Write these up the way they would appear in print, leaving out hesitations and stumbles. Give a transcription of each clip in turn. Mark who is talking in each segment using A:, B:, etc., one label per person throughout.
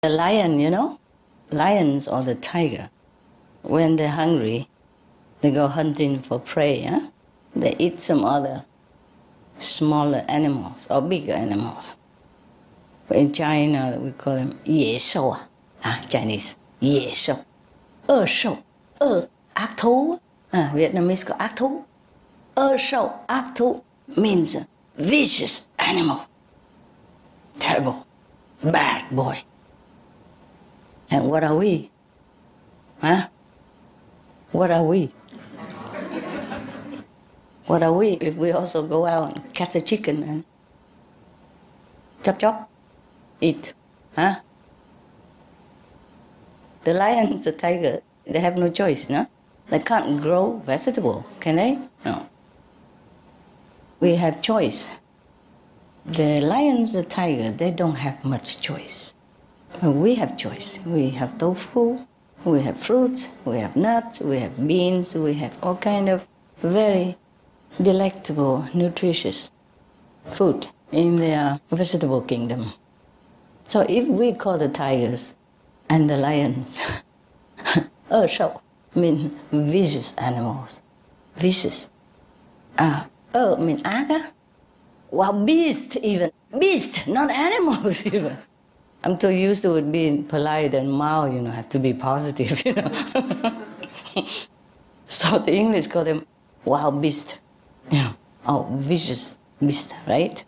A: The lion, you know, lions or the tiger, when they're hungry, they go hunting for prey. Huh? They eat some other smaller animals or bigger animals. In China, we call them 野兽 Chinese 野兽 ơ sâu ác thú. Vietnamese có ác thú. Ơ sâu ác thú means vicious animal, terrible, bad boy. And what are we? What are we? What are we if we also go out and catch a chicken and chop, eat? The lion, the tiger, they have no choice, no? They can't grow vegetable, can they? No. We have choice. The lions, the tiger, they don't have much choice. But we have choice. We have tofu, we have fruits, we have nuts, we have beans, we have all kind of very delectable, nutritious food in the vegetable kingdom. So if we call the tigers and the lions ơ sâu, mean vicious animals, vicious. Mean ác. Well, beast even. Beast, not animals even. I'm too used to it being polite and mild, have to be positive, So the English call them wild beast. Vicious beast, right?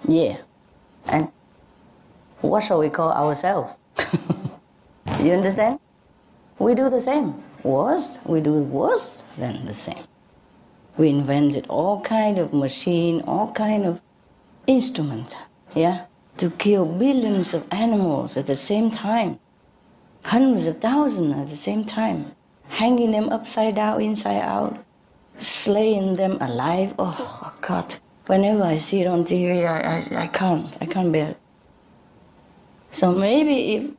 A: Yeah. And what shall we call ourselves? You understand? We do the same. We do worse than the same. We invented all kind of machine, all kind of instrument, to kill billions of animals at the same time, hundreds of thousands at the same time, hanging them upside down, inside out, slaying them alive. Oh God! Whenever I see it on TV, I can't bear it. So maybe if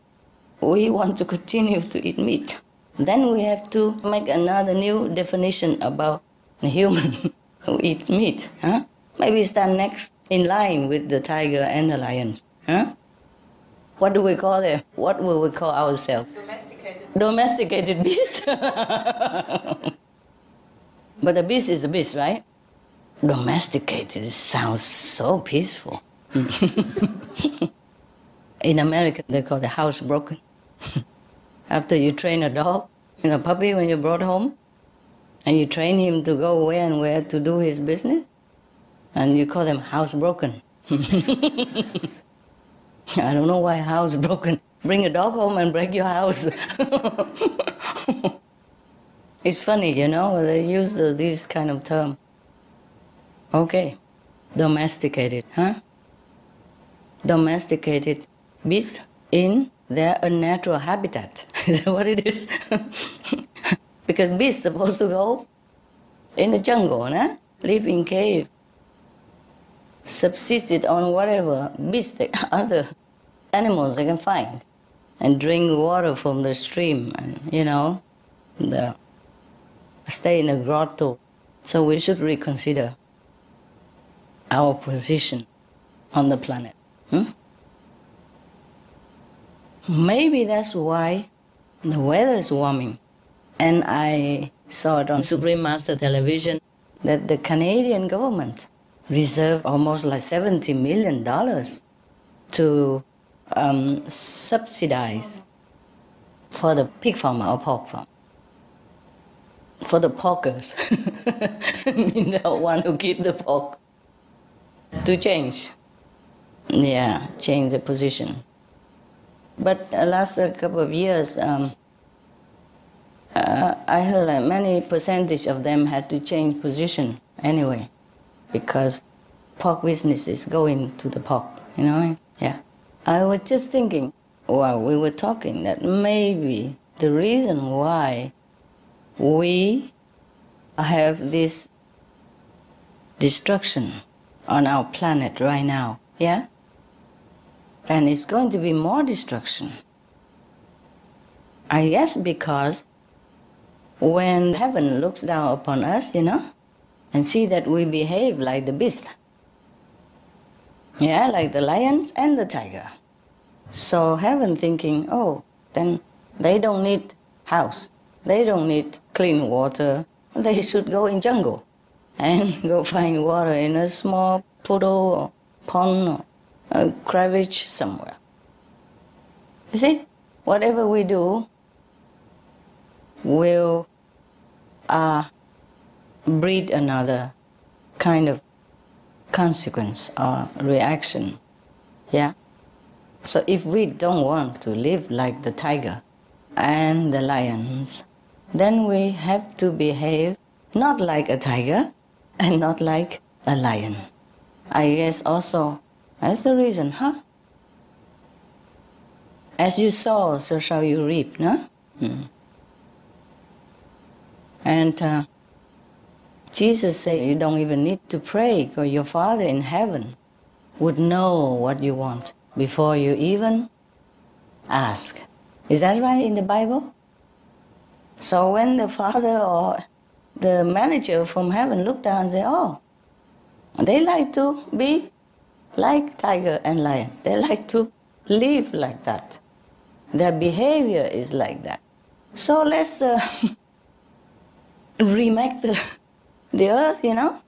A: we want to continue to eat meat, then we have to make another new definition about the human who eats meat. Maybe stand next in line with the tiger and the lion. What do we call them? What will we call ourselves? Domesticated beast. But the beast is a beast, right? Domesticated sounds so peaceful. In America, they call it housebroken. After you train a dog, a puppy when you brought home, and you train him to go where and where to do his business, and you call them housebroken. I don't know why housebroken. Bring a dog home and break your house. It's funny, they use this kind of term. Okay, domesticated, Domesticated beasts in their unnatural habitat. Is that what it is? Because beasts supposed to go in the jungle, live in cave, subsisted on whatever beasts, other animals they can find, and drink water from the stream, and stay in a grotto. So we should reconsider our position on the planet. Maybe that's why the weather is warming. And I saw it on Supreme Master Television that the Canadian government reserved almost like $70 million to subsidize for the pig farmer or pork farm. For the porkers, I mean the one who keep the pork, to change. Change the position. But the last couple of years, I heard like many percentage of them had to change position anyway, because pork business is going to the pork, I was just thinking while we were talking that maybe the reason why we have this destruction on our planet right now, and it's going to be more destruction. I guess because when heaven looks down upon us, and see that we behave like the beast, like the lions and the tiger, So heaven thinking, oh, then they don't need house. They don't need clean water. They should go in jungle and go find water in a small puddle or pond or a crevice somewhere. You see, whatever we do will breed another kind of consequence or reaction. Yeah? So if we don't want to live like the tiger and the lions, then we have to behave not like a tiger and not like a lion. I guess also that's the reason, huh? As you sow, so shall you reap, no? And Jesus said you don't even need to pray because your Father in heaven would know what you want before you even ask. Is that right in the Bible? So when the Father or the manager from heaven look down and say, oh, they like to be like tiger and lion. They like to live like that. Their behavior is like that. So let's remake the earth, you know?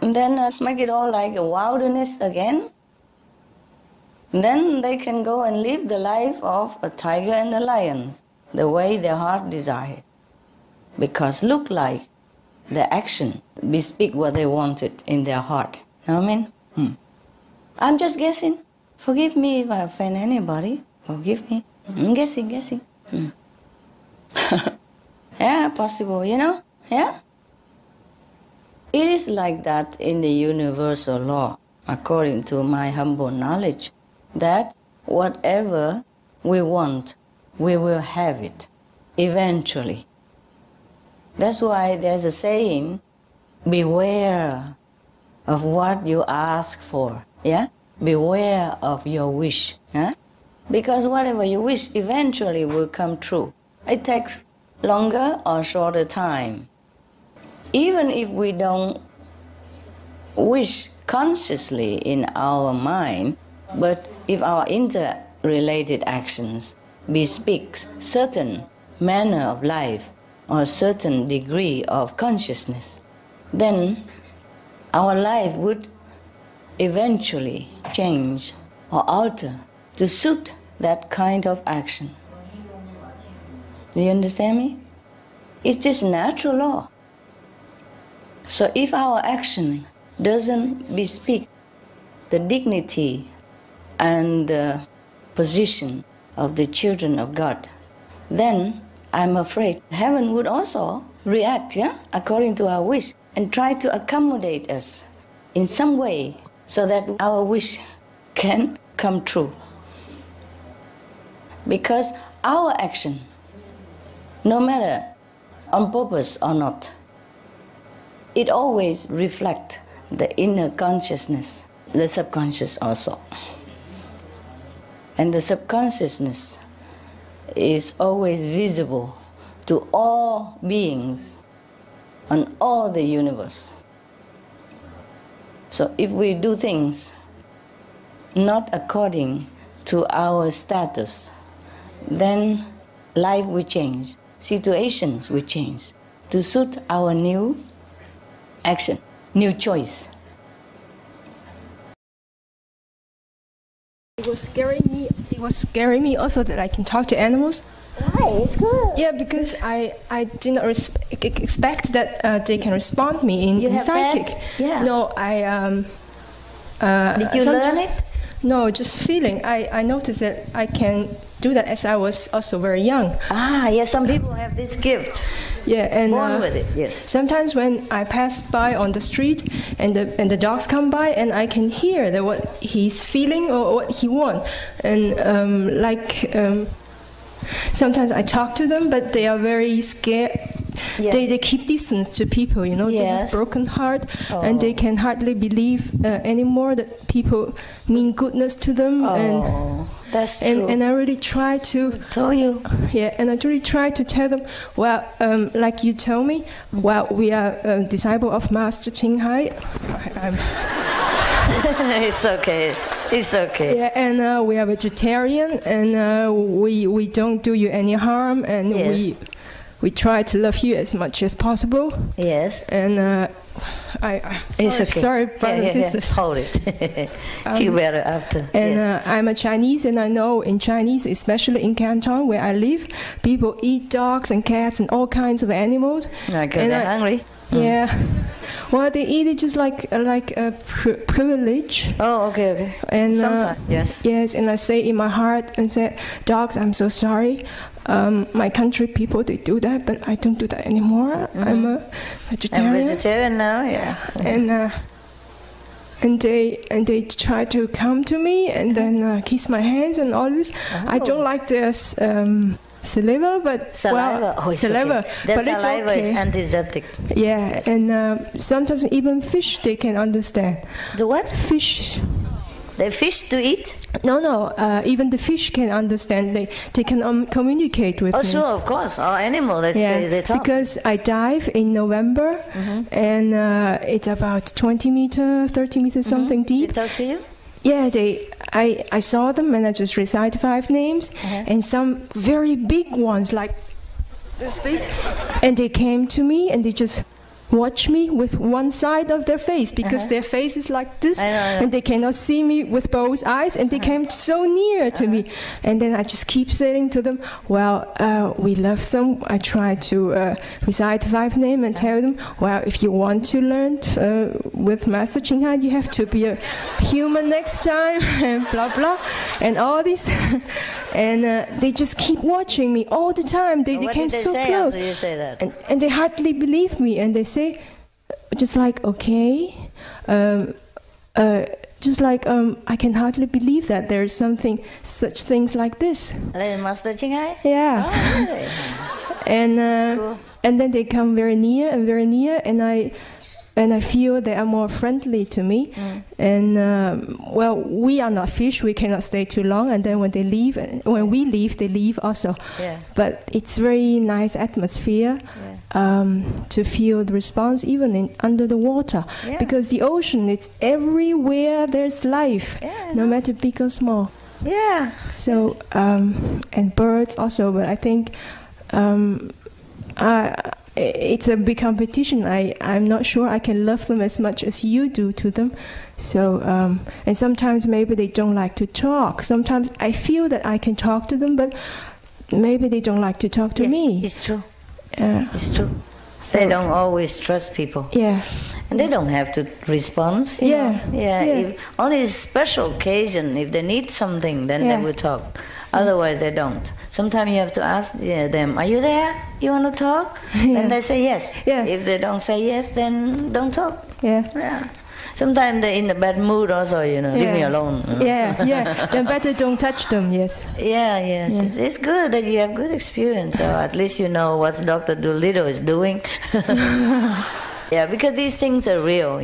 A: And then make it all like a wilderness again. And then they can go and live the life of a tiger and the lions, the way their heart desires. Because look like the action bespeak what they wanted in their heart. You know what I mean? I'm just guessing. Forgive me if I offend anybody. Forgive me. I'm guessing. Yeah, possible, you know? Yeah? It is like that in the universal law, according to my humble knowledge, that whatever we want, we will have it, eventually. That's why there's a saying, beware of what you ask for, yeah? Beware of your wish, yeah? Because whatever you wish eventually will come true. It takes longer or shorter time. Even if we don't wish consciously in our mind, but if our interrelated actions bespeak certain manner of life or a certain degree of consciousness, then our life would eventually change or alter to suit that kind of action. Do you understand me? It's just natural law. So if our action doesn't bespeak the dignity and the position of the children of God, then I'm afraid heaven would also react, yeah, according to our wish and try to accommodate us in some way so that our wish can come true. Because our action, no matter on purpose or not, it always reflects the inner consciousness, the subconscious also. And the subconsciousness is always visible to all beings on all the universe. So if we do things not according to our status, then life will change, situations will change to suit our new action, new choice.
B: It was scaring me also that I can talk to animals.
C: Why? It's good.
B: Yeah, because I did not expect that they can respond me in psychic.
C: That? Yeah.
B: No,
C: Did you learn it?
B: No, just feeling. I noticed that I can do that as I was also very young.
C: Yes, some people have this gift.
B: Yeah, and
C: born with it, yes.
B: Sometimes when I pass by on the street and the dogs come by and I can hear that what he's feeling or what he wants, and sometimes I talk to them, but they are very scared. Yeah. They keep distance to people, you know. Yes. They have broken heart, and they can hardly believe anymore that people mean goodness to them.
C: That's true.
B: And I really try to
C: tell you.
B: Yeah, and I really try to tell them. Well, like you tell me. Well, we are disciple of Master Thanh Hải.
C: It's okay. It's okay.
B: Yeah, and we are vegetarian, and we don't do you any harm, and we try to love you as much as possible.
C: Yes.
B: And
C: it's okay.
B: Sorry, brothers and sisters.
C: Hold it. Feel better after.
B: And I'm a Chinese, and I know in Chinese, especially in Canton where I live, people eat dogs and cats and all kinds of animals.
C: Because they're hungry.
B: Yeah. Well, they eat it just like a privilege.
C: Oh, okay.
B: And
C: sometimes, yes.
B: Yes, and I say in my heart and say, dogs, I'm so sorry. My country people, they do that, but I don't do that anymore. I'm a vegetarian.
C: I'm vegetarian now, yeah.
B: And they try to come to me and then kiss my hands and all this. I don't like this saliva, but
C: saliva.
B: Well, saliva.
C: Okay. The
B: but
C: saliva
B: it's okay.
C: is antiseptic.
B: Yeah, and sometimes even fish they can understand.
C: The what?
B: Fish.
C: The fish to eat?
B: No. Even the fish can understand. They can communicate with me.
C: Oh, sure, of course. Our animal, they talk.
B: Because I dive in November, and it's about 20 meters, 30 meters, something deep.
C: They talk to you?
B: Yeah, I saw them, and I just recite 5 names, and some very big ones, like this big, and they came to me, and they just watch me with one side of their face, because their face is like this, and they cannot see me with both eyes, and they came so near to me, and then I just keep saying to them, well, we love them. I try to recite 5 names and tell them, well, if you want to learn with Master Ching Hai, you have to be a human next time, and blah blah, and all this, and they just keep watching me all the time. They came so close.
C: After you say that?
B: And they hardly believe me, and they say, just like, okay, just like, I can hardly believe that there's such things like this.
C: Like Master Ching Hai?
B: Yeah.
C: Oh, really?
B: And
C: cool.
B: And then they come very near, and I feel they are more friendly to me. And well, we are not fish; we cannot stay too long. And then when we leave, they leave also.
C: Yeah.
B: But it's very nice atmosphere to feel the response, even under the water, because the ocean, it's everywhere. There's life, no matter big or small.
C: Yeah.
B: So and birds also, but I think. It's a big competition. I'm not sure I can love them as much as you do to them. So, and sometimes maybe they don't like to talk. Sometimes I feel that I can talk to them, but maybe they don't like to talk to me.
C: It's true. It's true. So they don't always trust people.
B: Yeah.
C: And they don't have to respond.
B: Yeah.
C: If only a special occasion, if they need something, then they will talk. Otherwise, they don't. Sometimes you have to ask them, are you there? You want to talk? And they say yes.
B: Yeah.
C: If they don't say yes, then don't talk.
B: Yeah.
C: Sometimes they're in a bad mood also, leave me alone.
B: Yeah. Then better don't touch them, yes.
C: Yes. It's good that you have good experience. So at least you know what Dr. Doolittle is doing. Yeah, because these things are real,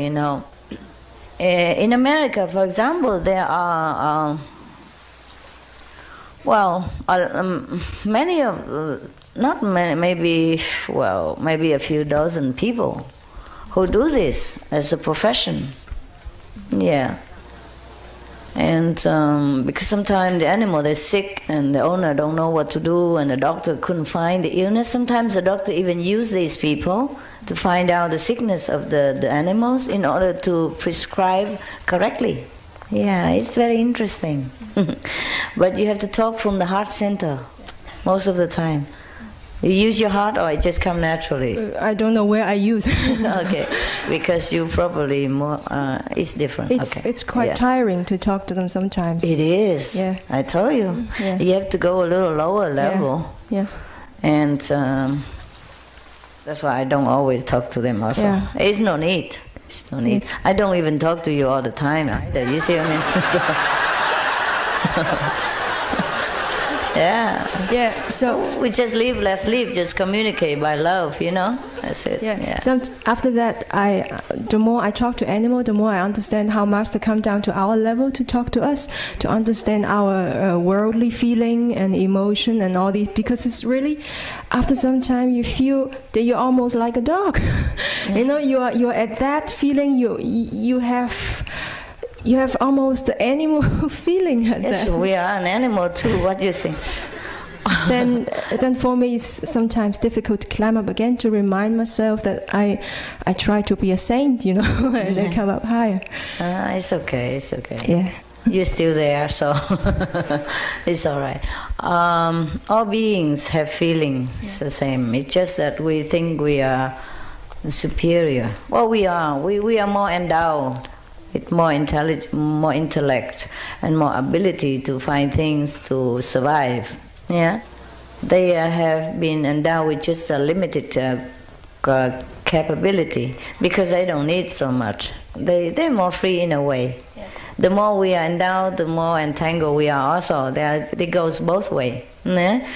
C: In America, for example, there are... many of, not many, maybe a few dozen people who do this as a profession. Yeah. And because sometimes the animal is sick and the owner don't know what to do and the doctor couldn't find the illness, sometimes the doctor even use these people to find out the sickness of the animals in order to prescribe correctly. Yeah, it's very interesting. But you have to talk from the heart center most of the time. You use your heart or it just comes naturally?
B: I don't know where I use.
C: Okay, because you probably more, it's different.
B: It's quite tiring to talk to them sometimes.
C: It is.
B: Yeah.
C: I told you. Yeah. You have to go a little lower level.
B: Yeah.
C: And that's why I don't always talk to them also.
B: Yeah.
C: It's no need. It's no need. I don't even talk to you all the time either. You see what I mean?
B: Yeah. So
C: we just live, let's live, just communicate by love, That's it.
B: Yeah. So after that, the more I talk to animal, the more I understand how Master come down to our level to talk to us, to understand our worldly feeling and emotion and all these. Because it's really, after some time, you feel that you're almost like a dog. You're at that feeling. You have You have almost the animal feeling at
C: yes,
B: that.
C: We are an animal too. What do you think?
B: then for me it's sometimes difficult to climb up again, to remind myself that I try to be a saint, and then come up higher.
C: It's okay.
B: Yeah.
C: You're still there, so it's all right. All beings have feelings the same. It's just that we think we are superior. Well, we are. We are more endowed with more intellect, and more ability to find things to survive. Yeah, they have been endowed with just a limited capability because they don't need so much. They're more free in a way. Yeah. The more we are endowed, the more entangled we are also. It goes both ways. Yeah?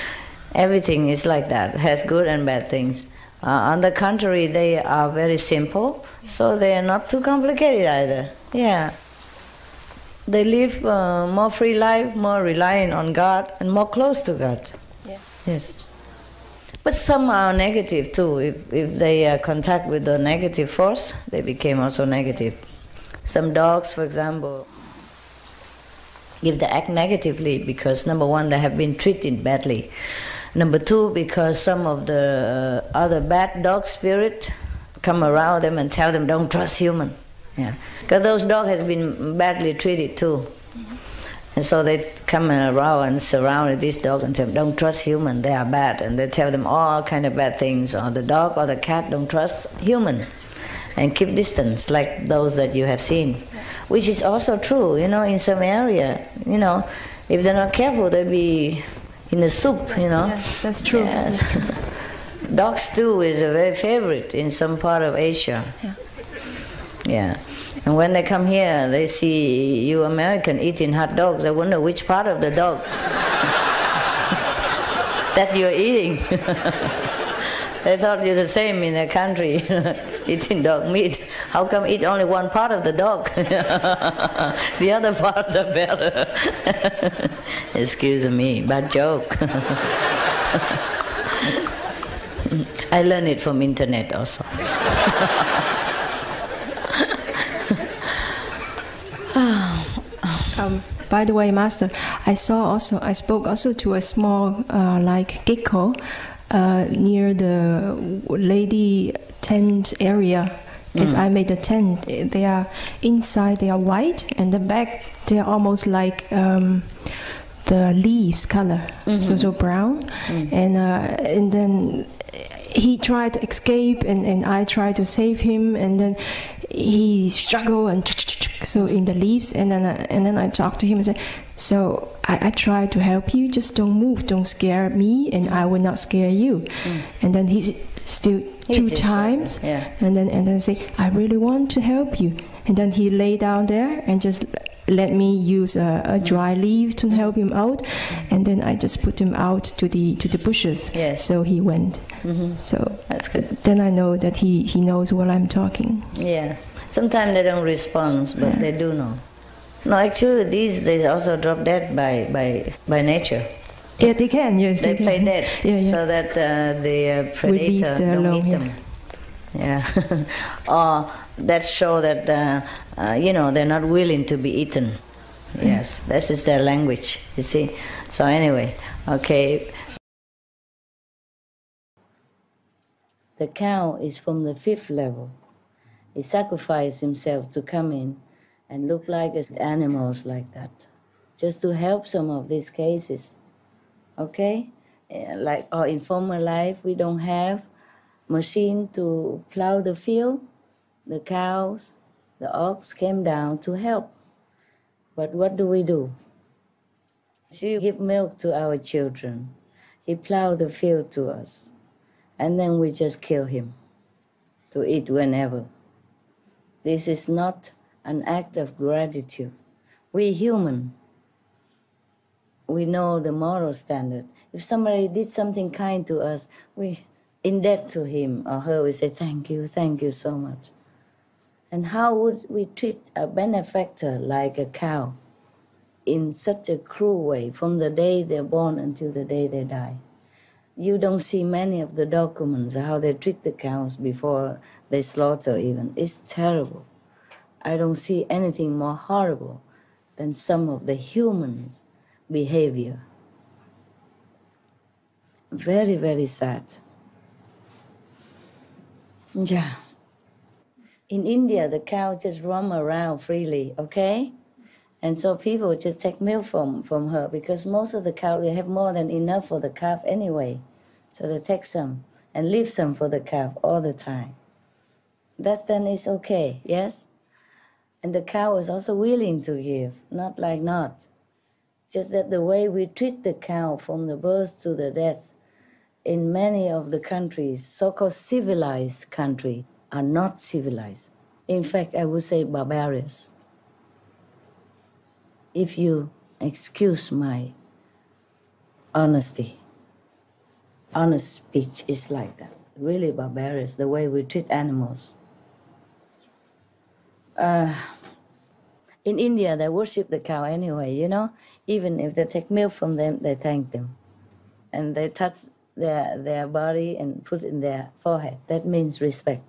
C: Everything is like that, has good and bad things. On the contrary, they are very simple, so they are not too complicated either. Yeah. They live more free life, more relying on God, and more close to God. Yeah. Yes. But some are negative too. If they contact with the negative force, they became also negative. Some dogs, for example, if they act negatively because, number one, they have been treated badly. Number two, because some of the other bad dog spirit come around them and tell them, don't trust human. Yeah, because those dogs has been badly treated too. And so they come around and surround this dog and tell them, don't trust human, they are bad. And they tell them all kind of bad things. Or the dog or the cat, don't trust human. And keep distance, like those that you have seen. Which is also true, in some area. If they're not careful, they'll be in the soup,
B: Yeah, that's true.
C: Yes. Dog stew is a very favorite in some part of Asia. Yeah. And when they come here, they see you American eating hot dogs. They wonder which part of the dog that you're eating. They thought you're the same in their country, eating dog meat. How come eat only one part of the dog? The other parts are better. Excuse me, bad joke. I learned it from internet also.
B: By the way, Master, I spoke also to a small gecko near the lady tent area. As I made a tent, they are inside, they are white, and the back they are almost like the leaves color, so brown, and then he tried to escape, and I tried to save him, and then he struggled and so in the leaves, and then I talked to him and said, so I try to help you, just don't move, don't scare me, and I will not scare you. And then he's still two times, and then say, I really want to help you, and then he lay down there and just let me use a dry leaf to help him out, and then I just put him out to the bushes.
C: Yes.
B: So he went. So
C: that's good.
B: Then I know that he knows what I'm talking.
C: Yeah. Sometimes they don't respond, but they do know. No, actually, these days also drop dead by nature.
B: Yeah, they can. Yes,
C: they play
B: can.
C: dead, so that the predator don't eat them. Yeah, or that show that they're not willing to be eaten. Yes, this is their language. You see. So anyway, okay. The cow is from the 5th level. He sacrificed himself to come in and look like animals like that, just to help some of these cases. Okay, like in former life we don't have machine to plow the field. The cows, the ox came down to help. But what do? She give milk to our children. He plowed the field to us. And then we just kill him to eat whenever. This is not an act of gratitude. We human. We know the moral standard. If somebody did something kind to us, we in debt to him or her, we say, thank you so much. And how would we treat a benefactor like a cow in such a cruel way from the day they're born until the day they die? You don't see many of the documents, how they treat the cows before they slaughter even. It's terrible. I don't see anything more horrible than some of the humans' behavior. Very, very sad. Yeah. In India, the cow just roam around freely, okay? And so people just take milk from her because most of the cows, they have more than enough for the calf anyway. So they take some and leave some for the calf all the time. That then is okay, yes? And the cow is also willing to give, not like not. Just that the way we treat the cow from the birth to the death in many of the countries, so-called civilized countries, are not civilized. In fact, I would say barbarous. If you excuse my honesty, honest speech is like that. Really barbarous, the way we treat animals. In India, they worship the cow anyway, you know? Even if they take milk from them, they thank them. And they touch their body and put in their forehead. That means respect.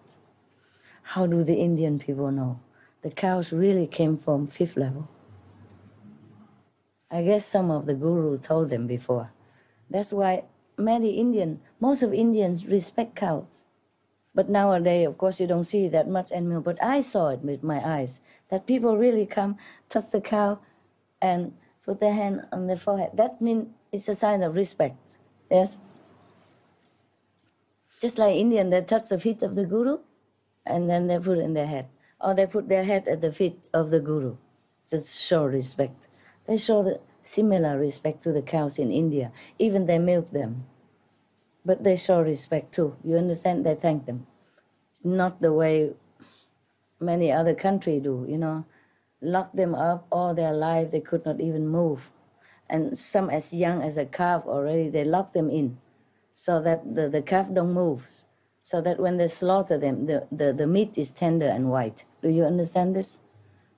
C: How do the Indian people know? The cows really came from fifth level. I guess some of the gurus told them before. That's why most of Indians respect cows. But nowadays, of course, you don't see that much anymore. But I saw it with my eyes, that people really come, touch the cow, and put their hand on their forehead. That means it's a sign of respect, yes? Just like Indian, they touch the feet of the guru, and then they put it in their head. Or they put their head at the feet of the guru to show respect. They show the similar respect to the cows in India. Even they milk them. But they show respect too. You understand? They thank them. It's not the way many other countries do, you know. Lock them up all their life, they could not even move. And some as young as a calf already, they lock them in so that the calf don't move. So that when they slaughter them, the meat is tender and white. Do you understand this?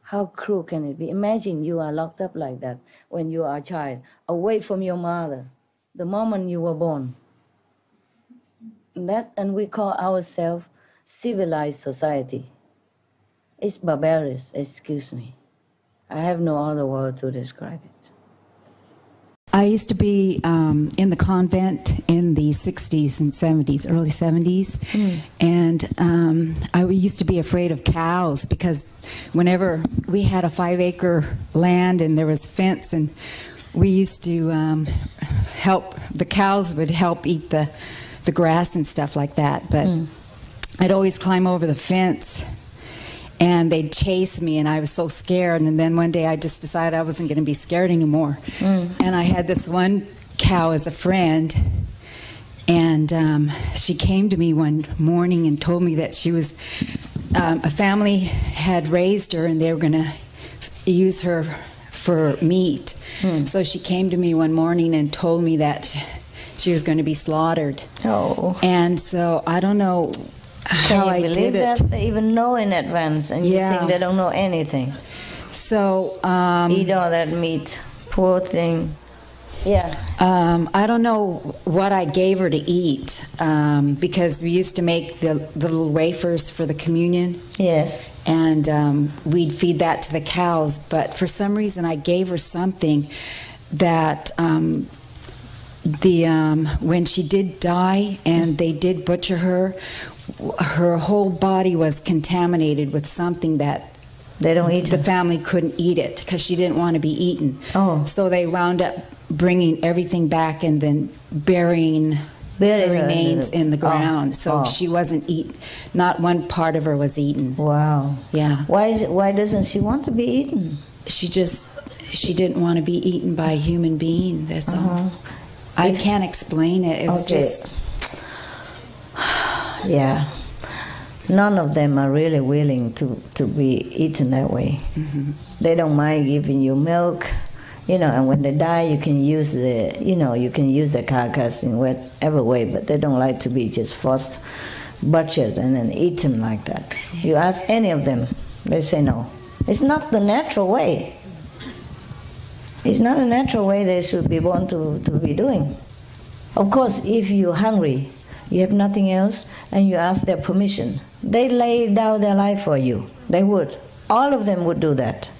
C: How cruel can it be? Imagine you are locked up like that when you are a child, away from your mother, the moment you were born. And we call ourselves civilized society. It's barbarous, excuse me. I have no other word to describe it.
D: I used to be in the convent in the 60s and 70s, early 70s, and I used to be afraid of cows because whenever we had a 5-acre land and there was fence, and we used to help, the cows would help eat the grass and stuff like that, but I'd always climb over the fence and they'd chase me, and I was so scared. And then one day I just decided I wasn't going to be scared anymore. And I had this one cow as a friend, and she came to me one morning and told me that she was, a family had raised her and they were going to use her for meat. So she came to me one morning and told me that she was going to be slaughtered. Oh. And so I don't know how I did it.
C: That they even know in advance, and you think they don't know anything.
D: So
C: eat all that meat, poor thing. Yeah.
D: I don't know what I gave her to eat because we used to make the little wafers for the communion. Yes. And we'd feed that to the cows. But for some reason, I gave her something that when she did die and they did butcher her, her whole body was contaminated with something that
C: they don't eat.
D: The family couldn't eat it because she didn't want to be eaten. Oh. So they wound up bringing everything back and then burying her remains in the ground. So she wasn't eaten. Not one part of her was eaten.
C: Wow.
D: Yeah.
C: Why doesn't she want to be eaten?
D: She didn't want to be eaten by a human being. That's all. I can't explain it. It was just...
C: Yeah. None of them are really willing to be eaten that way. They don't mind giving you milk, you know, and when they die you can use the carcass in whatever way, but they don't like to be just forced, butchered and then eaten like that. You ask any of them, they say no. It's not the natural way. It's not a natural way they should be born to be doing. Of course, if you're hungry, you have nothing else, and you ask their permission, they lay down their life for you. They would. all of them would do that.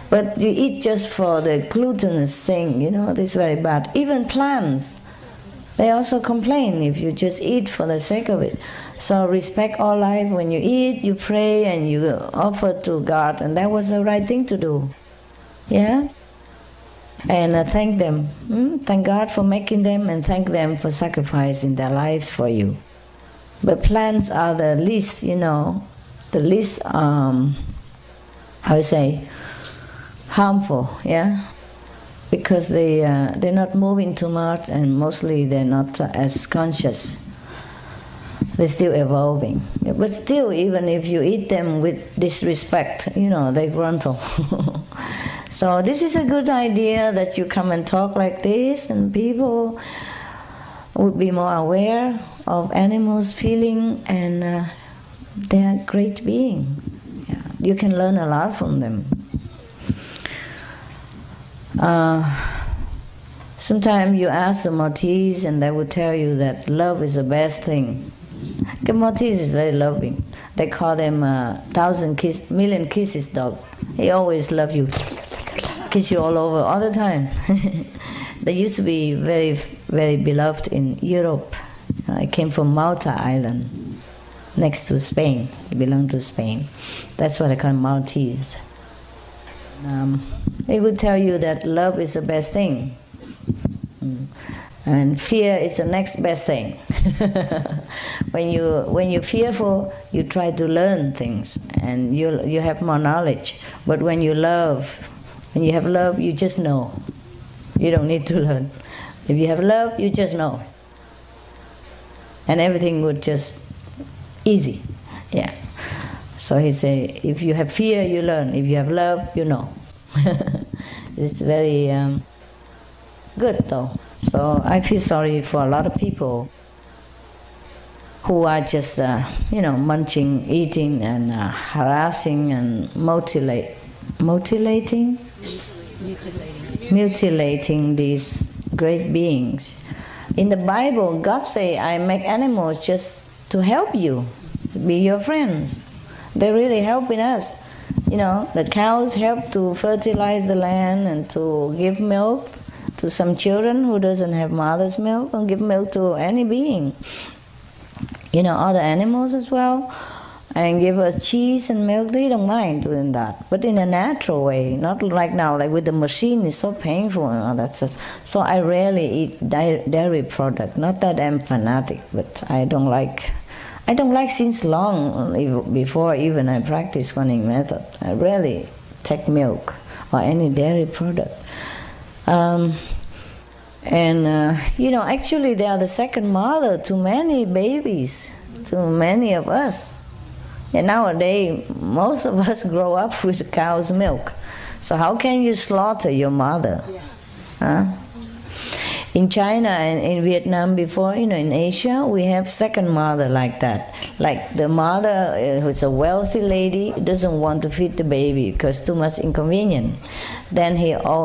C: But you eat just for the glutinous thing, this is very bad. Even plants, they also complain if you just eat for the sake of it. So respect all life. When you eat, you pray and you offer to God, and that was the right thing to do. Yeah? And thank them. Thank God for making them, and thank them for sacrificing their life for you. But plants are the least, the least, harmful, yeah? Because they're not moving too much, and mostly they're not as conscious. They're still evolving. But still, even if you eat them with disrespect, they gruntle. So this is a good idea that you come and talk like this, and people would be more aware of animals' feeling, and they're great beings. Yeah. You can learn a lot from them. Sometimes you ask the Maltese and they will tell you that love is the best thing. The Maltese is very loving. They call them million kisses dog. He always love you, kiss you all over all the time. They used to be very, very beloved in Europe. I came from Malta Island, next to Spain. It belonged to Spain. That's what I call Maltese. They would tell you that love is the best thing, and fear is the next best thing. When you're fearful, you try to learn things, and you have more knowledge. But when you have love, you just know. You don't need to learn. If you have love, you just know, and everything would just easy. Yeah. So he say, if you have fear, you learn. If you have love, you know. It's very good, though. So I feel sorry for a lot of people who are just, munching, eating, and harassing and mutilating these great beings. In the Bible, God say, I make animals just to help you, be your friends. They're really helping us. The cows help to fertilize the land and to give milk to some children who doesn't have mother's milk, and give milk to any being. Other animals as well, and give us cheese and milk. They don't mind doing that, but in a natural way, not like now, like with the machine. It's so painful and all that stuff. So I rarely eat dairy product. Not that I'm fanatic, but I don't like since long, before even I practice Kuan method. I rarely take milk or any dairy product. Actually they are the second mother to many babies, to many of us. And nowadays, most of us grow up with cow's milk. So how can you slaughter your mother? Huh? In China and in Vietnam before, in Asia, we have second mother like that. Like the mother who's a wealthy lady doesn't want to feed the baby because too much inconvenience. Then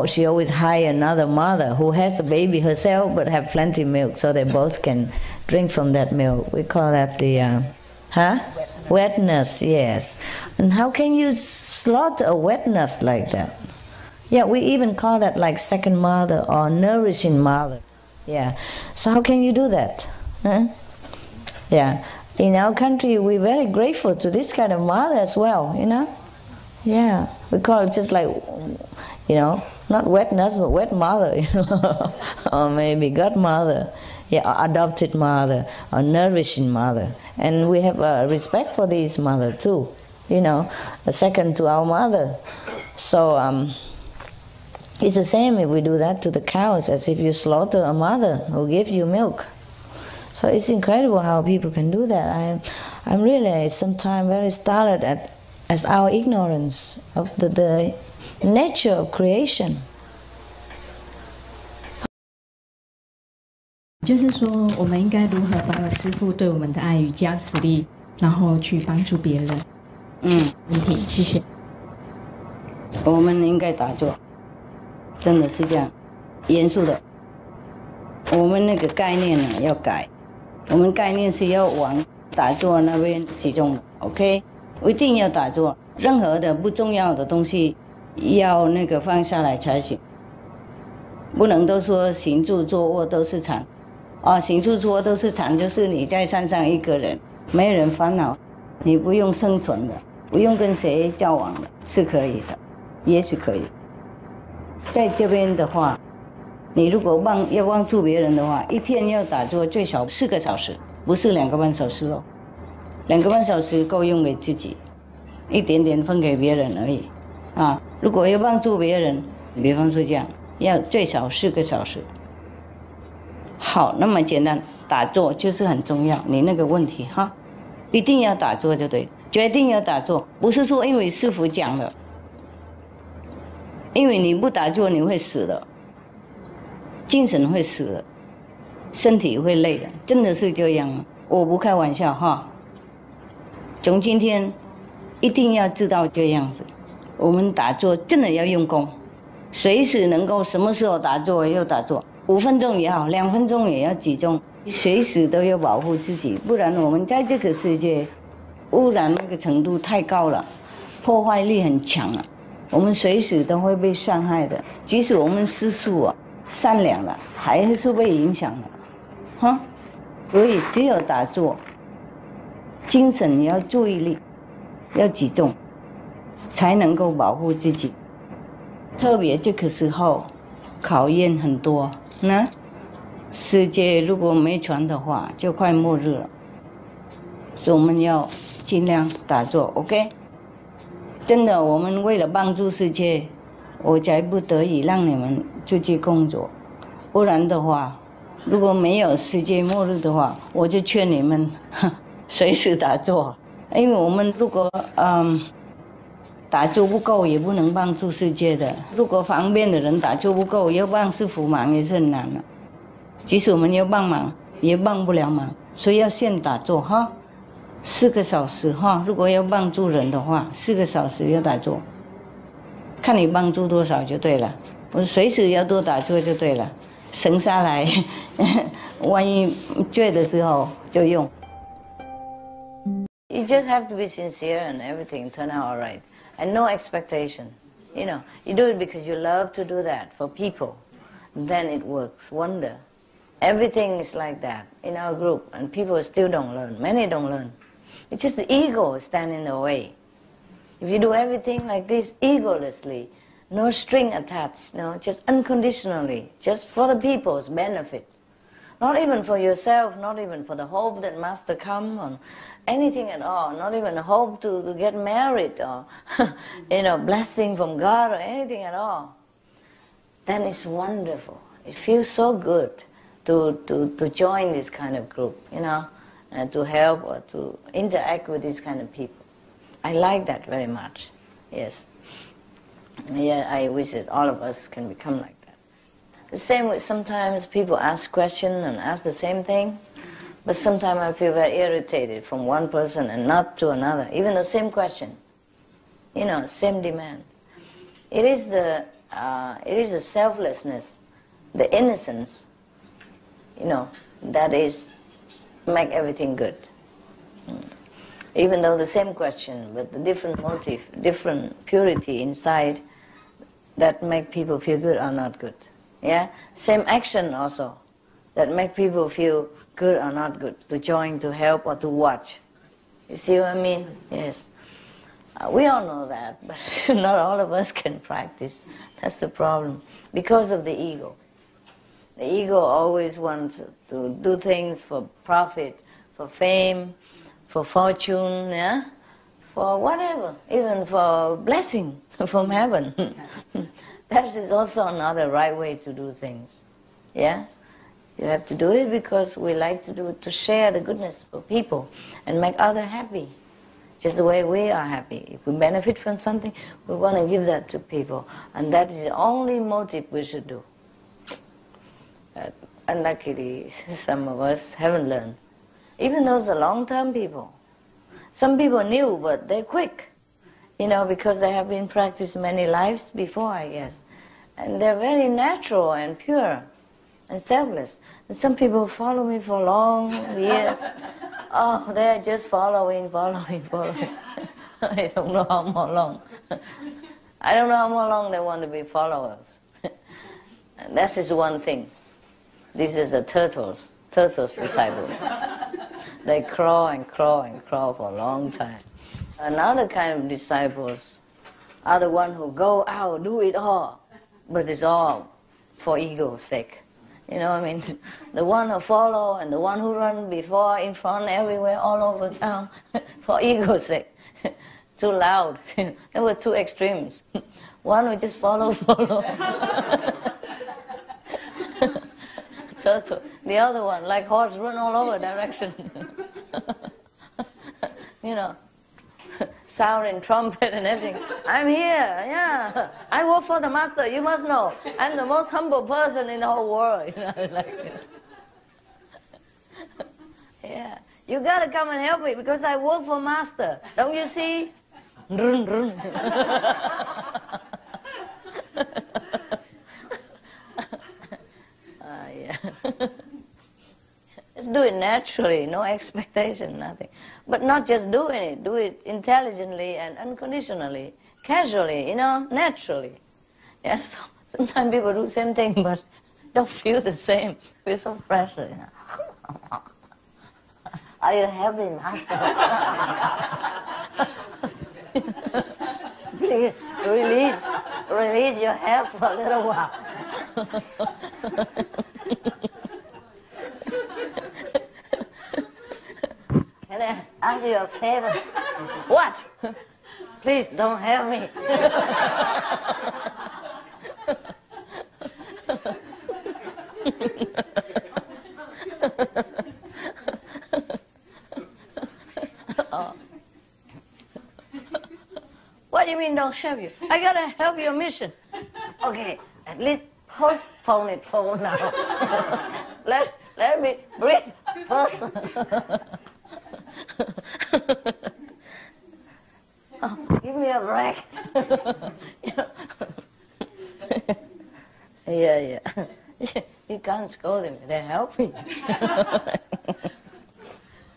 C: she always hire another mother who has a baby herself but have plenty of milk, so they both can drink from that milk. We call that the, wet nurse, yes. And how can you slaughter a wet nurse like that? Yeah, we even call that like second mother or nourishing mother. Yeah. So how can you do that? Huh? Yeah. In our country, we're very grateful to this kind of mother as well, Yeah. We call it just like, not wet nurse, but wet mother, or maybe godmother. Yeah, or adopted mother, or nourishing mother. And we have respect for these mother too, a second to our mother. So, it's the same if we do that to the cows, as if you slaughter a mother who gives you milk. So it's incredible how people can do that. I'm really sometimes very startled at our ignorance of the nature of creation.
E: 就是说，我们应该如何保有师父对我们的爱与加持力，然后去帮助别人。问题，谢谢。
A: 我们应该打坐。 真的是这样，严肃的。我们那个概念呢要改，我们概念是要往打坐那边集中的。OK， 一定要打坐，任何的不重要的东西要那个放下来才行，不能都说行住坐卧都是禅。行住坐卧都是禅，就是你在山上一个人，没人烦恼，你不用生存的，不用跟谁交往的，是可以的，也许可以。在这边的话，你如果要帮助别人的话，一天要打坐最少4个小时，不是2个半小时哦。2个半小时够用给自己，一点点分给别人而已。如果要帮助别人，比方说这样，要最少4个小时。好，那么简单，打坐就是很重要。你那个问题哈，一定要打坐就对，决定要打坐，不是说因为师父讲的，因为你不打坐你会死的，精神会死的，身体会累的，真的是这样，我不开玩笑哈。从今天一定要知道这样子，我们打坐真的要用功，随时能够什么时候打坐要打坐，5分钟也好，2分钟也要集中，随时都要保护自己，不然我们在这个世界污染那个程度太高了，破坏力很强了，我们随时都会被伤害的。即使我们吃素善良了，还是被影响的，所以只有打坐，精神要注意力要集中，才能够保护自己。特别这个时候考验很多。世界如果没传的话，就快末日了，所以我们要尽量打坐 ，OK？ 真的，我们为了帮助世界，我才不得已让你们出去工作，不然的话，如果没有世界末日的话，我就劝你们随时打坐，因为我们如果打坐不够也不能帮助世界的。如果方便的人打坐不够，要帮师父忙也是很难的。即使我们要帮忙，也帮不了忙，所以要先打坐哈，4个小时哈。如果要帮助人的话，4个小时要打坐，看你帮助多少就对了。我随时要多打坐就对了，省下来，万一醉的时候就用。You just have to be sincere and everything turn out all right. And no expectation. You do it because you love to do that for people. Then it works, wonder. Everything is like that in our group, and people still don't learn. Many don't learn. It's just the ego standing in the way. If you do everything like this egolessly, no string attached, just unconditionally, just for the people's benefit. Not even for yourself, not even for the hope that Master come, or anything at all, not even hope to get married or, blessing from God or anything at all. Then it's wonderful. It feels so good to join this kind of group, and to help or to interact with these kind of people. I like that very much, yes. Yeah, I wish that all of us can become like that. The same with sometimes people ask questions and ask the same thing, but sometimes I feel very irritated from one person and not to another, even the same question, same demand. It is the selflessness, the innocence, that is make everything good. Even though the same question, but the different motive, different purity inside, that make people feel good or not good. Yeah, same action also, that make people feel good or not good, to join, to help, or to watch. You see what I mean? Yes. We all know that, but not all of us can practice. That's the problem, because of the ego. The ego always wants to do things for profit, for fame, for fortune, yeah? For whatever, even for blessing from heaven. That is also not the right way to do things. Yeah? You have to do it because we like to do it to share the goodness for people and make others happy. Just the way we are happy. If we benefit from something, we want to give that to people. And that is the only motive we should do. Unluckily, some of us haven't learned. Even those are long-term people. Some people knew, but they're quick. Because they have been practiced many lives before, I guess. And they're very natural and pure and selfless. And some people follow me for long years. Oh, they're just following.
C: I don't know how long. I don't know how long they want to be followers. That is one thing. This is the turtles disciples. They crawl and crawl and crawl for a long time. Another kind of disciples are the ones who go out, do it all, but it's all for ego's sake. You know what I mean? The one who follow and the one who run before, in front, everywhere, all over town, for ego's sake. Too loud. There were two extremes. One who just follow. Turtle. The other one, like horse, run all over direction. You know, sounding trumpet and everything. I'm here, yeah. I work for the master, you must know. I'm the most humble person in the whole world. You know, like, yeah. You gotta come and help me because I work for master. Don't you see? Run, run. Yeah. Just do it naturally, no expectation, nothing. But not just doing it, do it intelligently and unconditionally, casually, you know, naturally. Yeah, so sometimes people do the same thing but don't feel the same. Feel so fresh, you know. Are you happy, master? Please release your hair for a little while. Can I ask you a favor? What? Please don't help me. Oh. What do you mean don't help you? I gotta help your mission. Okay, at least postpone it for now. let me breathe first. Oh, give me a break. Yeah. You can't scold them, they're helping.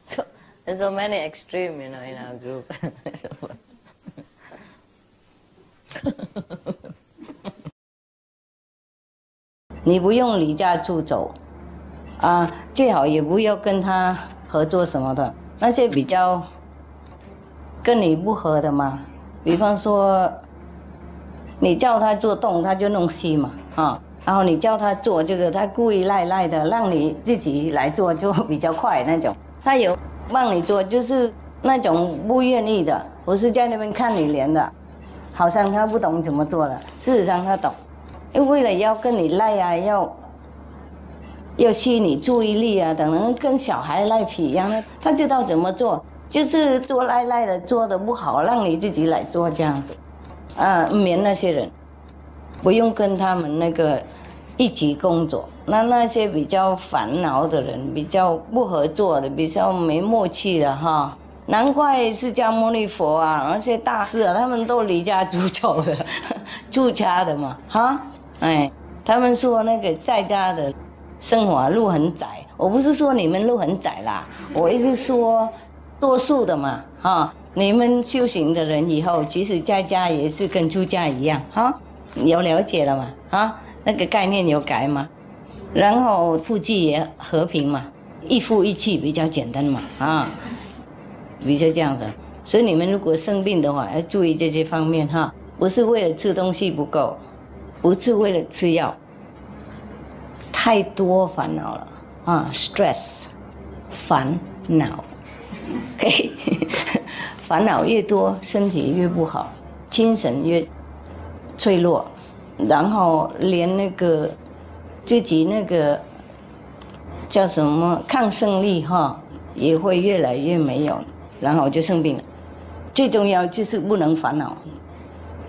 C: So, there's so many extremes, you know, in our group.你不用离家出走，最好也不要跟他合作什么的。那些比较跟你不合的嘛，比方说，你叫他做东，他就弄西嘛，然后你叫他做这个，他故意赖赖的，让你自己来做就比较快那种。他有帮你做，就是那种不愿意的，不是在那边看你脸的，好像他不懂怎么做的，事实上他懂。因为为了要跟你赖啊，要吸引你注意力啊，等人跟小孩赖皮一样的，他知道怎么做，就是做赖赖的，做的不好，让你自己来做这样子，免那些人，不用跟他们那个一起工作。那些比较烦恼的人，比较不合作的，比较没默契的哈。难怪释迦牟尼佛啊，那些大师啊，他们都离家出走的，出家的嘛，哈。哎，他们说那个在家的生活路很窄，我不是说你们路很窄啦，我一直说多数的嘛，你们修行的人以后即使在家也是跟出家一样，有了解了嘛，那个概念有改嘛，然后夫妻也和平嘛，一夫一妻比较简单嘛，比较这样子，所以你们如果生病的话要注意这些方面哈，不是为了吃东西不够。不是为了吃药，太多烦恼了stress， 烦恼 ，OK， 烦恼越多，身体越不好，精神越脆弱，然后连那个自己那个叫什么抗胜力也会越来越没有，然后就生病了。最重要就是不能烦恼，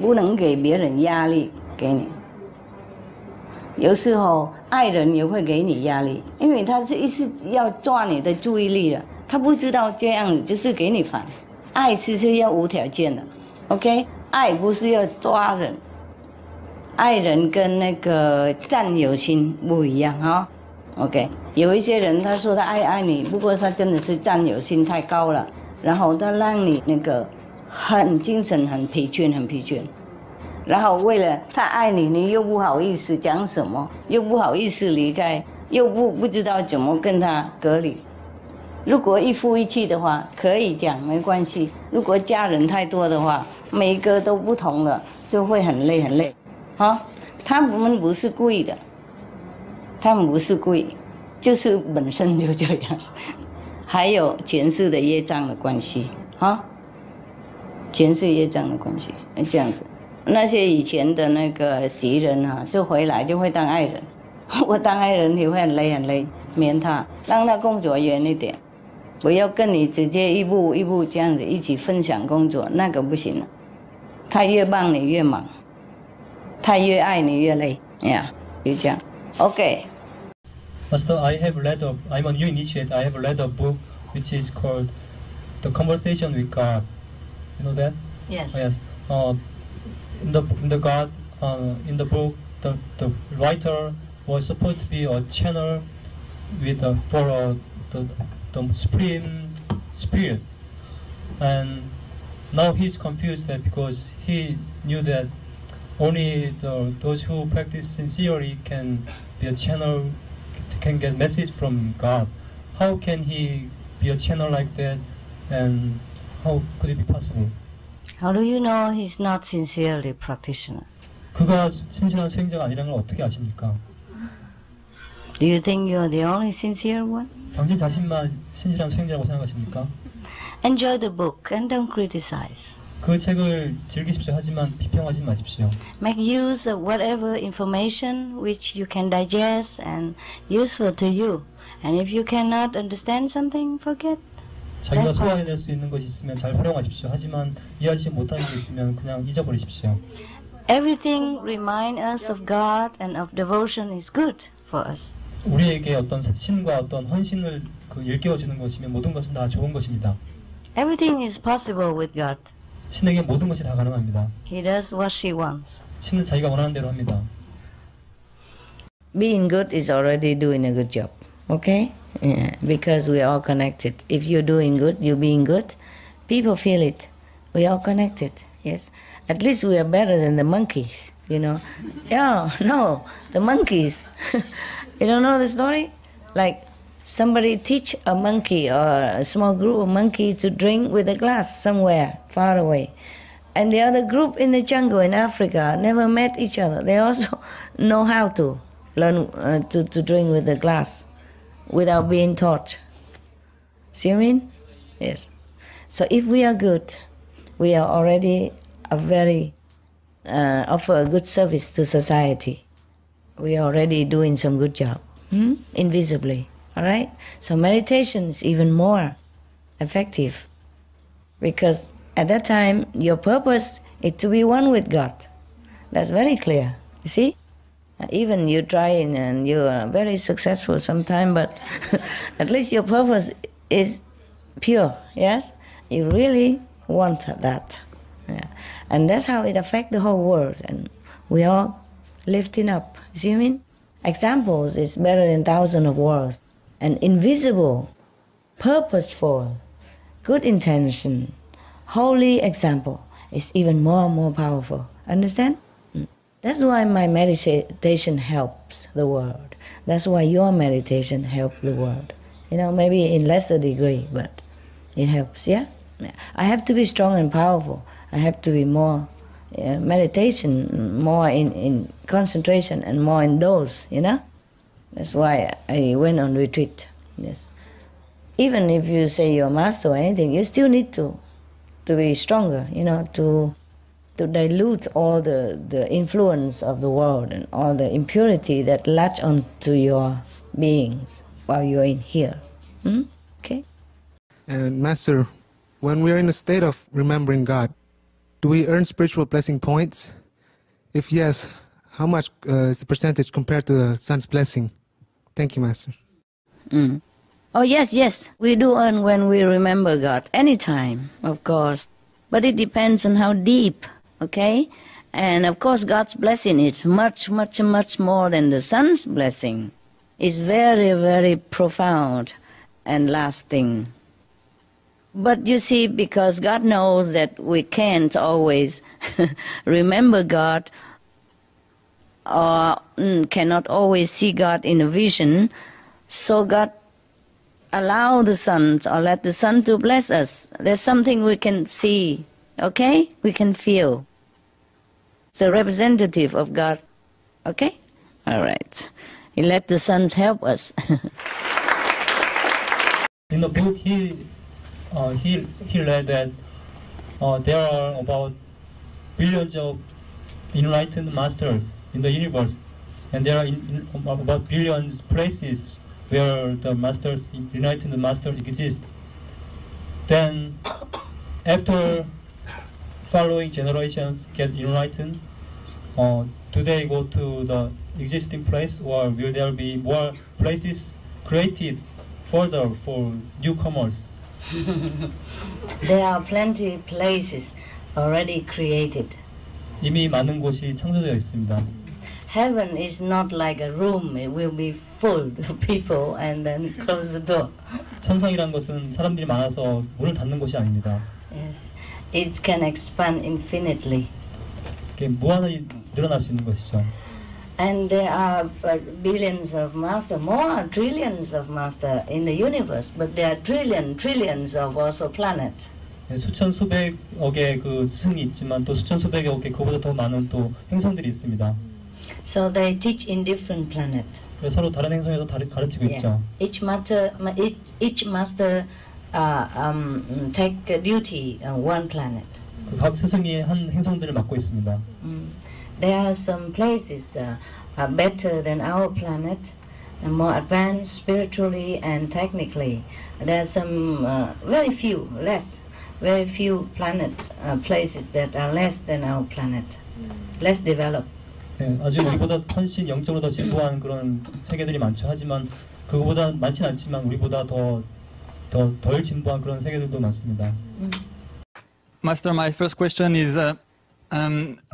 C: 不能给别人压力给你。有时候爱人也会给你压力，因为他是一直要抓你的注意力的，他不知道这样子就是给你烦。爱是要无条件的 ，OK？ 爱不是要抓人，爱人跟那个占有心不一样OK？ 有一些人他说他爱你，不过他真的是占有心太高了，然后他让你那个
A: 很精神、很疲倦。然后为了他爱你，你又不好意思讲什么，又不好意思离开，又不知道怎么跟他隔离。如果一夫一妻的话，可以讲没关系；如果家人太多的话，每一个都不同了，就会很累。他们不是故意的，就是本身就这样。还有前世的业障的关系，前世业障的关系，这样子。那些以前的那个敌人啊，就回来就会当爱人。我当爱人也会很累，免他，让他工作远一点，不要跟你直接一步一步这样子一起分享工作，那个不行了。他越帮你越忙，他越爱你越累呀，就这样。OK。
F: Master, I'm a new initiate. I have read a book which is called The Conversation with God. You know that?
C: Yes.
F: Yes. In the book, the writer was supposed to be a channel for the Supreme Spirit, and now he's confused because he knew that only those who practice sincerely can be a channel, can get message from God. How can he be a channel like that, and how could it be possible?
C: How do you know he's not sincerely practitioner?
F: 그가 신실한 수행자가 아니라는 걸 어떻게 아십니까?
C: Do you think you're the only sincere one?
F: 당신 자신만 신실한 수행자라고 생각하십니까?
C: Enjoy the book and don't criticize.
F: 그 책을 즐기십시오. 하지만 비평하지 마십시오.
C: Make use of whatever information which you can digest and useful to you. And if you cannot understand something, forget.
F: 자기가 소화해낼 수 있는 것이 있으면 잘 활용하십시오. 하지만 이해하지 못하는 게 있으면 그냥 잊어버리십시오.
C: Everything remind us of God and of devotion is good for us.
F: 우리에게 어떤 신과 어떤 헌신을 일깨워주는 것이면 모든 것은 다 좋은 것입니다.
C: Everything is possible with God.
F: 신에게 모든 것이 다 가능합니다.
C: He does what she wants.
F: 신은 자기가 원하는 대로 합니다.
A: Being good is already doing a good job, okay? Yeah, because we are all connected. If you're doing good, you're being good, people feel it. We are all connected, yes. At least we are better than the monkeys, you know. Yeah, no, the monkeys. You don't know the story? Like somebody teach a monkey or a small group of monkeys to drink with a glass somewhere far away. And the other group in the jungle in Africa never met each other. They also know how to learn to drink with a glass without being taught. See what I mean? Yes. So if we are good, we are already offer a good service to society. We are already doing some good job, invisibly. All right? So meditation is even more effective because at that time your purpose is to be one with God. That's very clear. You see? Even you try and you are very successful sometimes, but at least your purpose is pure, yes? You really want that. Yeah. And that's how it affects the whole world. And we are lifting up. See what I mean? Examples is better than thousands of words. And invisible, purposeful, good intention, holy example is even more and more powerful. Understand? That's why my meditation helps the world. That's why your meditation helps the world. You know, maybe in lesser degree, but it helps, yeah? I have to be strong and powerful. I have to be more meditation, more in concentration and more in dose, you know? That's why I went on retreat, yes. Even if you say you're a master or anything, you still need to be stronger, you know, to dilute all the influence of the world and all the impurity that latch onto your beings while you're in here. Okay?
G: And Master, when we are in a state of remembering God, do we earn spiritual blessing points? If yes, how much is the percentage compared to the sun's blessing? Thank you, Master.
A: Oh, yes. We do earn when we remember God. Anytime, of course. But it depends on how deep, okay? And of course, God's blessing is much, much, much more than the sun's blessing. It's very, very profound and lasting.
C: But you see, because God knows that we can't always remember God or cannot always see God in a vision, so God allow the sun or let the sun to bless us. There's something we can see, okay? We can feel. It's a representative of God, okay? All right. He let the sun help us.
F: In the book, he read that there are about billions of enlightened masters in the universe, and there are about billions places where the masters, enlightened masters exist. Then, after following generations get enlightened, do they go to the existing place, or will there be more places created further for newcomers?
C: There are plenty of places already created.
F: 이미 많은 곳이 창조되어 있습니다.
C: Heaven is not like a room. It will be full of people and then close the door.
F: 천상이란 것은 사람들이 많아서 문을 닫는 곳이 아닙니다.
C: Yes, it can expand infinitely.
F: 무한히 늘어날 수 있는 것이죠.
C: And there are billions of master, more trillions of master in the universe, but there are trillions of also planet.
F: 수천 수백억의 그 스승이 있지만 또 수천 수백억의 그보다 더 많은 또 행성들이 있습니다.
C: So they teach in different planet.
F: 서로 다른 행성에서 가르치고 있죠.
C: Each master take duty on one planet.
F: 각 스승이 한 행성들을 맡고 있습니다.
C: There are some places better than our planet, and more advanced spiritually and technically. There are some very few planet places that are less than our planet, less developed.
F: 네, 아주 우리보다 훨씬 영적으로 더 진보한 그런 세계들이 많죠. 하지만 그거보다 많진 않지만 우리보다 덜 진보한 그런 세계들도 많습니다.
H: Master, my first question is,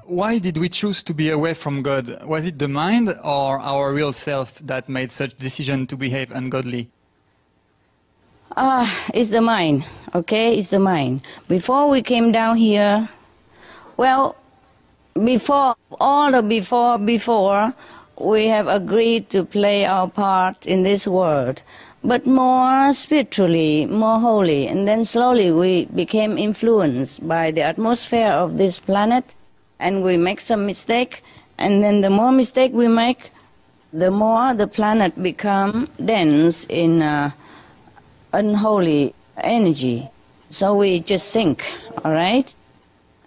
H: why did we choose to be away from God? Was it the mind or our real self that made such decision to behave ungodly?
C: It's the mind, okay? It's the mind. Before we came down here, well, before, we have agreed to play our part in this world, but more spiritually, more holy. And then slowly we became influenced by the atmosphere of this planet, and we make some mistake, and then the more mistake we make, the more the planet become dense in unholy energy. So we just sink, all right?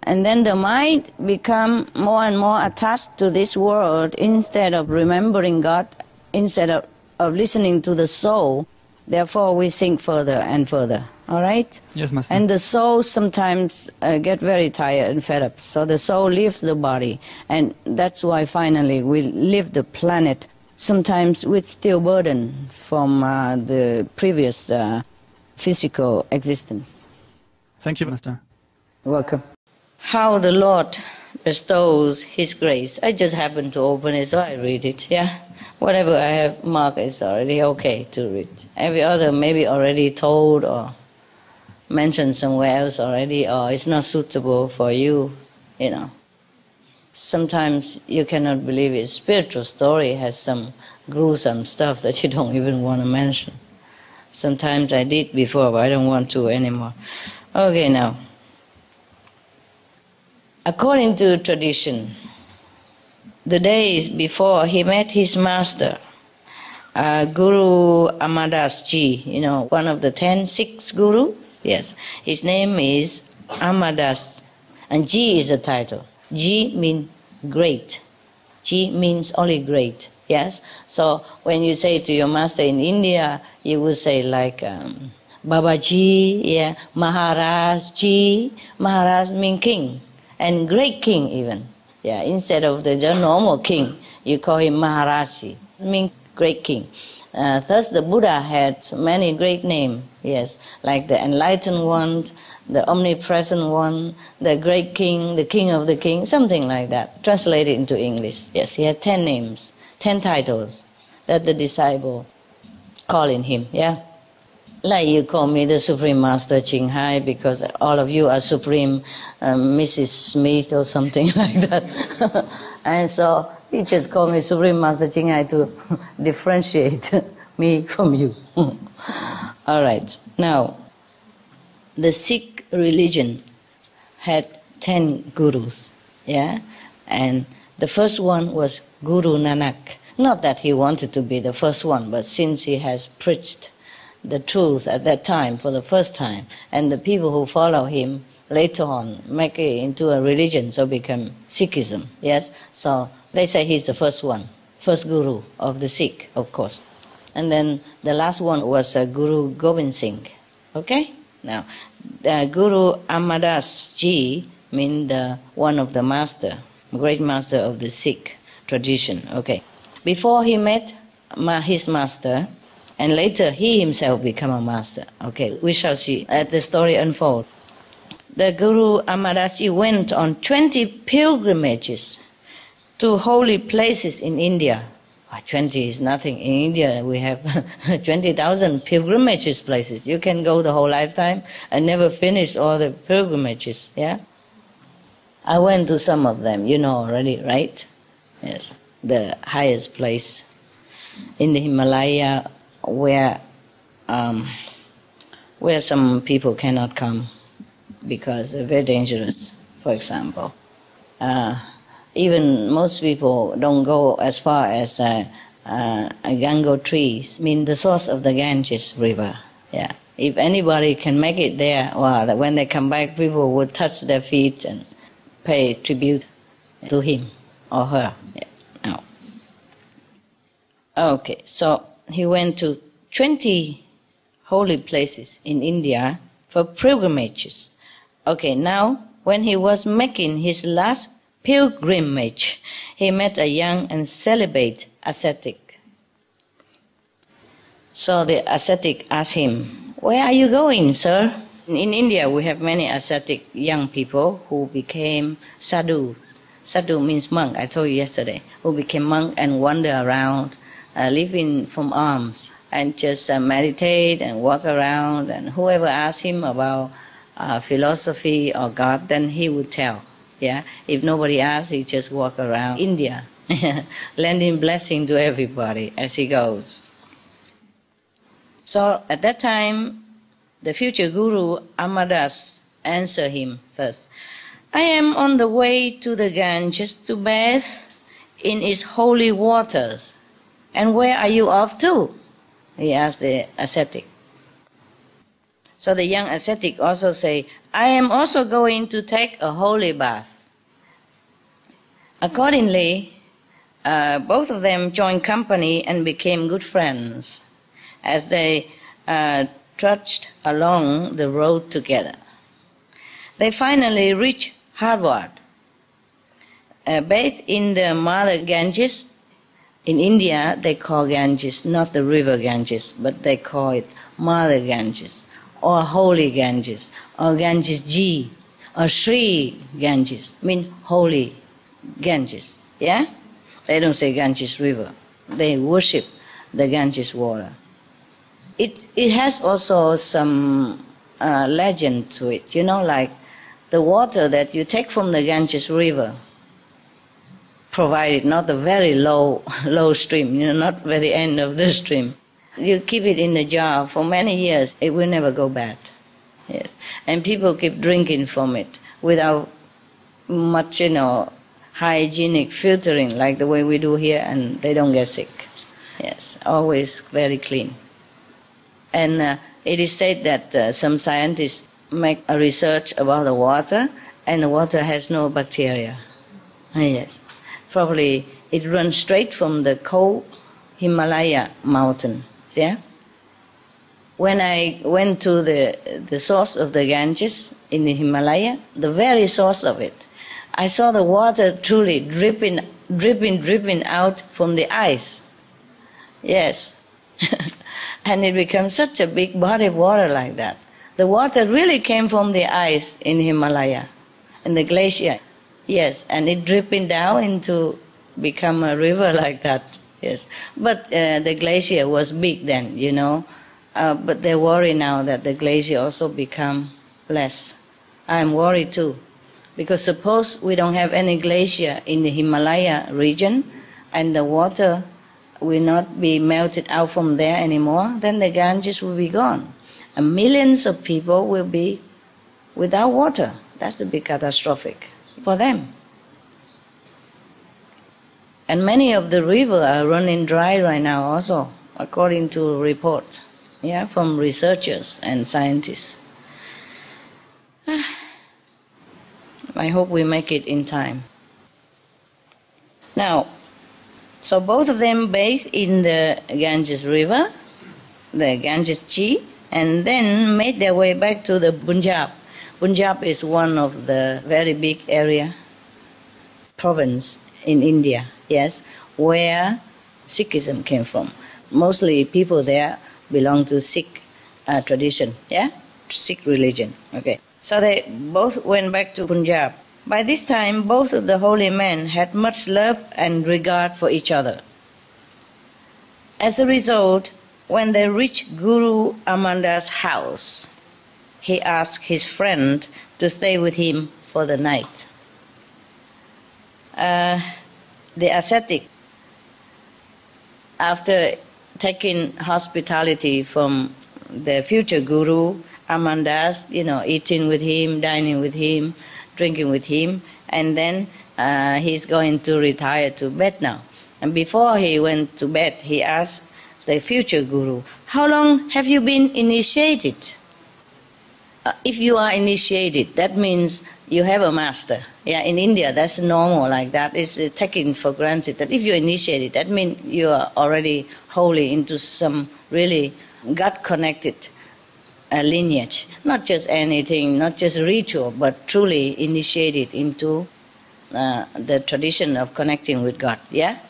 C: And then the mind become more and more attached to this world instead of remembering God, instead of listening to the soul. Therefore we sink further and further, all right?
H: Yes, Master.
C: And the soul sometimes get very tired and fed up. So the soul leaves the body, and that's why finally we leave the planet, sometimes with still burden from the previous physical existence.
H: Thank you, Master.
C: Welcome. How the Lord bestows His grace. I just happened to open it, so I read it, yeah? Whatever I have marked is already okay to read. Every other maybe already told or mentioned somewhere else already, or it's not suitable for you, you know. Sometimes you cannot believe it. Spiritual story has some gruesome stuff that you don't even want to mention. Sometimes I did before, but I don't want to anymore. Okay, now. According to tradition, the days before he met his master, Guru Amadas Ji, you know, one of the 6 gurus, yes. His name is Amadas, and Ji is the title. Ji means great. Ji means only great, yes. So when you say to your master in India, you would say like Babaji, yeah, Maharaj Ji. Maharaj means king, and great king even. Yeah, instead of the normal king, you call him Maharaji, means great king. Thus the Buddha had many great names, yes, like the enlightened one, the omnipresent one, the great king, the king of the king, something like that, translated into English. Yes, he had 10 names, 10 titles that the disciple calling him, yeah. Like you call me the Supreme Master Ching Hai because all of you are Supreme Mrs. Smith or something like that. And so you just call me Supreme Master Ching Hai to differentiate me from you. All right. Now, the Sikh religion had 10 gurus, yeah? And the first one was Guru Nanak. Not that he wanted to be the first one, but since he has preached the truth at that time for the first time, and the people who follow him later on make it into a religion, so become Sikhism, yes? So they say he's the first one, first guru of the Sikh, of course. And then the last one was Guru Gobind Singh, okay? Now, Guru Amadas Ji means one of the master, great master of the Sikh tradition, okay? Before he met his master, and later he himself became a master. Okay, we shall see as the story unfolds. The Guru Amadas Ji went on 20 pilgrimages to holy places in India. 20 is nothing. In India we have 20,000 pilgrimages places. You can go the whole lifetime and never finish all the pilgrimages, yeah? I went to some of them, you know already, right? Yes, the highest place in the Himalaya where some people cannot come because they're very dangerous, for example. Even most people don't go as far as Gango trees, mean the source of the Ganges river. Yeah. If anybody can make it there, well, when they come back, people would touch their feet and pay tribute to him or her. Yeah. No. Okay, so he went to 20 holy places in India for pilgrimages. Okay, now when he was making his last pilgrimage, he met a young and celibate ascetic. So the ascetic asked him, "Where are you going, sir?" In India, we have many ascetic young people who became sadhu. Sadhu means monk, I told you yesterday, who became monk and wander around, living from alms, and just meditate and walk around, and whoever asked him about philosophy or God, then he would tell. Yeah, if nobody asked, he just walk around India, lending blessing to everybody as he goes. So at that time, the future Guru Amadas answered him first. "I am on the way to the Ganges to bathe in its holy waters. And where are you off to?" he asked the ascetic. So the young ascetic also say, "I am also going to take a holy bath." Accordingly, both of them joined company and became good friends as they trudged along the road together. They finally reached Harvard, bathed in the Mother Ganges. In India, they call Ganges not the river Ganges, but they call it Mother Ganges, or Holy Ganges, or Ganges Ji, or Sri Ganges, means holy Ganges. Yeah? They don't say Ganges River. They worship the Ganges water. It has also some legend to it, you know, like the water that you take from the Ganges River, provided not a very low stream, you know, not by the end of the stream. You keep it in the jar for many years, it will never go bad. Yes, and people keep drinking from it without much, you know, hygienic filtering like the way we do here, and they don't get sick. Yes, always very clean. And it is said that some scientists make a research about the water, and the water has no bacteria. Yes, probably it runs straight from the cold Himalaya mountains. Yeah. When I went to the source of the Ganges in the Himalaya, the very source of it, I saw the water truly dripping out from the ice. Yes. And it becomes such a big body of water like that. The water really came from the ice in Himalaya, in the glacier. Yes, and it dripping down into become a river like that. Yes, but the glacier was big then, you know. But they worry now that the glacier also become less. I'm worried too, because suppose we don't have any glacier in the Himalaya region and the water will not be melted out from there anymore, then the Ganges will be gone. And millions of people will be without water. That would be catastrophic for them. And many of the rivers are running dry right now also, according to reports from researchers and scientists. I hope we make it in time. Now, so both of them bathed in the Ganges River, the Ganges Chi, and then made their way back to the Punjab. Punjab is one of the very big area, province in India, yes, where Sikhism came from. Mostly people there belong to Sikh tradition, Sikh religion, okay. So they both went back to Punjab. By this time, both of the holy men had much love and regard for each other. As a result, when they reached Guru Amardas' house, he asked his friend to stay with him for the night. The ascetic, after taking hospitality from the future Guru Amardas, eating with him, dining with him, drinking with him, and then he's going to retire to bed now. And before he went to bed, he asked the future Guru, "How long have you been initiated?" If you are initiated, that means you have a master. In India, that's normal like that. It's taken for granted that if you're initiated, that means you are already wholly into some really God-connected lineage. Not just anything, not just ritual, but truly initiated into the tradition of connecting with God.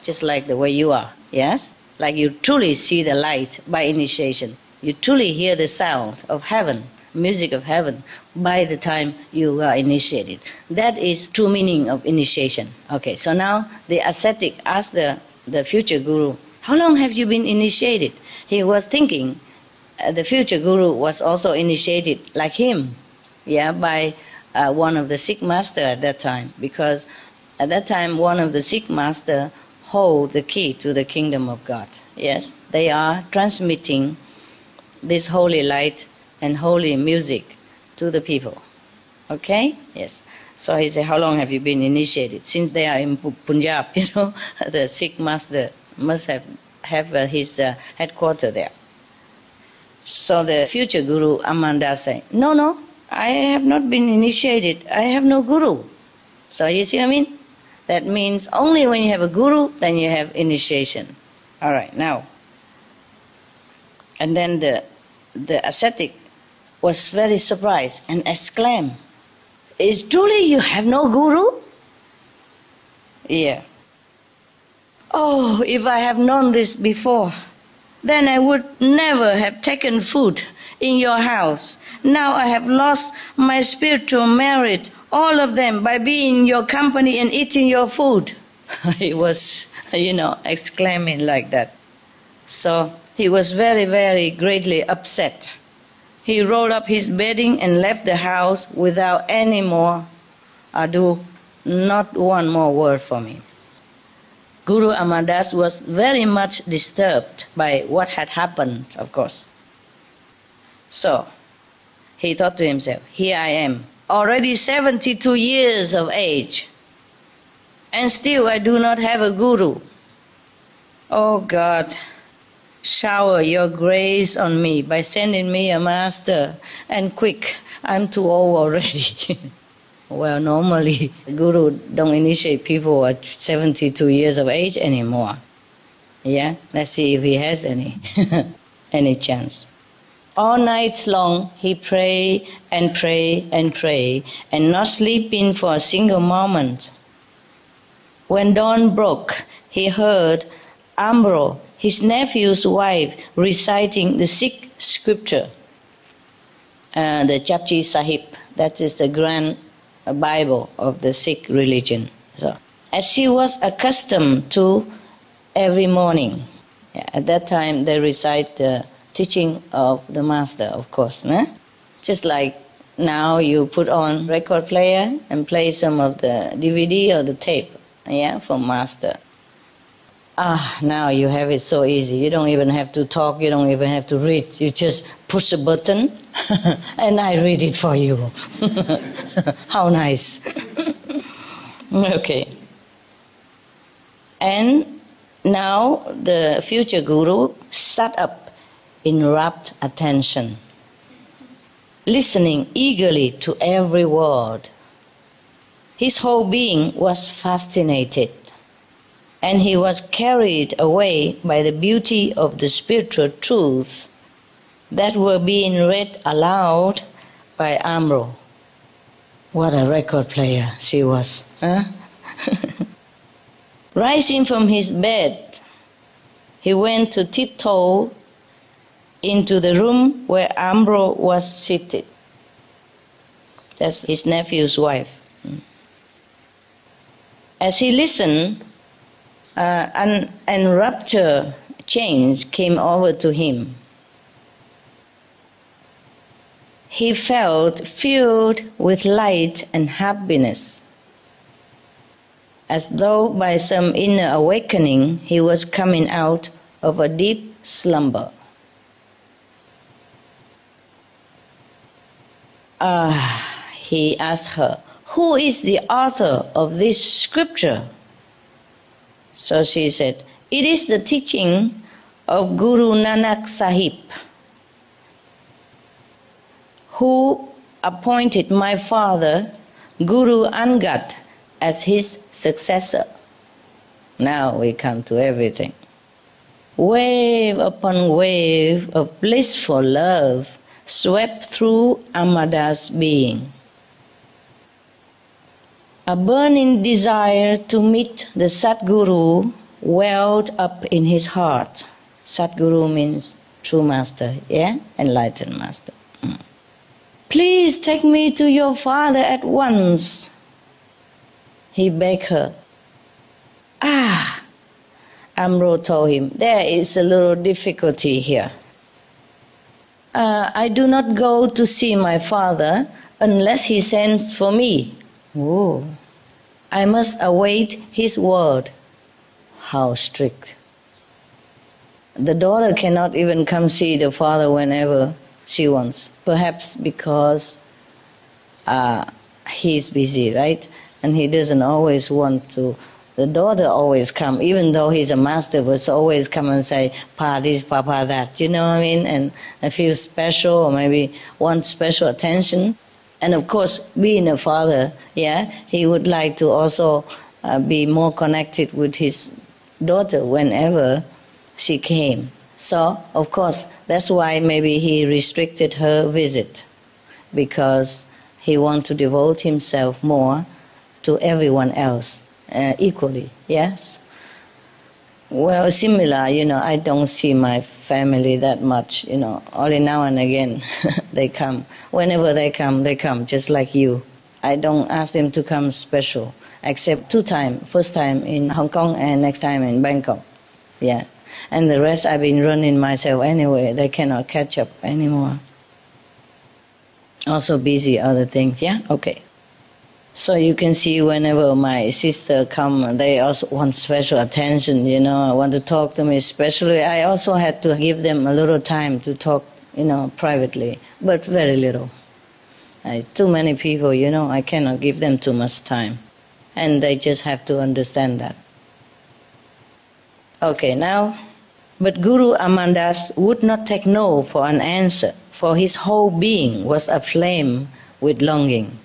C: Just like the way you are. Yes? Like you truly see the light by initiation. You truly hear the sound of heaven, music of heaven, by the time you are initiated. That is true meaning of initiation. Okay, so now the ascetic asked the future Guru, "How long have you been initiated?" He was thinking the future Guru was also initiated like him, by one of the Sikh master at that time, because at that time one of the Sikh master hold the key to the kingdom of God. Yes, they are transmitting this holy light and holy music to the people. Okay? Yes. So he said, "How long have you been initiated?" Since they are in Punjab, the Sikh master must have his headquarters there. So the future Guru Amardas said, No, I have not been initiated. I have no Guru. So you see what I mean? That means only when you have a Guru, then you have initiation. All right, now. And then the ascetic was very surprised and exclaimed, "Is truly you have no Guru?" "Oh, if I have known this before, then I would never have taken food in your house. Now I have lost my spiritual merit, all of them, by being in your company and eating your food." He was, exclaiming like that. So he was very, very greatly upset. He rolled up his bedding and left the house without any more ado, not one more word from him. Guru Amardas was very much disturbed by what had happened, of course. So he thought to himself, "Here I am, already 72 years of age, and still I do not have a Guru. Oh God, shower your grace on me by sending me a master, and quick, I'm too old already." Well, normally, Guru don't initiate people at 72 years of age anymore. Let's see if he has any chance. All night long, he prayed and prayed and prayed, and not sleeping for a single moment. When dawn broke, he heard Ambro, his nephew's wife, reciting the Sikh scripture, the Japji Sahib, that is the grand Bible of the Sikh religion. So, as she was accustomed to every morning. At that time they recite the teaching of the master, of course. Né? Just like now you put on record player and play some of the DVD or the tape, yeah, from master. Now you have it so easy. You don't even have to talk, you don't even have to read. You just push a button and I read it for you. How nice. Okay. And now the future guru sat up in rapt attention, listening eagerly to every word. His whole being was fascinated, and he was carried away by the beauty of the spiritual truths that were being read aloud by Amro. What a record player she was, huh? Rising from his bed, he went to tiptoe into the room where Amro was seated. That's his nephew's wife. As he listened, an enraptured change came over to him. He felt filled with light and happiness, as though by some inner awakening he was coming out of a deep slumber. He asked her, "Who is the author of this scripture?" So she said, "It is the teaching of Guru Nanak Sahib, who appointed my father, Guru Angad, as his successor." Now we come to everything. Wave upon wave of blissful love swept through Amada's being. A burning desire to meet the Satguru welled up in his heart. Satguru means true master, yeah? Enlightened master. "Please take me to your father at once," he begged her. Amro told him, "There is a little difficulty here. I do not go to see my father unless he sends for me. Oh, I must await his word." How strict. The daughter cannot even come see the father whenever she wants. Perhaps because he's busy, right? And he doesn't always want to. The daughter always come, even though he's a master, but always come and say, "Pa this, Papa that," you know what I mean? And I feel special, or maybe want special attention. And of course, being a father, yeah, he would like to also be more connected with his daughter whenever she came. So, of course, that's why maybe he restricted her visit, because he wants to devote himself more to everyone else equally, yes? Well, similar, I don't see my family that much, only now and again they come. Whenever they come, just like you. I don't ask them to come special, except 2 times. First time in Hong Kong and next time in Bangkok, yeah. And the rest I've been running myself anyway. They cannot catch up anymore. Also busy other things, yeah? Okay. So you can see whenever my sister come, they also want special attention, want to talk to me especially. I also had to give them a little time to talk, privately, but very little. Too many people, I cannot give them too much time. And they just have to understand that. Okay, now, but Guru Amandas would not take no for an answer, for his whole being was aflame with longing.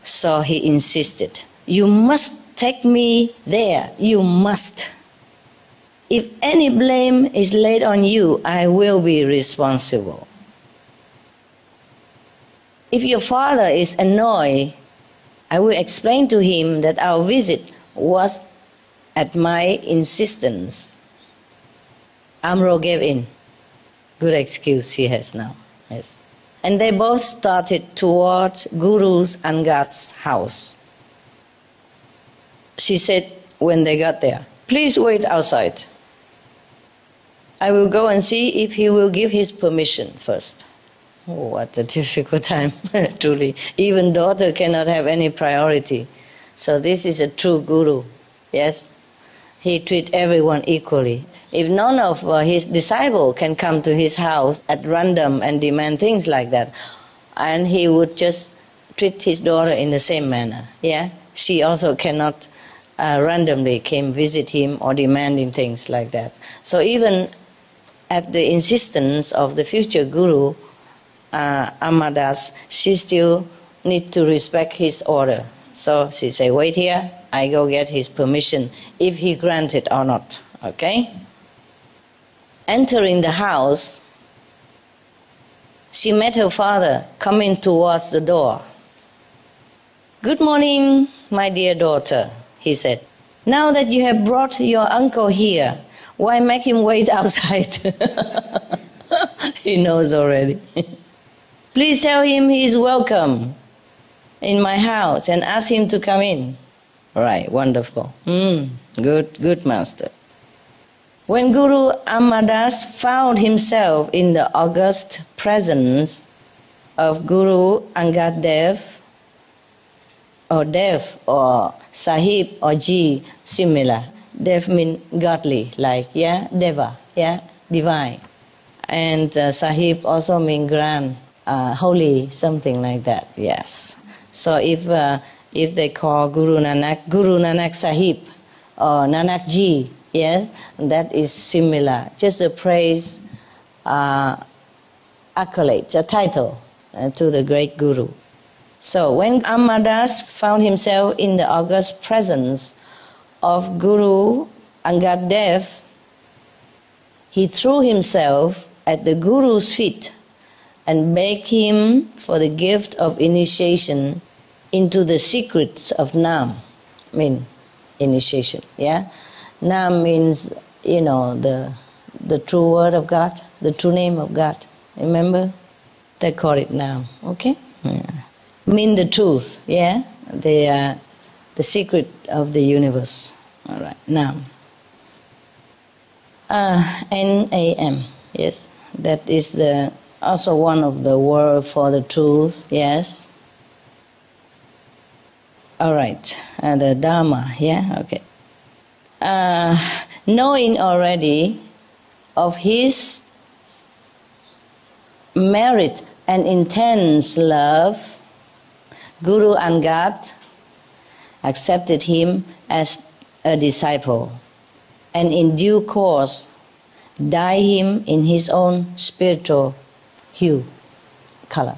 C: So he insisted, "You must take me there, you must. If any blame is laid on you, I will be responsible. If your father is annoyed, I will explain to him that our visit was at my insistence." Amro gave in. Good excuse she has now. Yes. And they both started towards Guru Angad's house. She said when they got there, "Please wait outside. I will go and see if he will give his permission first. Oh, what a difficult time, truly. Even daughter cannot have any priority. So this is a true guru, yes? He treats everyone equally. If none of his disciples can come to his house at random and demand things like that, and he would just treat his daughter in the same manner, yeah? She also cannot randomly came visit him or demanding things like that. So even at the insistence of the future guru, Amadas, she still need to respect his order. So she say, wait here, I go get his permission, if he grants it or not, okay? Entering the house, she met her father coming towards the door. Good morning, my dear daughter, he said. Now that you have brought your uncle here, why make him wait outside? He knows already. Please tell him he is welcome in my house and ask him to come in. Right, wonderful. Good master. When Guru Amadas found himself in the august presence of Guru Angad Dev, or Dev, or Sahib, or Ji, similar. Dev means godly, like, yeah, Deva, yeah, divine. And Sahib also means grand, holy, something like that, yes. So if they call Guru Nanak Sahib, or Nanak Ji, yes, that is similar, just a praise, accolade, a title to the great Guru. So when Amadas found himself in the august presence of Guru Angad Dev, he threw himself at the Guru's feet and begged him for the gift of initiation into the secrets of Nam, initiation, yeah? Nam means, the true word of God, the true name of God. Remember? They call it Nam, okay? Yeah. Mean the truth, yeah? The secret of the universe. All right, Nam. N-A-M, yes. That is also one of the words for the truth, yes. All right, the Dharma, yeah, okay. Knowing already of his merit and intense love, Guru Angad accepted him as a disciple and in due course dyed him in his own spiritual hue, color.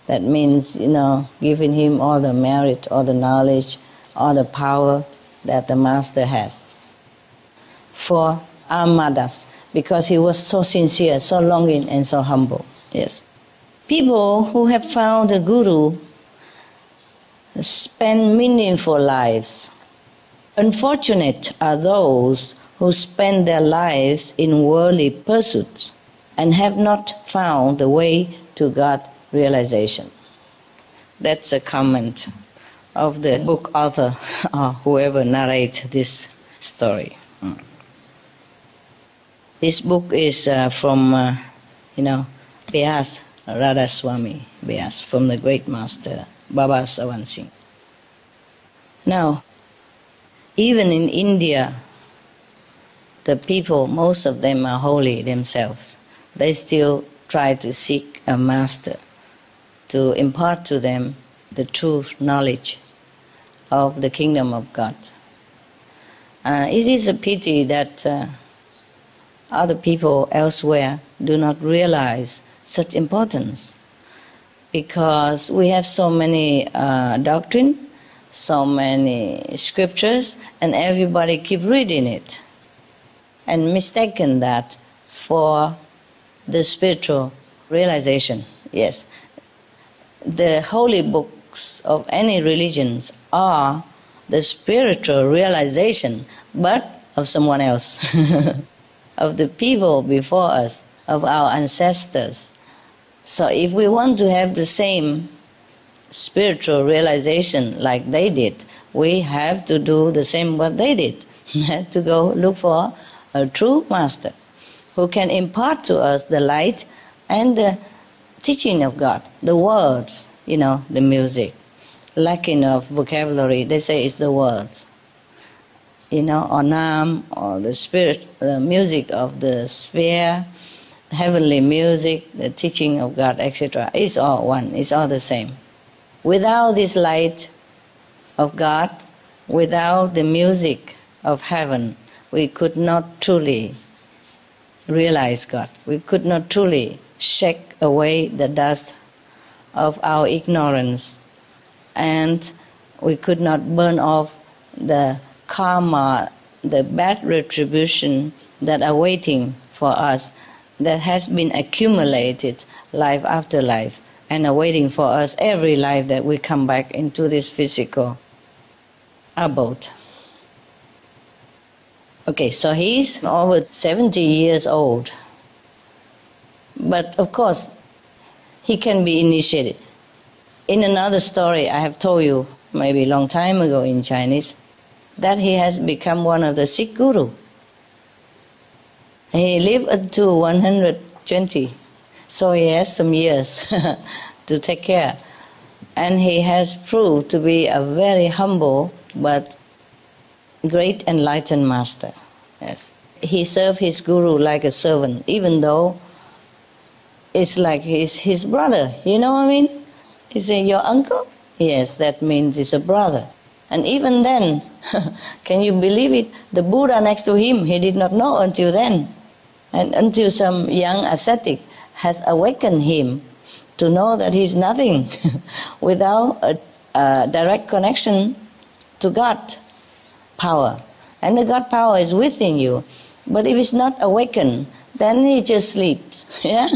C: That means, giving him all the merit, all the knowledge, all the power that the master has. For Amadas, because he was so sincere, so longing and so humble, yes. People who have found the Guru spend meaningful lives. Unfortunate are those who spend their lives in worldly pursuits and have not found the way to God realization. That's a comment of the book author or whoever narrates this story. This book is from, Beas Radhaswami Beas, from the great master Baba Sawan Singh. Now, even in India, the people, most of them are holy themselves. They still try to seek a master to impart to them the true knowledge of the kingdom of God. It is a pity that other people elsewhere do not realize such importance, because we have so many doctrine, so many scriptures, and everybody keep reading it and mistaken that for the spiritual realization. Yes, the holy books of any religions are the spiritual realization, but of someone else, of the people before us, of our ancestors. So if we want to have the same spiritual realization like they did, we have to do the same what they did. We have to go look for a true master. who can impart to us the light and the teaching of God, the words, the music. Lacking of vocabulary, they say it's the words. Or Nam, or the spirit, the music of the sphere, heavenly music, the teaching of God, etc. It's all one, it's all the same. Without this light of God, without the music of heaven, we could not truly realize God. We could not truly shake away the dust of our ignorance, and we could not burn off the karma, the bad retribution that are waiting for us, that has been accumulated life after life and are waiting for us every life that we come back into this physical abode. Okay, so he's over 70 years old. But of course, he can be initiated. In another story I have told you maybe a long time ago in Chinese, that he has become one of the Sikh guru. He lived until 120, so he has some years to take care. And he has proved to be a very humble but great enlightened master. Yes, he served his guru like a servant, even though it's like he's his brother. You know what I mean? He say, "Your uncle?" Yes, that means he's a brother. And even then, can you believe it? The Buddha next to him, he did not know until then. And until some young ascetic has awakened him to know that he's nothing without a direct connection to God power. And the God power is within you. But if it's not awakened, then he just sleeps. Yeah?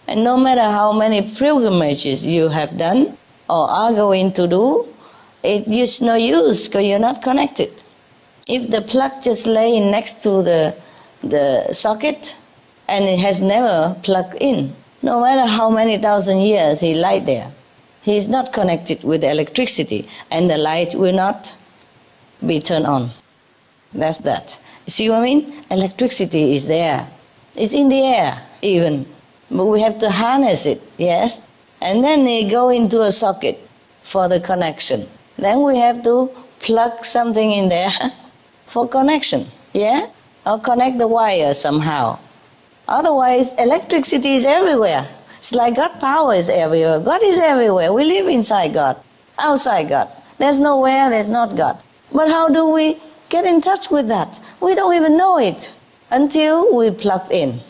C: And no matter how many pilgrimages you have done or are going to do, it's no use because you're not connected. If the plug just lay next to the socket and it has never plugged in, no matter how many thousand years he lied there, he is not connected with the electricity and the light will not be turned on. That's that. You see what I mean? Electricity is there. It's in the air even. But we have to harness it, yes? And then they go into a socket for the connection. Then we have to plug something in there for connection, yeah? Or connect the wire somehow. Otherwise, electricity is everywhere. It's like God power is everywhere. God is everywhere. We live inside God, outside God. There's nowhere there's not God. But how do we get in touch with that? We don't even know it until we plug in.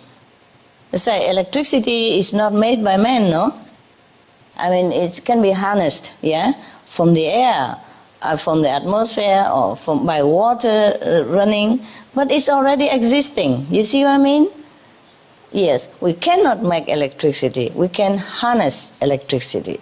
C: They say electricity is not made by man, no? I mean, it can be harnessed, yeah? From the air, from the atmosphere, or by water running, but it's already existing. You see what I mean? Yes, we cannot make electricity. We can harness electricity.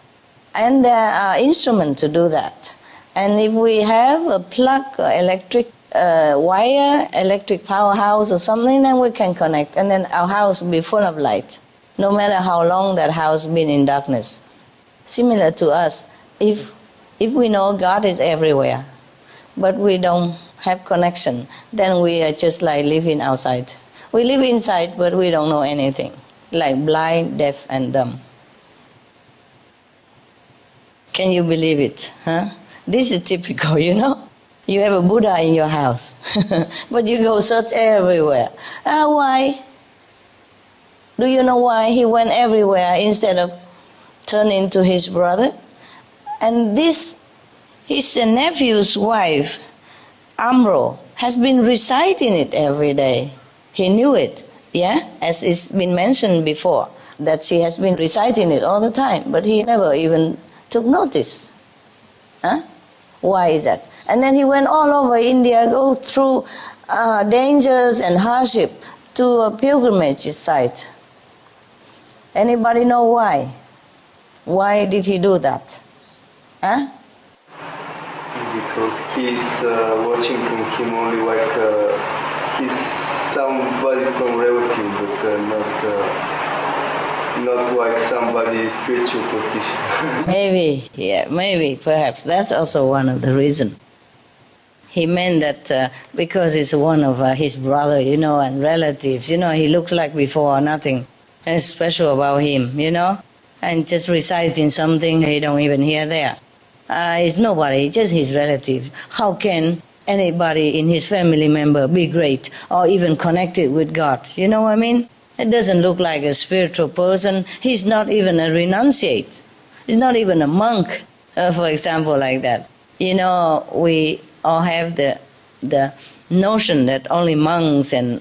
C: And there are instruments to do that. And if we have a plug, electric wire, electric powerhouse or something, then we can connect. And then our house will be full of light, no matter how long that house has been in darkness. Similar to us, if we know God is everywhere, but we don't have connection, then we are just like living outside. We live inside, but we don't know anything, like blind, deaf, and dumb. Can you believe it? Huh? This is typical, you know. You have a Buddha in your house, but you go search everywhere. Why? Do you know why he went everywhere instead of turning to his brother? And this, his nephew's wife, Amro, has been reciting it every day. He knew it, yeah, as it's been mentioned before, that she has been reciting it all the time, but he never even took notice. Huh? Why is that? And then he went all over India, go through dangers and hardship to a pilgrimage site. Anybody know why? Why did he do that? Huh?
I: Because he's watching from him only like he's somebody from relative, but not like somebody spiritual practitioner.
C: Maybe, yeah, maybe, perhaps. That's also one of the reasons. He meant that because it's one of his brother, and relatives, he looks like before nothing special about him, and just reciting something he don't even hear there. It's nobody, just his relative. How can anybody in his family member be great or even connected with God? You know what I mean? It doesn't look like a spiritual person. He's not even a renunciate. He's not even a monk, for example, like that. We all have the notion that only monks and,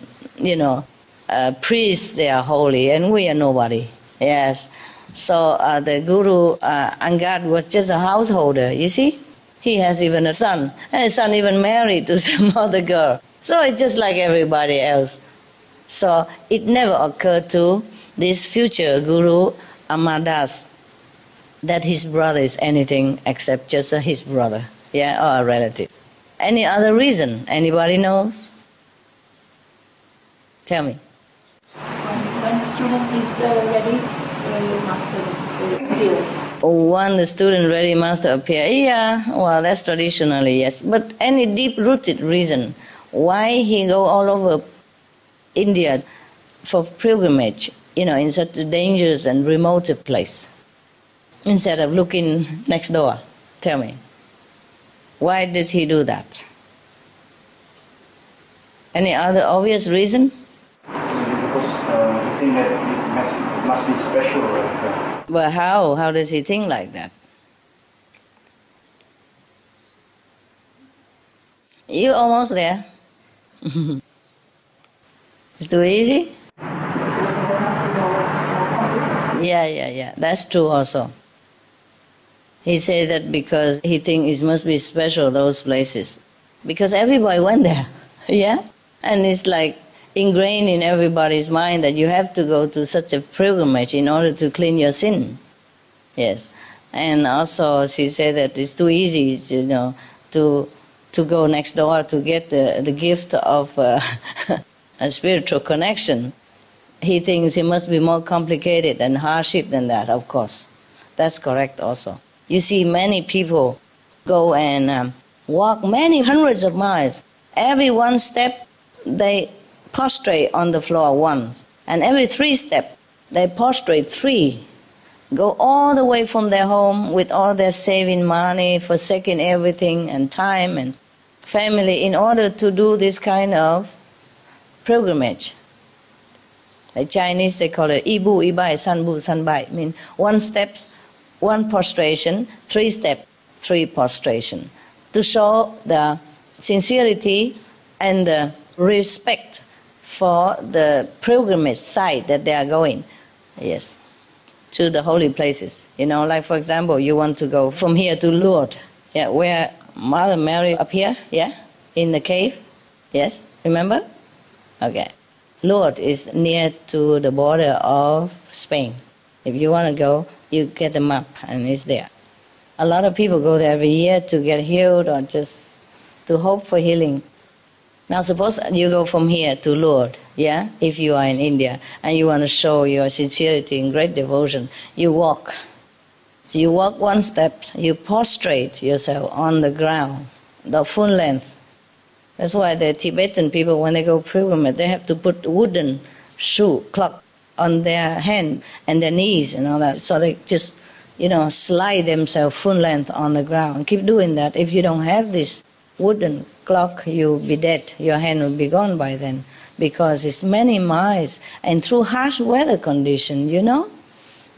C: priests, they are holy, and we are nobody. Yes. So the Guru Angad was just a householder, you see? He has even a son, and his son even married to some other girl. So it's just like everybody else. So it never occurred to this future Guru Amadas that his brother is anything except just his brother, or a relative. Any other reason? Anybody knows? Tell me.
E: When the student is ready, master appears.
C: When the student ready, master appear. Yeah, well, that's traditionally, yes. But any deep-rooted reason why he go all over India for pilgrimage, in such a dangerous and remote place, instead of looking next door? Tell me. Why did he do that? Any other obvious reason?
J: Because I think that it must be special.
C: But how? How does he think like that? You almost there. It's too easy? Yeah. That's true also. He said that because he thinks it must be special, those places. Because everybody went there, yeah? And it's like ingrained in everybody's mind that you have to go to such a pilgrimage in order to clean your sin. Yes. And also she said that it's too easy, to go next door to get the gift of a spiritual connection. He thinks it must be more complicated and hardship than that, of course. That's correct also. You see many people go and walk many hundreds of miles. Every one step, they prostrate on the floor once. And every 3 steps, they prostrate 3. Go all the way from their home with all their saving money, forsaking everything and time and family in order to do this kind of pilgrimage. The Chinese, they call it Ibu, Ibai, Sanbu, Sanbai. I mean, 1 step, 1 prostration, 3 step, 3 prostration. To show the sincerity and the respect for the pilgrimage site that they are going. Yes. To the holy places. Like for example, you want to go from here to Lourdes. Yeah, where Mother Mary appeared, in the cave. Yes, remember? Okay. Lourdes is near to the border of Spain. If you want to go, you get the map and it's there. A lot of people go there every year to get healed or just to hope for healing. Now suppose you go from here to Lourdes, if you are in India, and you want to show your sincerity and great devotion, you walk. So you walk 1 step, you prostrate yourself on the ground, the full length. That's why the Tibetan people, when they go pilgrimage, they have to put wooden shoe, clock on their hand and their knees and all that. So they just, slide themselves full length on the ground. Keep doing that. If you don't have this wooden clock, you'll be dead. Your hand will be gone by then, because it's many miles and through harsh weather conditions, You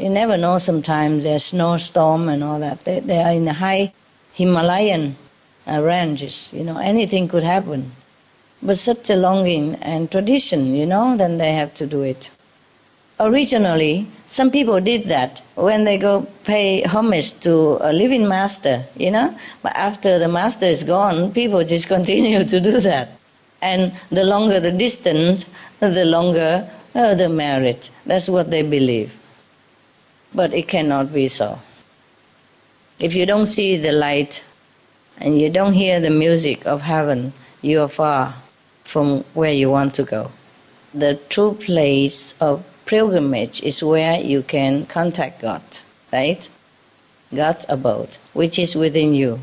C: never know, sometimes there's snowstorm and all that. They are in the high Himalayan ranges, anything could happen. But such a longing and tradition, then they have to do it. Originally, some people did that when they go pay homage to a living master, But after the master is gone, people just continue to do that. And the longer the distance, the longer the merit. That's what they believe. But it cannot be so. If you don't see the light and you don't hear the music of heaven, you are far from where you want to go. The true place of pilgrimage is where you can contact God, right? God's abode, which is within you.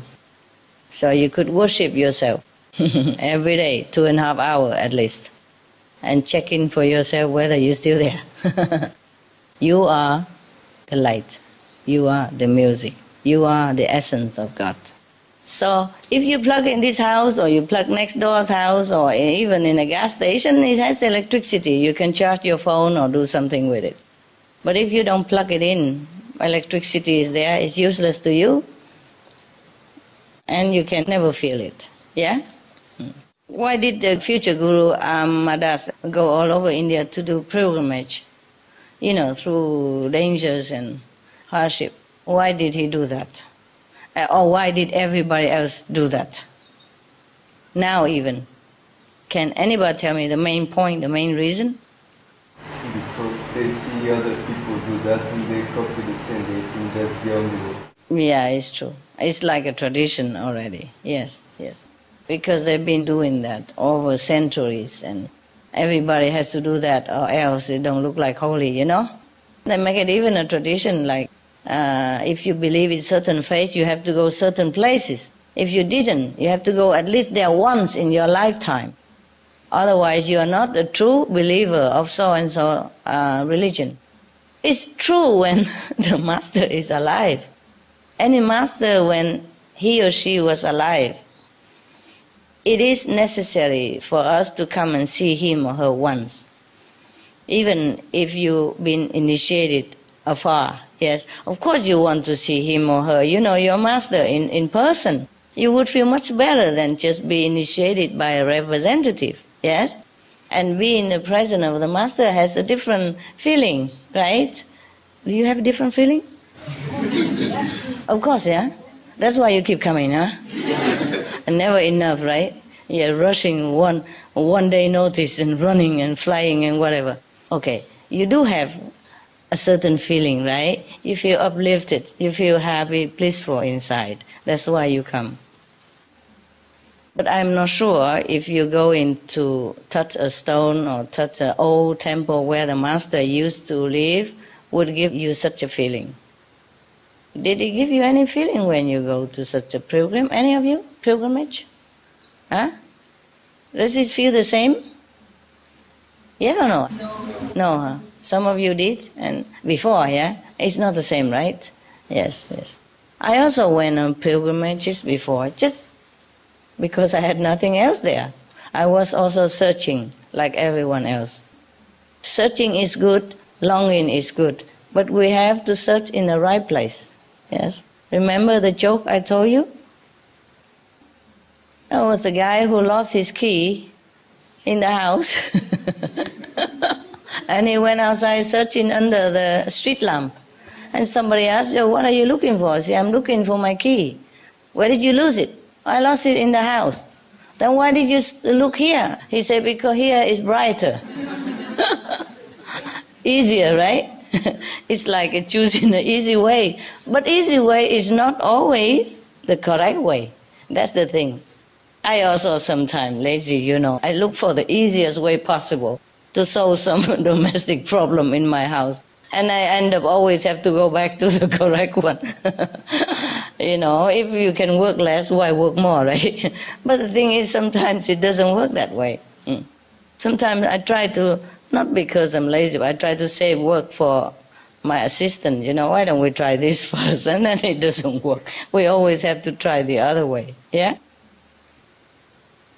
C: So you could worship yourself Every day, 2.5 hours at least. And check in for yourself whether you're still there. You are the light. You are the music. You are the essence of God. So if you plug in this house, or you plug next door's house, or even in a gas station, it has electricity. You can charge your phone or do something with it. But if you don't plug it in, electricity is there, it's useless to you, and you can never feel it. Yeah? Why did the future Guru Amadas go all over India to do pilgrimage? You know, through dangers and hardship. Why did he do that? Or why did everybody else do that? Now even. Can anybody tell me the main point, the main reason?
I: Because they see other people do that and they copy the same. They think that's the only way.
C: Yeah, it's true. It's like a tradition already. Yes, yes. Because they've been doing that over centuries, and everybody has to do that or else it don't look like holy, you know? They make it even a tradition, like if you believe in certain faith, you have to go certain places. If you didn't, you have to go at least there once in your lifetime. Otherwise, you are not a true believer of so-and-so religion. It's true when the master is alive. Any master, when he or she was alive, it is necessary for us to come and see him or her once. Even if you've been initiated afar, yes, of course you want to see him or her, you know, your master in person. You would feel much better than just be initiated by a representative, yes? And being in the presence of the master has a different feeling, right? Do you have a different feeling? Of course, yeah? That's why you keep coming, huh? And never enough, right? You're rushing one day notice and running and flying and whatever. Okay, you do have a certain feeling, right? You feel uplifted, you feel happy, blissful inside. That's why you come. But I'm not sure if you go in to touch a stone or touch an old temple where the master used to live would give you such a feeling. Did it give you any feeling when you go to such a pilgrim? Any of you? Pilgrimage? Huh? Does it feel the same? Yes or no? No, huh? Some of you did, and before, yeah? It's not the same, right? Yes, yes. I also went on pilgrimages before, just because I had nothing else there. I was also searching, like everyone else. Searching is good, longing is good, but we have to search in the right place, yes? Remember the joke I told you? There was a guy who lost his key in the house. And he went outside searching under the street lamp. And somebody asked, "Oh, what are you looking for?" He said, "I'm looking for my key." "Where did you lose it?" "I lost it in the house." "Then why did you look here?" He said, "Because here is brighter." Easier, right? It's like choosing the easy way. But easy way is not always the correct way. That's the thing. I also sometimes lazy, you know. I look for the easiest way possible to solve some domestic problem in my house. And I end up always have to go back to the correct one. You know, if you can work less, why work more, right? But the thing is, sometimes it doesn't work that way. Sometimes I try to, not because I'm lazy, but I try to save work for my assistant. You know, why don't we try this first? And then it doesn't work. We always have to try the other way, yeah?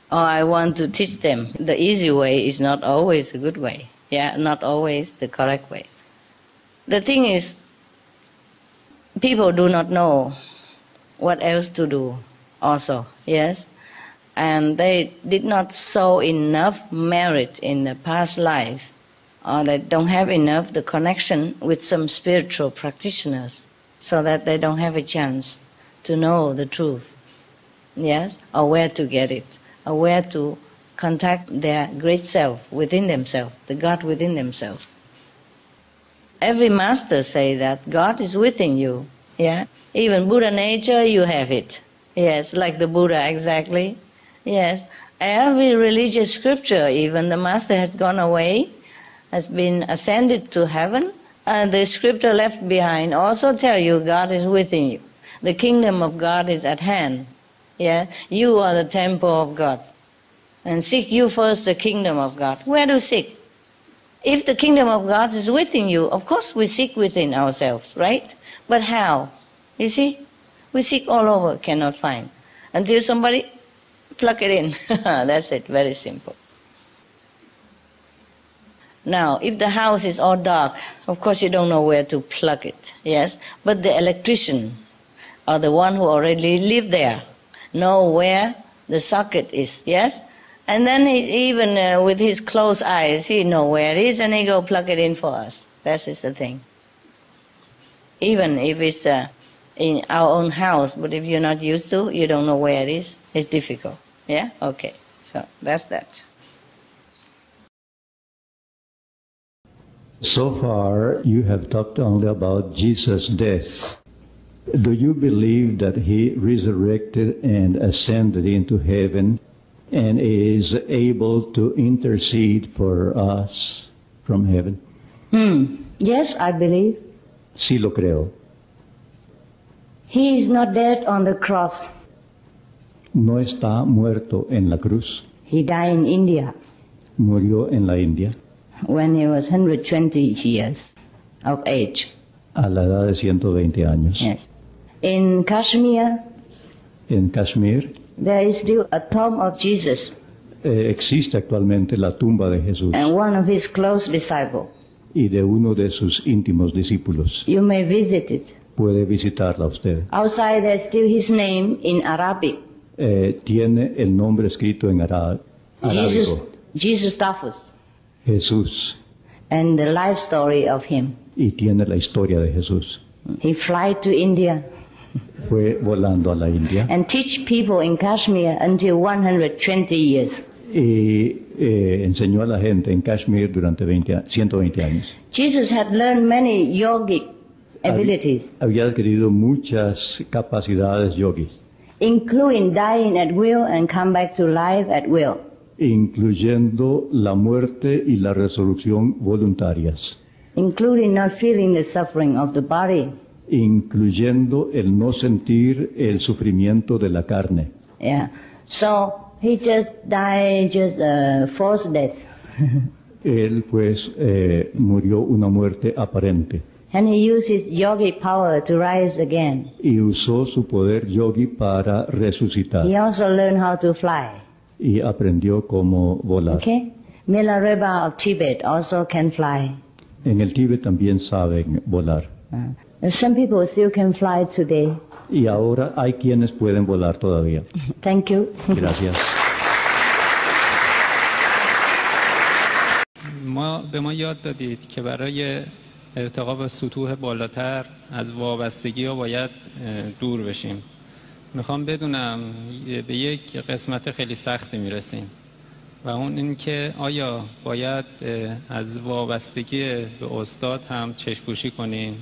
C: Or I want to teach them the easy way is not always a good way. Yeah, not always the correct way. The thing is, people do not know what else to do also, yes? And they did not sow enough merit in the past life, or they don't have enough the connection with some spiritual practitioners, so that they don't have a chance to know the truth, yes? Or where to get it. Or where to contact their great self within themselves, the God within themselves. Every master say that God is within you, yeah? Even Buddha nature, you have it. Yes, like the Buddha, exactly. Yes, every religious scripture, even the master has gone away, has been ascended to heaven, and the scripture left behind also tell you God is within you. The kingdom of God is at hand. Yeah, you are the temple of God. And seek you first the kingdom of God. Where to seek? If the kingdom of God is within you, of course we seek within ourselves, right? But how? You see? We seek all over, cannot find. Until somebody plug it in. That's it, very simple. Now, if the house is all dark, of course you don't know where to plug it, yes? But the electrician, or the one who already lived there, know where the socket is, yes? And then he, even with his closed eyes, he know where it is and he go plug it in for us. That is the thing. Even if it's in our own house, but if you're not used to, you don't know where it is, it's difficult. Yeah? Okay. So that's that.
K: So far, you have talked only about Jesus' death. Do you believe that he resurrected and ascended into heaven and is able to intercede for us from heaven?
C: Yes, I believe.
K: Sí lo creo.
C: He is not dead on the cross.
K: No está muerto en la cruz.
C: He died in India.
K: Murió en la India.
C: When he was 120 years of age.
K: A la edad de 120 años.
C: Yes. In Kashmir,
K: en Kashmir,
C: there is still a tomb of Jesus.
K: Existe actualmente la tumba de Jesús.
C: And one of his close disciples.
K: Y de uno de sus íntimos discípulos.
C: You may visit it.
K: Puede visitarla usted.
C: Outside there's still his name in Arabic.
K: Tiene el nombre escrito en arábico.
C: Jesus Staffus.
K: Jesús.
C: And the life story of him.
K: Y tiene la historia de Jesús.
C: He flew to India.
K: Fue volando a la India.
C: And teach people in Kashmir until 120 years.
K: Y enseñó a la gente en Kashmir durante 120 años.
C: Jesus had learned many yogic abilities.
K: Había adquirido muchas capacidades yogis.
C: Including dying at will and come back to life at will.
K: Incluyendo la muerte y la resurrección voluntarias.
C: Including not feeling the suffering of the body.
K: Incluyendo el no sentir el sufrimiento de la carne.
C: Yeah. So he just died false death.
K: Él pues murió una muerte aparente.
C: And he used his yogi power to rise again.
K: Y usó su poder yogi para resucitar.
C: He also learned how to fly.
K: Y aprendió cómo volar.
C: Okay. Milarepa of Tibet also can fly.
K: En el Tíbet también saben volar.
C: Some people still can fly today.
K: Y ahora hay quienes pueden volar todavía.
C: Thank you.
K: Gracias.
L: به ما یاد دادید که برای ارتقا به سطوح بالاتر از وابستگی ها باید دور بشیم. میخوام بدونم به یک قسمت خیلی سختی میرسیم و اون این که آیا باید از وابستگی به استاد هم چشم‌پوشی کنیم؟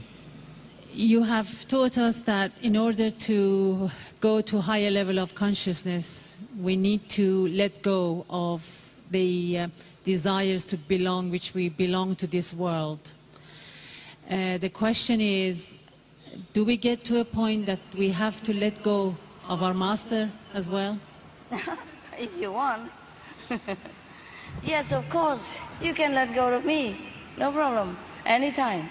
M: You have taught us that in order to go to a higher level of consciousness, we need to let go of the desires to belong, which we belong to this world. The question is, do we get to a point that we have to let go of our master as well?
C: If you want. Yes, of course. You can let go of me. No problem. Anytime.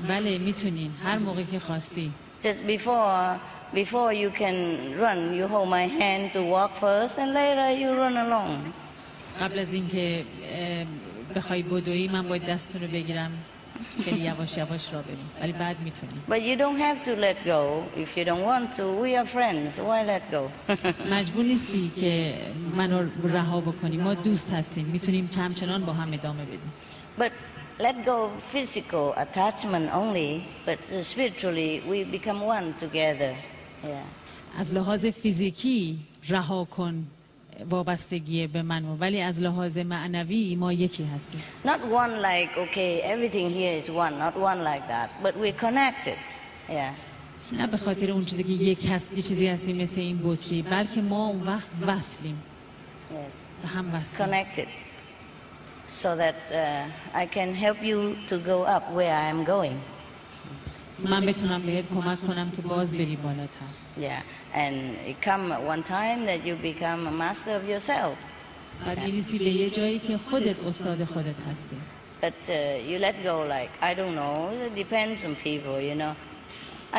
M: بله میتونین هر موقع که خواستی.
C: Just before you can run, you hold my hand to walk first and later you run along.
M: قبل از اینکه بخوای بدویی من باید دستتون رو بگیرم خیلی یواش یواش راه بریم ولی بعد میتونیم.
C: But you don't have to let go if you don't want to. We are friends. Why let go?
M: مجبور نیستی که منو رها بکنی. ما دوست هستیم. میتونیم همچنان با هم ادامه بدیم.
C: But let go of physical attachment only, but spiritually we become one together. Yeah.
M: از لحاظ فیزیکی رها کن وابستگی به من ولی از لحاظ معنوی ما یکی هستیم.
C: Not one like okay everything here is one, not one like that, but we're connected. Yeah.
M: نه به خاطر اون چیزی که یک هست یه چیزی هستیم مثل این بطری بلکه ما اون وقت وصلیم.
C: Yes.
M: به هم وصلیم.
C: Connected. So that I can help you to go up where I am going.
M: من بتونم بهت کمک کنم که باز بری بالاتر.
C: Yeah, and it come one time that you become a master of yourself.
M: بعد میرسی به یه جایی که خودت استاد خودت هستی.
C: But you let go, like, I don't know, it depends on people, you know.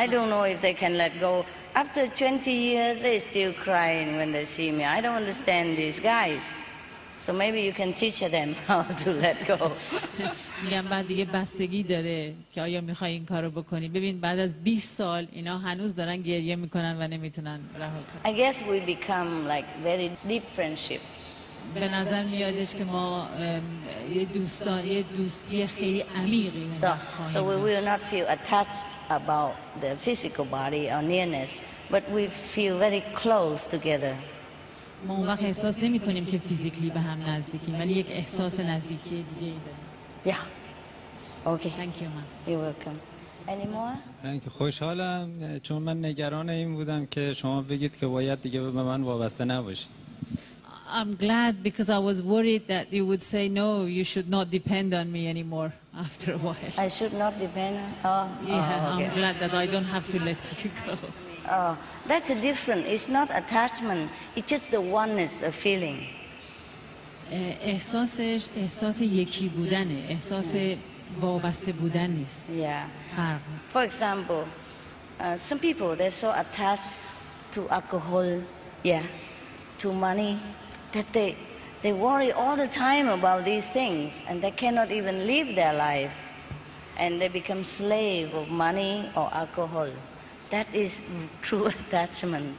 C: I don't know if they can let go. After 20 years, they're still crying when they see me. I don't understand these guys. So maybe you can teach them how to let go.
M: میگم بعد دیگه بستگی داره که آیا میخوای این کارو بکنی. ببین بعد از 20 سال اینا هنوز دارن گریه میکنن و نمیتونن رها کنن.
C: I guess we become like very deep friendship.
M: به نظر میادش که ما یه دوستی خیلی عمیقی اون وقت خواهیم.
C: So we will not feel attached about the physical body or nearness, but we feel very close together.
M: ما اون وقت احساس نمی کنیم که فیزیکلی به هم نزدیکیم ولی یک احساس نزدیکی دیگه ای داریم.
C: Yeah. Okay.
M: Thank you, man.
C: You're welcome. Any more?
L: من که خوشحالم چون من نگران این بودم که شما بگید که باید دیگه به من وابسته نباشید.
M: I'm glad because I was worried that you would say no, you should not depend on me anymore after a while.
C: I should not depend on. Oh,
M: yeah,
C: okay.
M: I'm glad that I don't have to let you go.
C: Oh, that's a different. It's not attachment. It's just the oneness of feeling.
M: احساس یکی بودنه. احساس وابسته بودن نیست.
C: Yeah. For example, some people they're so attached to alcohol, yeah, to money, that they worry all the time about these things and they cannot even live their life, and they become slave of money or alcohol. That is true attachment.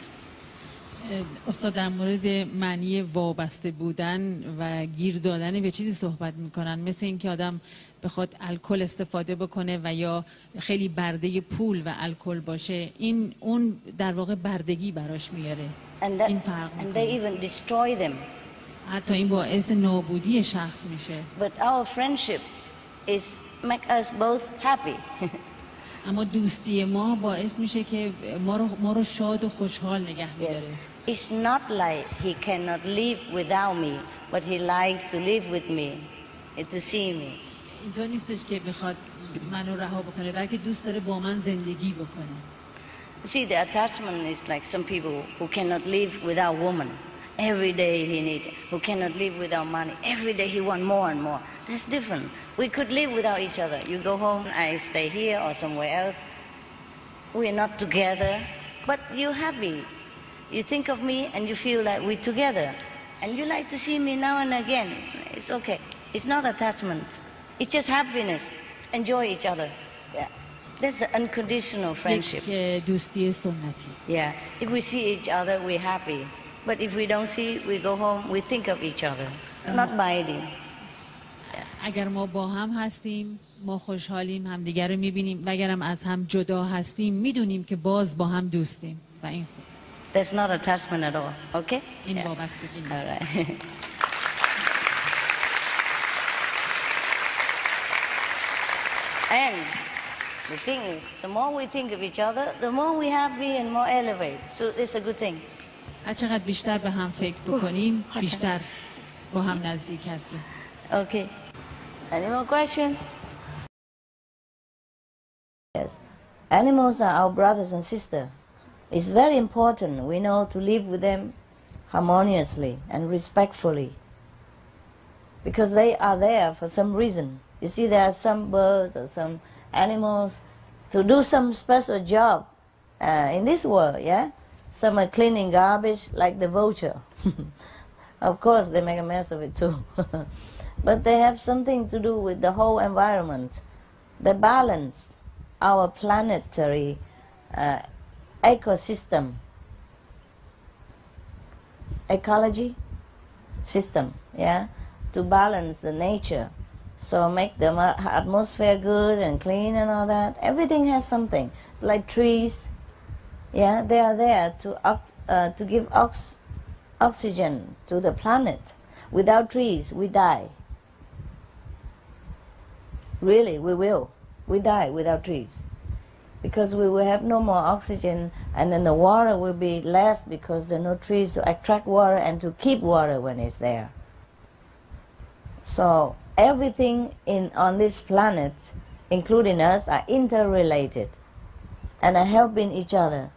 M: استاد در مورد معنی وابسته بودن و گیر دادن به چیزی صحبت میکنن مثل اینکه آدم بخواد الکل استفاده بکنه و یا خیلی برده پول و الکل باشه اون در واقع بردگی براش میاره. این فرق
C: میکنه. And they even destroy them.
M: حتی این باعث نابودی شخص میشه.
C: But our friendship is make us both happy.
M: اما دوستی ما باعث میشه که ما رو شاد و خوشحال نگه می‌داره.
C: It's not like he cannot live without me, but he likes to live with me, to see me.
M: اینطور نیستش که بخواد منو رها بکنه بلکه دوست داره با من زندگی بکنه.
C: See, the attachment is like some people who cannot live without woman. Every day he needs, who cannot live without money. Every day he wants more and more. That's different. We could live without each other. You go home, I stay here or somewhere else. We're not together, but you're happy. You think of me and you feel like we're together. And you like to see me now and again. It's okay. It's not attachment. It's just happiness. Enjoy each other. Yeah. That's an unconditional friendship.
M: دوستی سنتی.
C: Yeah. If we see each other, we're happy. But if we don't see, we go home, we think of each other. Not biting.
M: اگر ما با هم هستیم ما خوشحالیم همدیگر رو میبینیم و اگرم از هم جدا هستیم میدونیم که باز با هم دوستیم و این خوب.
C: That's not attachment at all, okay?
M: این وابستگی نیست.
C: And the thing is, the more we think of each other, the more we happy and more elevated. So it's a good thing.
M: هرچقدر بیشتر به هم فکر بکنیم بیشتر با هم نزدیک هستیم.
C: Okay. Any more questions? Yes. Animals are our brothers and sisters. It's very important, we know, to live with them harmoniously and respectfully. Because they are there for some reason. You see, there are some birds or some animals to do some special job in this world, yeah? Some are cleaning garbage like the vulture. Of course, they make a mess of it too. But they have something to do with the whole environment. They balance our planetary ecosystem, ecology system, yeah, to balance the nature. So make the atmosphere good and clean and all that. Everything has something. It's like trees, yeah, they are there to give oxygen to the planet. Without trees, we die. Really, we will. We die without trees. Because we will have no more oxygen, and then the water will be less because there are no trees to attract water and to keep water when it's there. So everything on this planet, including us, are interrelated. and helping each other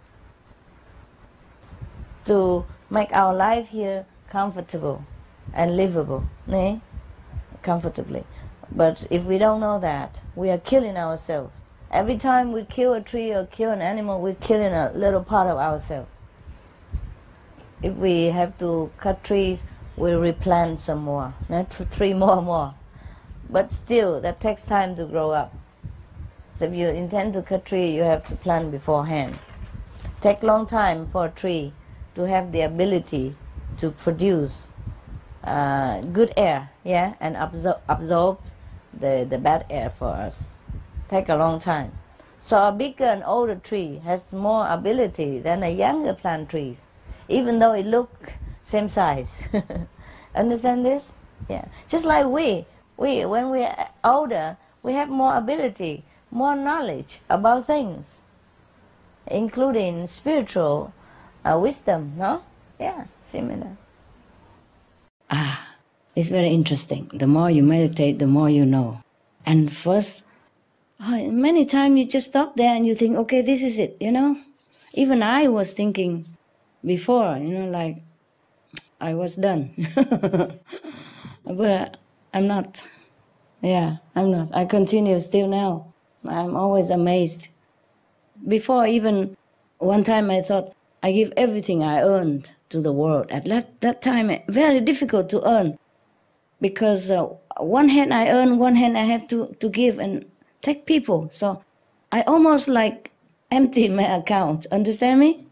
C: to make our life here comfortable and livable, comfortably. But if we don't know that, we are killing ourselves. Every time we kill a tree or kill an animal, we're killing a little part of ourselves. If we have to cut trees, we'll replant some more, not 3 more. But still, that takes time to grow up. So if you intend to cut tree, you have to plant beforehand. Take long time for a tree to have the ability to produce good air, and absorb the bad air for us. Take a long time. So a bigger and older tree has more ability than a younger plant tree, even though it look same size. Understand this? Yeah. Just like we when we are older, we have more ability, more knowledge about things, including spiritual wisdom, no? Yeah, similar. It's very interesting. The more you meditate, the more you know. And first, many times you just stop there and you think, okay, this is it, Even I was thinking before, like I was done. But I'm not. Yeah, I'm not. I continue still now. I'm always amazed. Before even, one time I thought, I give everything I earned to the world. At that time, very difficult to earn. Because one hand I earn, one hand I have to give and take people. So I almost like empty my account. Understand me?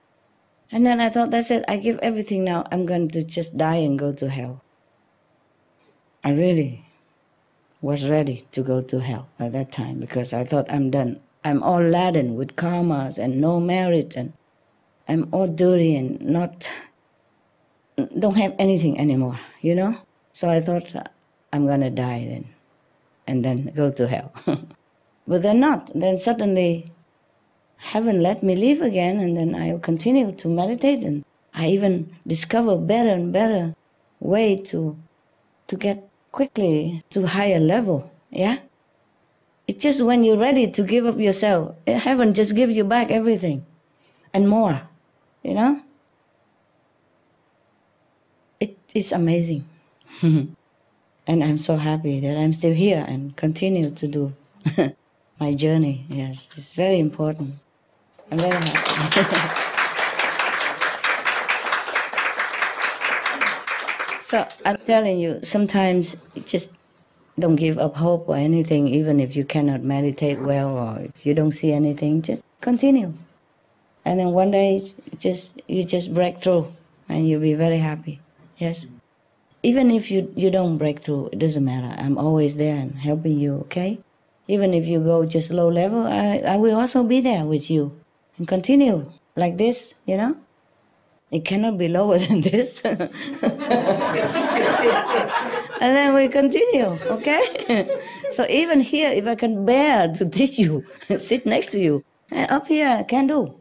C: And then I thought, that's it. I give everything now. I'm going to just die and go to hell. I really was ready to go to hell at that time because I thought I'm done. I'm all laden with karmas and no merit, and I'm all dirty and don't have anything anymore, So I thought I'm going to die then and then go to hell. But then not. Then suddenly heaven let me live again, and then I continue to meditate, and I even discover better and better way to get quickly to higher level, yeah? It's just when you're ready to give up yourself, heaven just gives you back everything and more, It's amazing. And I'm so happy that I'm still here and continue to do my journey. Yes, it's very important. I'm very happy. So I'm telling you, sometimes just don't give up hope or anything, even if you cannot meditate well or if you don't see anything, just continue. And then one day you just break through and you'll be very happy. Yes. Even if you don't break through, it doesn't matter. I'm always there and helping you, okay? Even if you go just low level, I will also be there with you and continue like this, It cannot be lower than this. And then we continue, okay? So even here, if I can bear to teach you, sit next to you, up here I can do.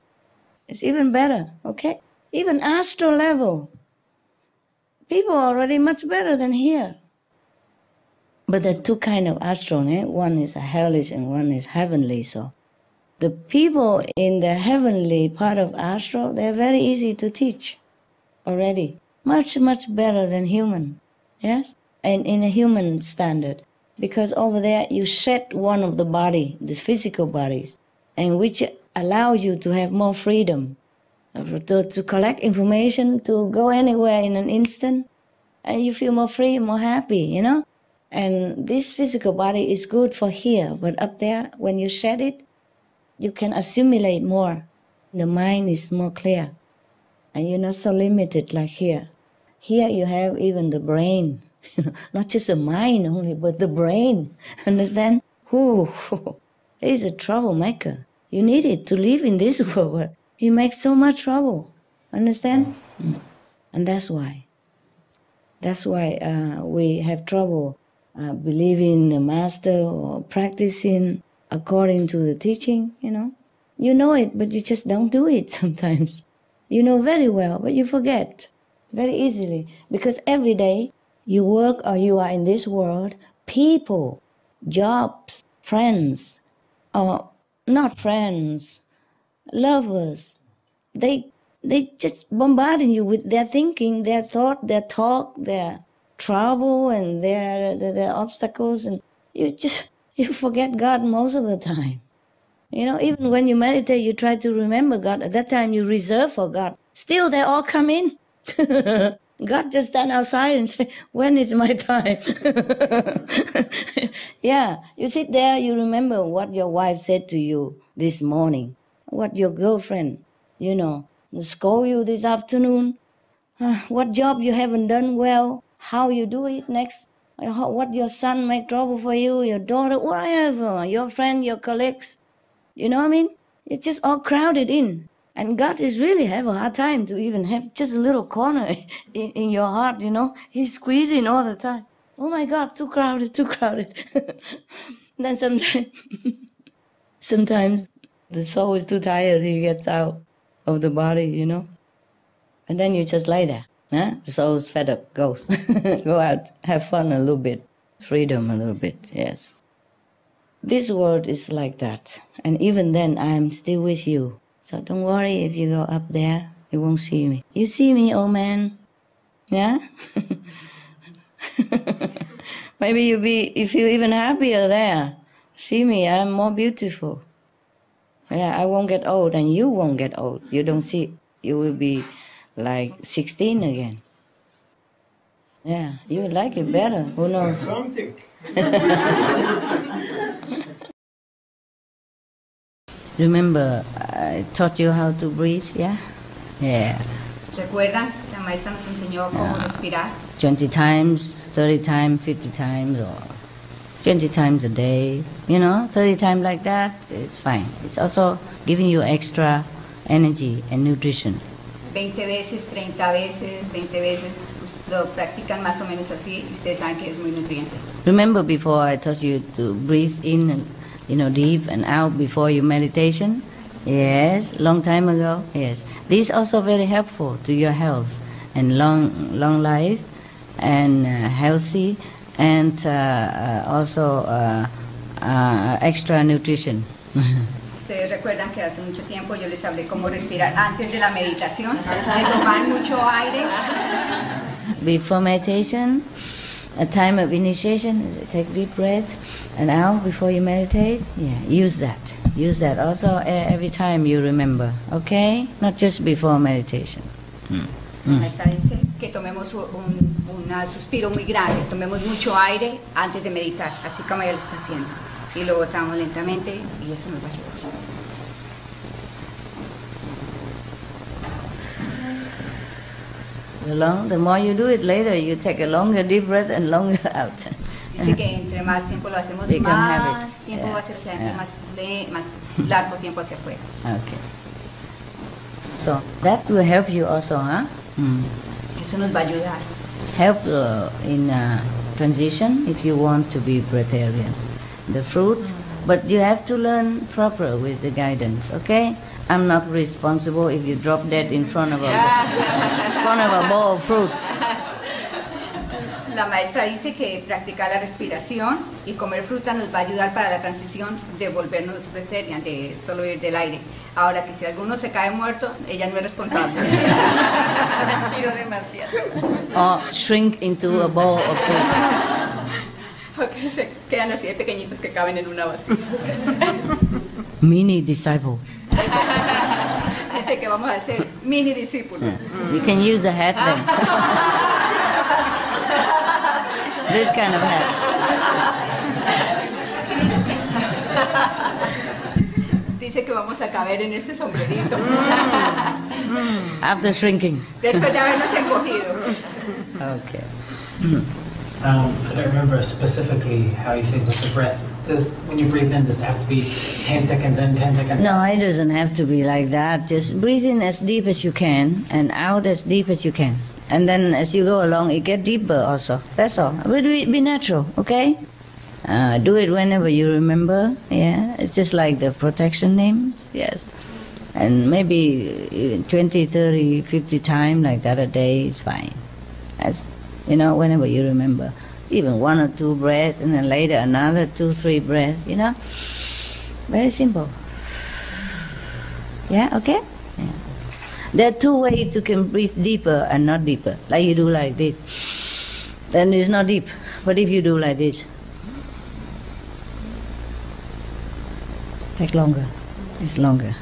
C: It's even better, okay? Even astral level. People are already much better than here. But there are 2 kinds of astral, One is hellish and one is heavenly, so. The people in the heavenly part of astral, they're very easy to teach already. Much, much better than human, yes? And in a human standard. Because over there, you shed one of the body, the physical bodies, and which allows you to have more freedom, to collect information, to go anywhere in an instant, and you feel more free, more happy, And this physical body is good for here, but up there, when you shed it, you can assimilate more. The mind is more clear. And you're not so limited like here. Here you have even the brain. Not just the mind only, but the brain. Understand? It's a troublemaker. You need it to live in this world, but you make so much trouble. Understand? Yes. And that's why. That's why we have trouble believing the master or practicing according to the teaching, You know it, but you just don't do it sometimes. You know very well, but you forget very easily. Because every day you work or you are in this world, people, jobs, friends, or not friends, lovers, they just bombarding you with their thinking, their thought, their talk, their trouble and their obstacles, and you forget God most of the time. You know, even when you meditate, you try to remember God. At that time, you reserve for God. Still, they all come in. God just stand outside and say, when is my time? Yeah, you sit there, you remember what your wife said to you this morning, what your girlfriend, scold you this afternoon, what job you haven't done well, how you do it next, what your son make trouble for you, your daughter, whatever, your friend, your colleagues. You know what I mean? It's just all crowded in. And God is really have a hard time to even have just a little corner in your heart, He's squeezing all the time. Oh my God, too crowded, too crowded. Then sometimes the soul is too tired, he gets out of the body, And then you just lay there. Huh? The soul's fed up, goes. Go out, have fun a little bit, freedom a little bit, yes. This world is like that. And even then, I'm still with you. So don't worry if you go up there, you won't see me. You see me, old man? Yeah? Maybe you feel even happier there. See me, I'm more beautiful. Yeah, I won't get old and you won't get old. You don't see, you will be like 16 again. Yeah, you would like it better. Who knows?
J: Something.
C: Remember, I taught you how to breathe, yeah? Yeah.
N: ¿Recuerdan? La maestra nos enseñó cómo respirar.
C: 20 times, 30 times, 50 times, or 20 times a day. 30 times like that, it's fine. It's also giving you extra energy and nutrition.
N: 20 veces, 30 veces, 20 veces, lo practican más o menos así y ustedes saben que es muy nutriente.
C: Remember before I taught you to breathe in and deep and out before your meditation? Yes, long time ago, yes. This is also very helpful to your health and long life and healthy and also extra nutrition.
N: Ustedes recuerdan que hace mucho tiempo yo les hablé cómo respirar antes de la meditación, de tomar mucho aire.
C: Before meditation, a time of initiation, take deep breath and out before you meditate. Yeah, use that. Use that also every time you remember, okay? Not just before meditation.
N: La maestra dice que tomemos un suspiro muy grande, tomemos mucho aire antes de meditar, así como ella lo está haciendo. Y lo botamos lentamente y eso nos va a ayudar.
C: The more you do it later, you take a longer deep breath and longer out.
N: Dice que entre más tiempo lo hacemos, más tiempo va a ser hacia adentro, más largo tiempo hacia afuera.
C: Okay. So that will help you also, huh?
N: Eso nos va a ayudar.
C: Help in transition if you want to be breatharian. The fruit, but you have to learn proper with the guidance, okay? I'm not responsible if you drop dead in front of a bowl of fruits.
N: La maestra dice que practicar la respiración y comer fruta nos va a ayudar para la transición de volvernos breatharian, de solo ir del aire. Ahora que si alguno se cae muerto, ella no es responsable. Respiro demasiado.
C: Or shrink into a bowl of fruit.
N: O que se quedan así de pequeñitos que caben en una vasija.
C: Mini disciple.
N: Dice que vamos a ser mini discípulos.
C: You can use a hat then. This kind of hat.
N: Dice que vamos a caber en este sombrerito.
C: After shrinking.
N: Después de habernos encogido.
C: Okay.
O: I don't remember specifically how you said with the breath. When you breathe in, does it have to be 10 seconds in, 10 seconds
C: No,
O: out?
C: it doesn't have to be like that. Just breathe in as deep as you can and out as deep as you can. And then as you go along, it gets deeper also. That's all. Be natural, okay? Do it whenever you remember. Yeah, it's just like the protection names. Yes. And maybe 20, 30, 50 times like that a day is fine. As whenever you remember. It's even 1 or 2 breaths, and then later another 2, 3 breaths, Very simple. Yeah, okay? Yeah. There are two ways you can breathe deeper and not deeper. Like you do like this, then it's not deep. But if you do like this, take longer. It's longer.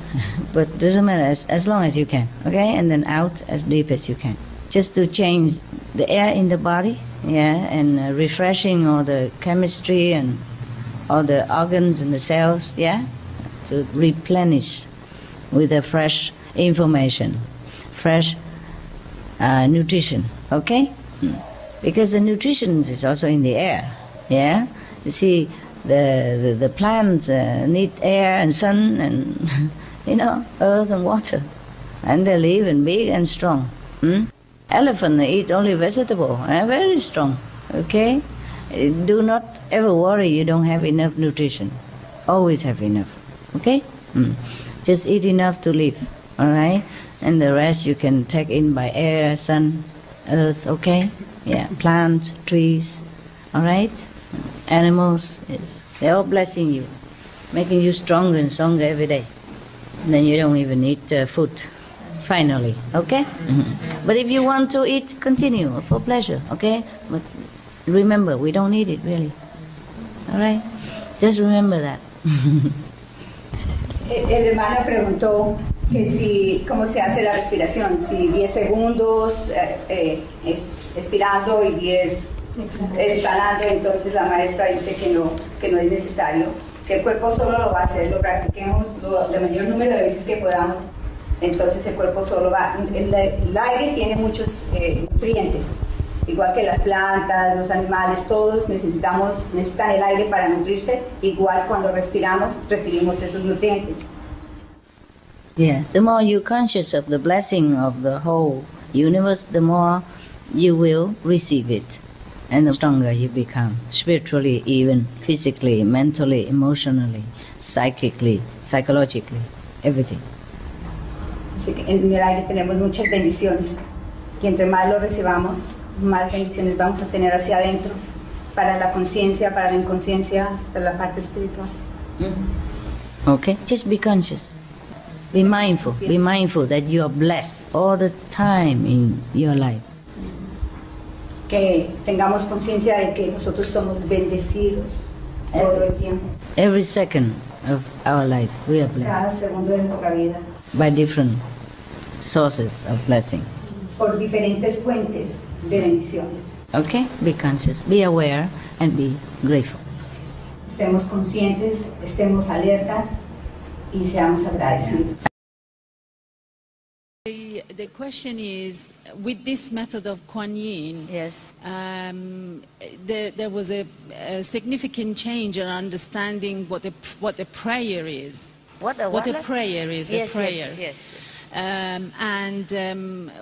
C: But doesn't matter, as long as you can, okay? And then out as deep as you can. Just to change the air in the body, yeah, and refreshing all the chemistry and all the organs and the cells, yeah, to replenish with a fresh information, fresh nutrition, okay? Because the nutrition is also in the air, yeah? You see, the plants need air and sun and, you know, earth and water. And they live and big and strong. Elephant eat only vegetable, very strong, okay? Do not ever worry you don't have enough nutrition. Always have enough, okay? Just eat enough to live, all right? And the rest you can take in by air, sun, earth, okay? Yeah, plants, trees, all right? Animals, they're all blessing you, making you stronger and stronger every day. And then you don't even need food, finally, okay? But if you want to eat, continue for pleasure, okay? But remember, we don't need it really, all right? Just remember that.
N: El hermano preguntó que si, cómo se hace la respiración, si 10 segundos expirando y 10 exhalando. Entonces la maestra dice que no es necesario, que el cuerpo solo lo va a hacer, lo practiquemos el mayor número de veces que podamos, entonces el cuerpo solo va. El aire tiene muchos nutrientes, igual que las plantas, los animales, todos necesitan el aire para nutrirse, igual cuando respiramos recibimos esos nutrientes.
C: Yeah, the more you're conscious of the blessing of the whole universe, the more you will receive it. And the stronger you become, spiritually, even physically, mentally, emotionally, psychically, psychologically, everything.
N: Así que en el aire tenemos muchas bendiciones, y entre más lo recibamos, más bendiciones vamos a tener hacia adentro, para la conciencia, para la inconsciencia, para la parte espiritual.
C: Okay, just be conscious. Be mindful that you are blessed all the time in your life.
N: Que tengamos conciencia de que nosotros somos bendecidos todo el tiempo.
C: Every second of our life, we are blessed.
N: Cada segundo de nuestra vida.
C: By different sources of blessing.
N: Por diferentes fuentes de bendiciones.
C: Okay, be conscious, be aware, and be grateful.
N: Estemos conscientes, estemos alertas y seamos agradecidos.
M: The question is, with this method of Kuan Yin,
C: yes,
M: there was a significant change in understanding what a prayer is.
C: What a
M: prayer is,
C: yes,
M: a prayer.
C: Yes.
M: And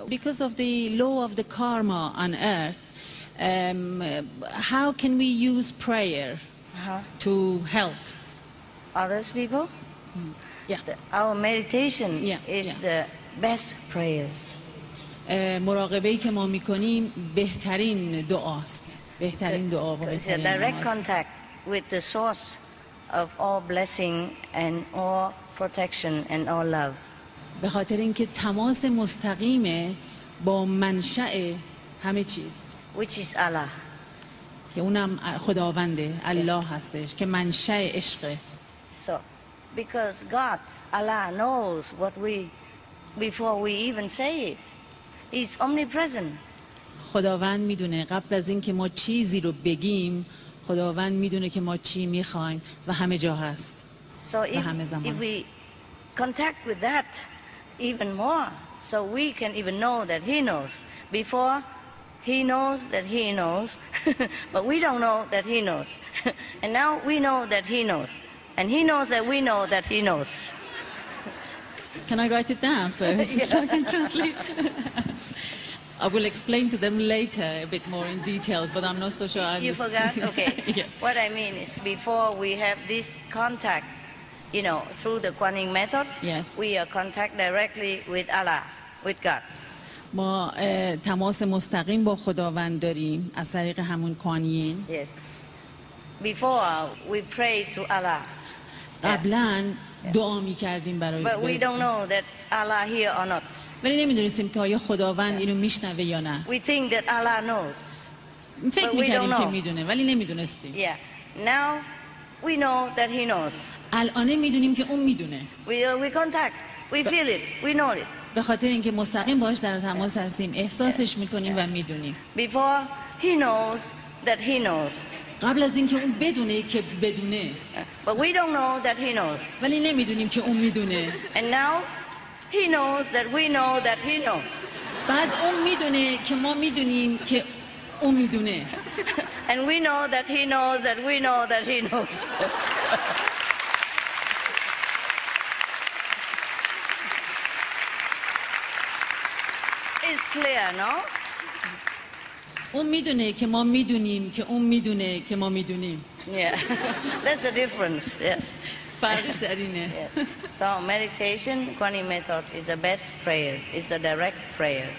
M: because of the law of the karma on earth, how can we use prayer to help
C: others people?
M: Yeah.
C: Our meditation is the best prayer.
M: مراقبه‌ای که ما می‌کنیم بهترین دعاست. بهترین دعا و بهترین
C: direct contact with the source of all blessing and all protection and all love.
M: به خاطر اینکه تماس مستقیم با منشأ همه چیز.
C: Which is Allah.
M: که اونم خداونده، الله هستش که منشأ عشقه.
C: So, because God, Allah knows what we before we even say it. He's omnipresent.
M: خداوند میدونه قبل از اینکه ما چیزی رو بگیم، خداوند میدونه که ما چی میخوایم و همه جا هست.
C: So if we contact with that even more, so we can even know that He knows. Before, He knows that He knows, but we don't know that He knows. And now we know that He knows. And He knows that we know that He knows.
M: Can I write it down first so I can translate? I will explain to them later a bit more in details, but I'm not so sure I
C: You forgot? Okay.
M: Yeah.
C: What I mean is before we have this contact, you know, through the Kuan Yin method,
M: yes,
C: we are contact directly with Allah, with God.
M: ما تماس مستقیم با خداوند داریم از طریق همون کوان یین.
C: Yes. Before we pray to Allah.
M: قبلا دعا می‌کردیم برای
C: But we don't know that Allah here or not.
M: ولی نمی‌دونستیم که آیا خداوند اینو میشنوه یا نه.
C: We think that Allah knows.
M: فکر
C: But we
M: می‌کردیم
C: don't
M: که
C: know.
M: میدونه ولی نمی‌دونستیم.
C: Yeah. Now we know that He knows.
M: الان می‌دونیم که اون میدونه.
C: We contact. We feel it. We know it.
M: به خاطر اینکه مستقیم باهاش در تماس هستیم، احساسش می‌کنیم و میدونیم.
C: Before He knows that He knows.
M: قبل از اینکه اون بدونه که بدونه.
C: But we don't know that He knows.
M: ولی نمی‌دونیم که اون میدونه.
C: And now He knows that we know that He knows.
M: بعد اون میدونه که ما میدونیم که اون میدونه.
C: And we know that He knows that we know that He knows. It's clear, no?
M: اون میدونه که ما میدونیم که اون میدونه که ما میدونیم.
C: Yeah, that's the difference. Yes.
M: فرقش در اینه.
C: Yes. So meditation, Kuan method is the best prayers. It's the direct prayers.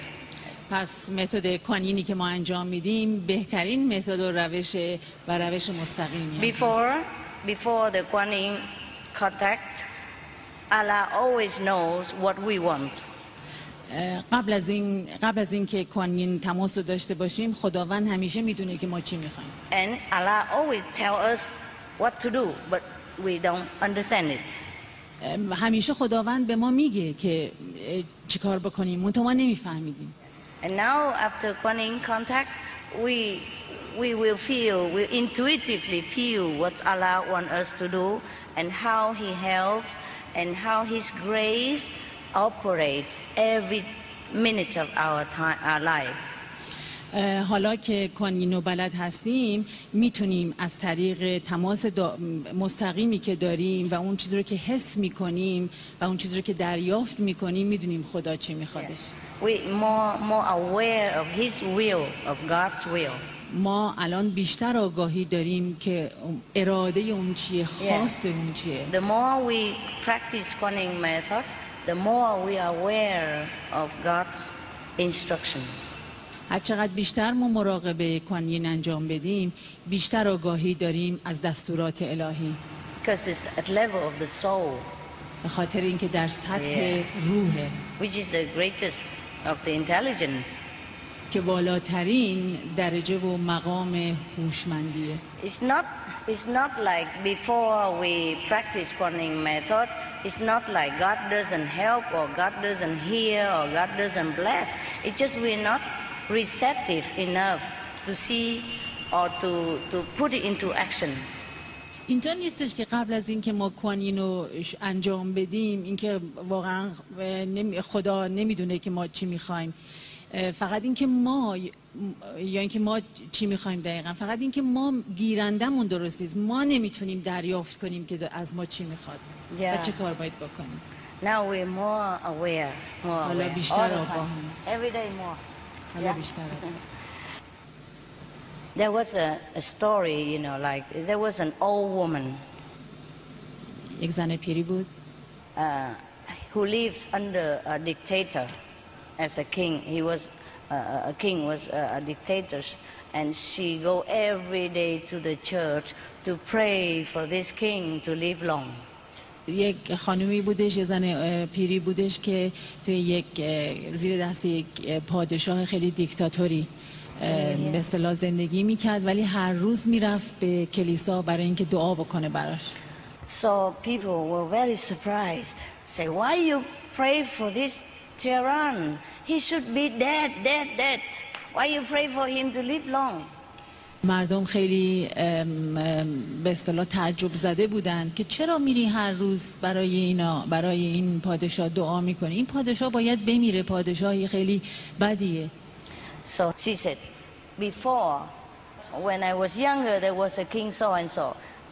M: پس متد کوانینی که ما انجام میدیم بهترین متد و روش مستقیمی.
C: Before the Kuan contact, Allah always knows what we want.
M: قبل از این که کوانین تماس رو داشته باشیم خداوند همیشه میدونه که ما چی میخوایم.
C: And Allah always tell us what to do, but we don't understand it.
M: همیشه خداوند به ما میگه که چیکار بکنیم، منتها ما نمیفهمیدیم.
C: And now after Kuan contact, we will intuitively feel what Allah wants us to do and how He helps and how His grace operate every minute of our life.
M: حالا که کوانین و بلد هستیم میتونیم از طریق تماس مستقیمی که داریم و اون چیزی رو که حس میکنیم و اون چیزی رو که دریافت میکنیم میدونیم خدا چی میخوادش.
C: We more aware of His will, of God's will.
M: ما الان بیشتر آگاهی داریم که اراده اون چیه، خواست اون چیه.
C: The more we practice Kuan method, the more we are aware of God's instruction.
M: هر چقدر بیشتر ما مراقبه کوانین انجام بدیم بیشتر آگاهی داریم از دستورات الهی.
C: Because it's at level of the soul.
M: به خاطر اینکه در سطح روحه.
C: Which is the greatest of the intelligence.
M: که بالاترین درجه و مقام هوشمندیه.
C: It's not like before we practice Kuan method. It's not like God doesn't help or God doesn't hear or God doesn't bless. It's just we're not receptive enough to see or to put it into action.
M: اینجا نیستش که قبل از اینکه ما کوانین رو انجام بدیم اینکه واقعا خدا نمیدونه که ما چی میخوایم، فقط اینکه ما یا اینکه ما چی میخوایم دقیقا، فقط اینکه ما گیرندمون درست نیست، ما نمیتونیم دریافت کنیم که از ما چی میخواد و چه کار باید بکنیم.
C: Now we're more aware,
M: حالا بیشتر آگاهیم.
C: Every day more.
M: حالا بیشتر.
C: There was a story, like there was an old woman.
M: یک زن پیری بود.
C: Who lives under a dictator as a king. He was a king was a dictator, and she go every day to the church to pray for this king to live long.
M: یک خانومی بودش، یه زن پیری بودش که توی یک زیر دست یک پادشاه خیلی دیکتاتوری به اصطلاح زندگی میکرد، ولی هر روز میرفت به کلیسا برای اینکه دعا بکنه براش.
C: So people were very surprised. Say, why you pray for this tyrann? He should be dead. Why you pray for him to live long?
M: مردم خیلی به اصطلاح تعجب زده بودن که چرا میری هر روز برای این پادشاه دعا میکنی؟ این پادشاه باید بمیره، پادشاهی خیلی بدیه.
C: So she said, before, when I was younger, there was a king so and so,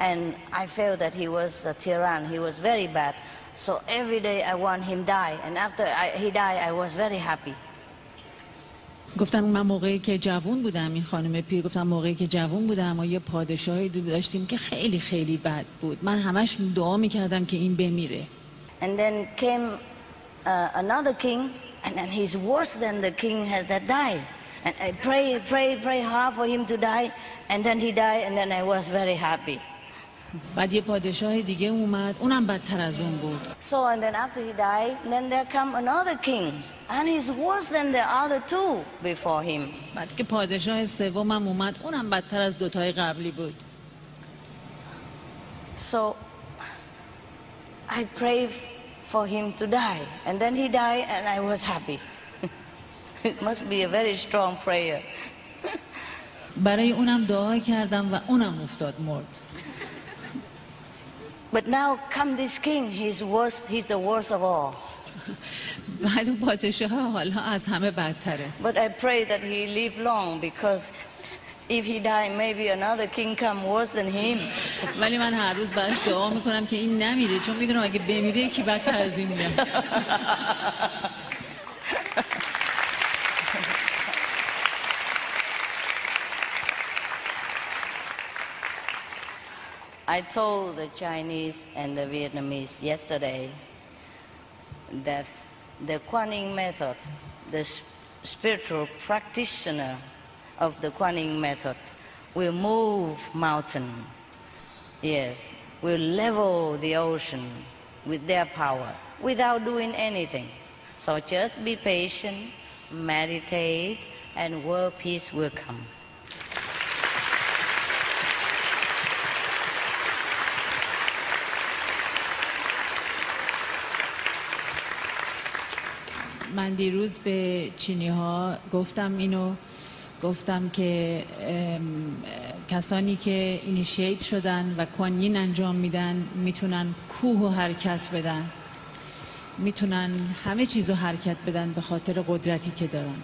C: and I felt that he was a tyrann. He was very bad. So every day I want him die, and after he died, I was very happy.
M: گفتم من موقعی که جوان بودم، این خانم پیر گفتم موقعی که جوان بودم ما یه پادشاهی داشتیم که خیلی خیلی بد بود، من همش دعا میکردم که این بمیره.
C: And then came another king, and then he's worse than the king that died. And I pray hard for him to die, and then he died, and then I was very happy.
M: بعد یه پادشاه دیگه اومد، اونم بدتر از اون بود.
C: So and then after he died, then there come another king, and he's worse than the other two before him.
M: بعد که پادشاه سومم اومد، اونم بدتر از دوتای قبلی بود.
C: So I prayed for him to die, and then he died, and I was happy. It must be a very strong prayer.
M: برای اونم دعا کردم و اونم افتاد مرد.
C: But now come this king, he's the worst of all.
M: بعد اون پادشاه حالا از همه بدتره.
C: But I pray that he live long, because if he die, maybe another king come worse than him.
M: ولی من هر روز براش دعا میکنم که این نمیره، چون میدونم اگه بمیره یکی بدتر از این میاد.
C: I told the Chinese and the Vietnamese yesterday that the Kuan Yin method, the spiritual practitioner of the Kuan Yin method, will move mountains. Yes, will level the ocean with their power without doing anything. So just be patient, meditate, and world peace will come.
M: من دیروز به چینی ها گفتم که کسانی که اینیشیت شدن و کوانین انجام میدن میتونن کوه و حرکت بدن، میتونن همه چیز رو حرکت بدن به خاطر قدرتی که دارن.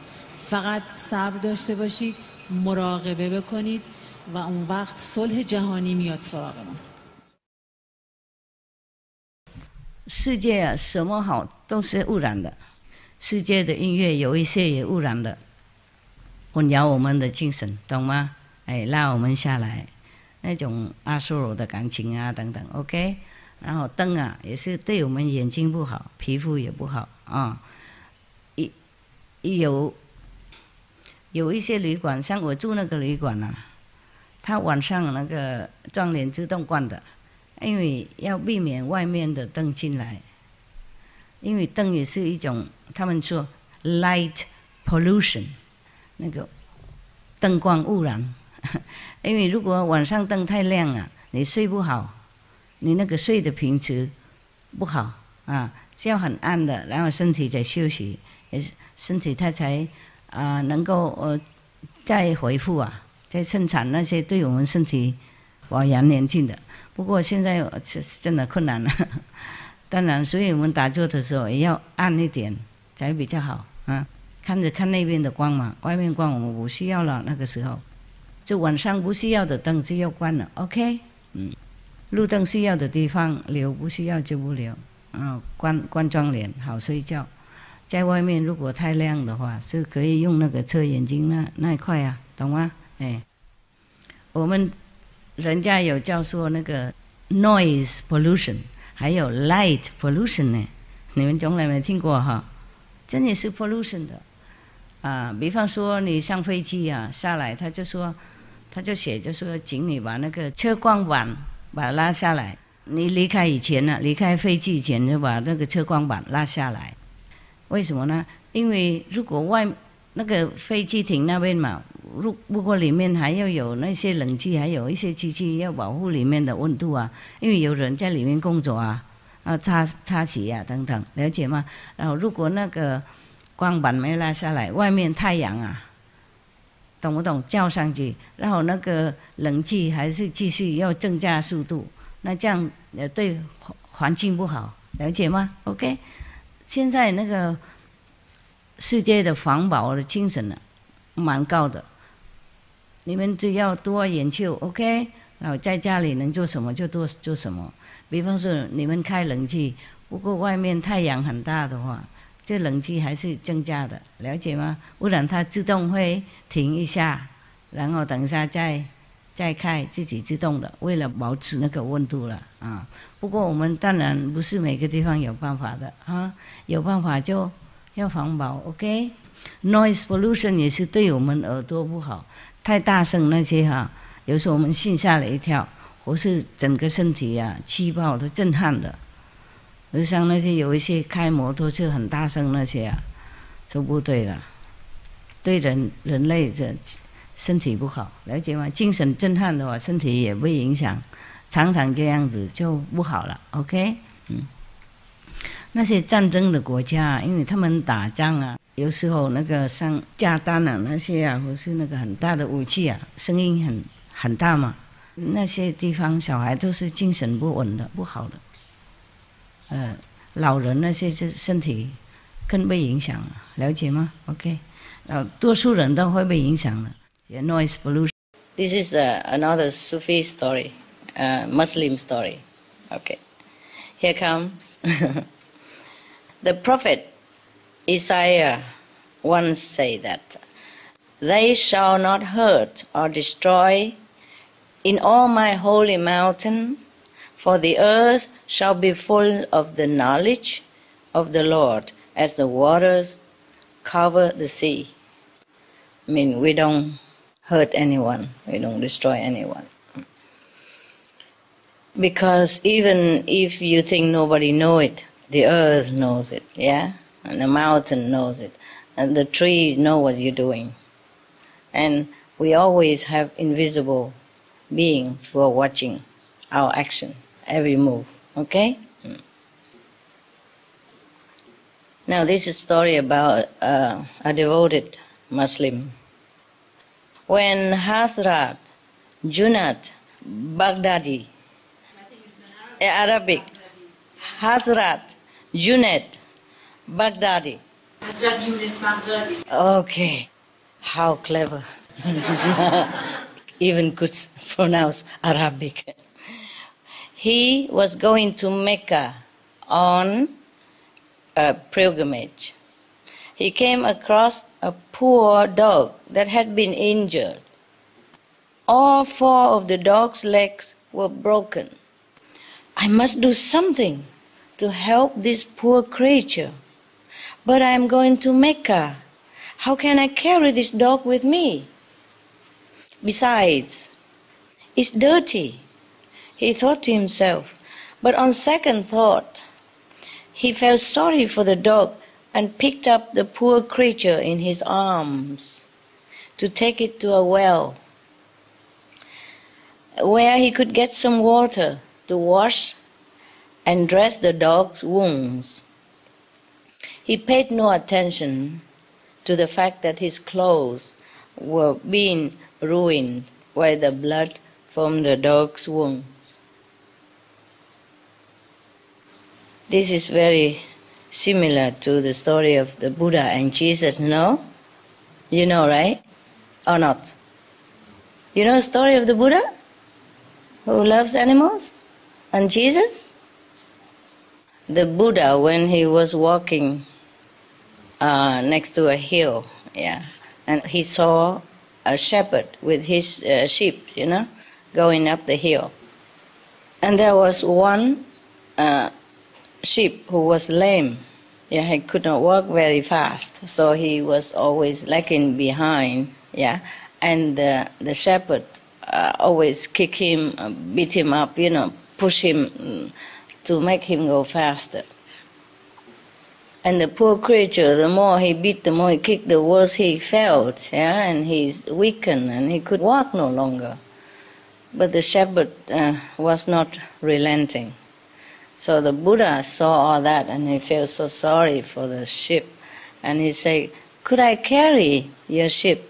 M: فقط صبر داشته باشید، مراقبه بکنید و اون وقت صلح جهانی میاد سراغ ما.
A: 世界啊，什么好都是污染的。世界的音乐有一些也污染了，混淆我们的精神，懂吗？哎，拉我们下来，那种阿修罗的感情啊等等 ，OK。然后灯啊，也是对我们眼睛不好，皮肤也不好啊。有一些旅馆，像我住那个旅馆啊，它晚上那个窗帘自动关的，因为要避免外面的灯进来。因为灯也是一种，他们说 light pollution， 那个灯光污染。因为如果晚上灯太亮啊，你睡不好，你那个睡的品质不好啊，只要很暗的，然后身体在休息，身体它才能够再恢复啊，再生产那些对我们身体保养年轻的。不过现在真的困难了。当然，所以我们打坐的时候也要暗一点才比较好啊。看那边的光嘛，外面光我们不需要了。那个时候，就晚上不需要的灯就要关了。OK， 路灯需要的地方留，不需要就不留。关窗帘，好睡觉。在外面如果太亮的话，是可以用那个测眼睛那一块啊，懂吗？哎，我们人家有叫说那个 noise pollution。还有 light pollution 呢，你们从来没听过哈？真的是 pollution 的比方说你上飞机啊下来，他就写就说，请你把那个遮光板把它拉下来。你离开以前呢，离开飞机以前就把那个遮光板拉下来。为什么呢？因为如果那个飞机停那边嘛，如果里面还要有那些冷气，还有一些机器要保护里面的温度啊，因为有人在里面工作啊，擦洗啊等等，了解吗？然后如果那个光板没拉下来，外面太阳啊，懂不懂？照上去，然后那个冷气还是继续要增加速度，那这样对环境不好，了解吗 ？OK， 现在那个世界的环保的精神呢，蛮高的。你们只要多研究 ，OK， 然后在家里能做什么就多做什么。比方说你们开冷气，不过外面太阳很大的话，这冷气还是增加的，了解吗？不然它自动会停一下，然后等一下再开，自己自动的，为了保持那个温度了啊。不过我们当然不是每个地方有办法的啊，有办法就要环保 ，OK。Noise pollution 也是对我们耳朵不好。太大声那些有时候我们心吓了一跳，
C: 或是整个身体啊气泡都震撼的。就像那些有一些开摩托车很大声那些啊，就不对了，对人类的身体不好，了解吗？精神震撼的话，身体也会影响，常常这样子就不好了。OK， 那些战争的国家，因为他们打仗啊，有时候那个像炸弹啊那些啊，或是那个很大的武器啊，声音很大嘛，那些地方小孩都是精神不稳的，不好的。老人那些身体更被影响了，了解吗 ？OK， 多数人都会被影响的。Noise pollution. This is another Sufi story, Muslim story. Okay, here comes. The prophet Isaiah once said that they shall not hurt or destroy in all my holy mountain, for the earth shall be full of the knowledge of the Lord as the waters cover the sea. I mean, we don't hurt anyone, we don't destroy anyone. Because even if you think nobody knows it, the earth knows it, yeah? And the mountain knows it, and the trees know what you're doing. And we always have invisible beings who are watching our action, every move, okay? Now this is a story about a devoted Muslim. When Hazrat Junad Baghdadi, Arabic, Hazrat Junad Baghdadi.
P: Hazrat Yunus Baghdadi.
C: Okay, how clever. Even could pronounce Arabic. He was going to Mecca on a pilgrimage. He came across a poor dog that had been injured. All 4 of the dog's legs were broken. I must do something to help this poor creature. But I'm going to Mecca. How can I carry this dog with me? Besides, it's dirty, he thought to himself. But on second thought, he felt sorry for the dog and picked up the poor creature in his arms to take it to a well, where he could get some water to wash and dress the dog's wounds. He paid no attention to the fact that his clothes were being ruined by the blood from the dog's wound. This is very similar to the story of the Buddha and Jesus, no? You know, right? Or not? You know the story of the Buddha who loves animals? And Jesus? The Buddha, when he was walking next to a hill, yeah, and he saw a shepherd with his sheep, you know, going up the hill. And there was one sheep who was lame. Yeah, he could not walk very fast, so he was always lagging behind, yeah. And the shepherd always kick him, beat him up, you know, push him to make him go faster. And the poor creature, the more he beat, the more he kicked, the worse he felt, yeah, and he's weakened and he could walk no longer. But the shepherd was not relenting. So the Buddha saw all that and he felt so sorry for the sheep. And he said, could I carry your sheep?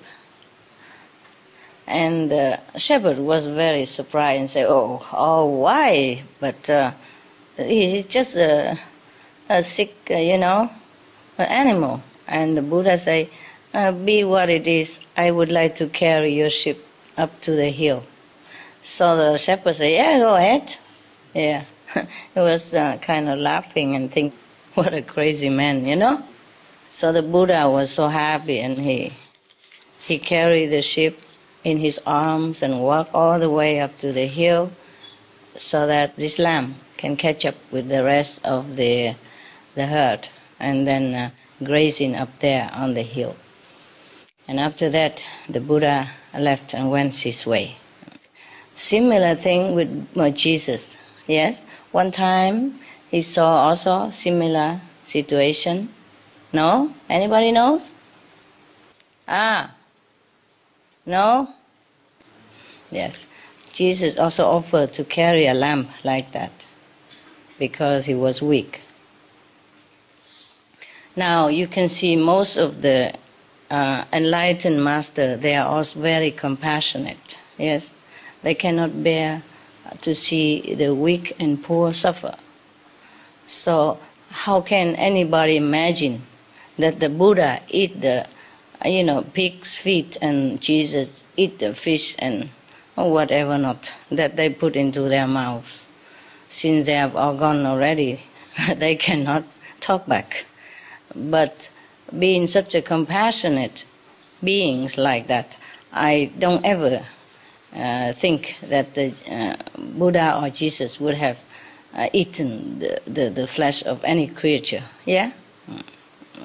C: And the shepherd was very surprised and said, oh, why? But he's just a sick, an animal. And the Buddha said, be what it is, I would like to carry your sheep up to the hill. So the shepherd said, yeah, go ahead. Yeah. He was kind of laughing and thinking, what a crazy man, you know? So the Buddha was so happy and he carried the sheep in his arms and walked all the way up to the hill so that this lamb can catch up with the rest of the herd and then grazing up there on the hill. And after that, the Buddha left and went his way. Similar thing with Jesus. Yes, one time he saw also similar situation. No? Anybody knows? No? Yes. Jesus also offered to carry a lamp like that because he was weak. Now you can see most of the enlightened master, they are also very compassionate. Yes, they cannot bear to see the weak and poor suffer. So how can anybody imagine that the Buddha eat the pig's feet and Jesus eat the fish and whatever not that they put into their mouths? Since they have all gone already, they cannot talk back. But being such a compassionate beings like that, I don't ever think that the Buddha or Jesus would have eaten the flesh of any creature. Yeah?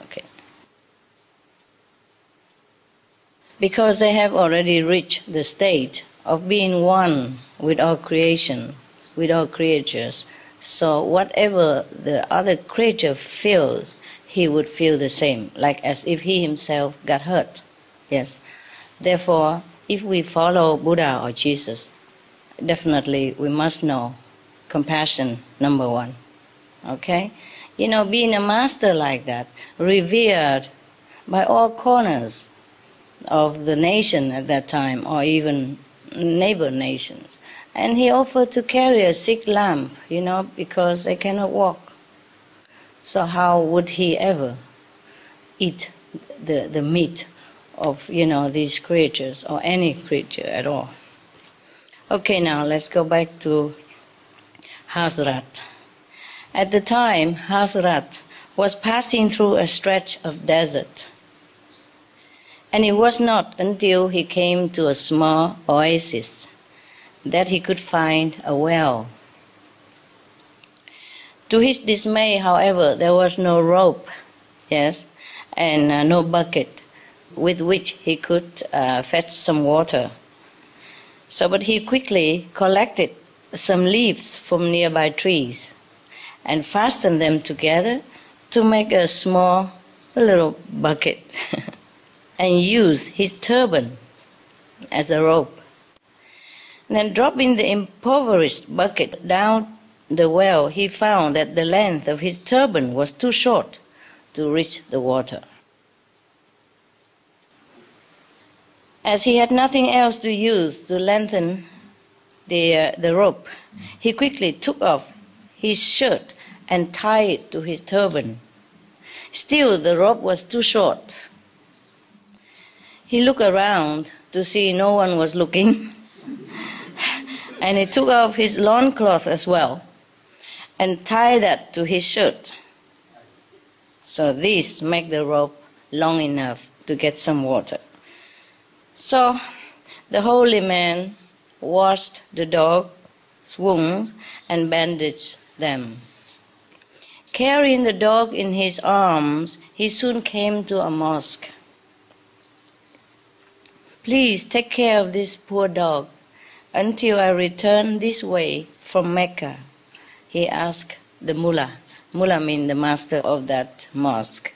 C: Okay. Because they have already reached the state of being one with all creation, with all creatures. So whatever the other creature feels, he would feel the same, like as if he himself got hurt. Yes. Therefore, if we follow Buddha or Jesus, definitely we must know compassion, number one. Okay? Being a master like that, revered by all corners of the nation at that time, or even neighbor nations. And he offered to carry a sick lamb, because they cannot walk. So how would he ever eat the meat of, these creatures, or any creature at all? Okay, now let's go back to Hazrat. At the time, Hazrat was passing through a stretch of desert. And it was not until he came to a small oasis that he could find a well. To his dismay, however, there was no rope, yes, and no bucket with which he could fetch some water. But he quickly collected some leaves from nearby trees and fastened them together to make a little bucket and used his turban as a rope. And then dropping the impoverished bucket down the well, he found that the length of his turban was too short to reach the water. As he had nothing else to use to lengthen the rope, he quickly took off his shirt and tied it to his turban. Still, the rope was too short. He looked around to see no one was looking, and he took off his loincloth as well and tied that to his shirt. So this made the rope long enough to get some water. So the holy man washed the dog's wounds and bandaged them. Carrying the dog in his arms, he soon came to a mosque. "Please take care of this poor dog until I return this way from Mecca," he asked the mullah. Mullah means the master of that mosque.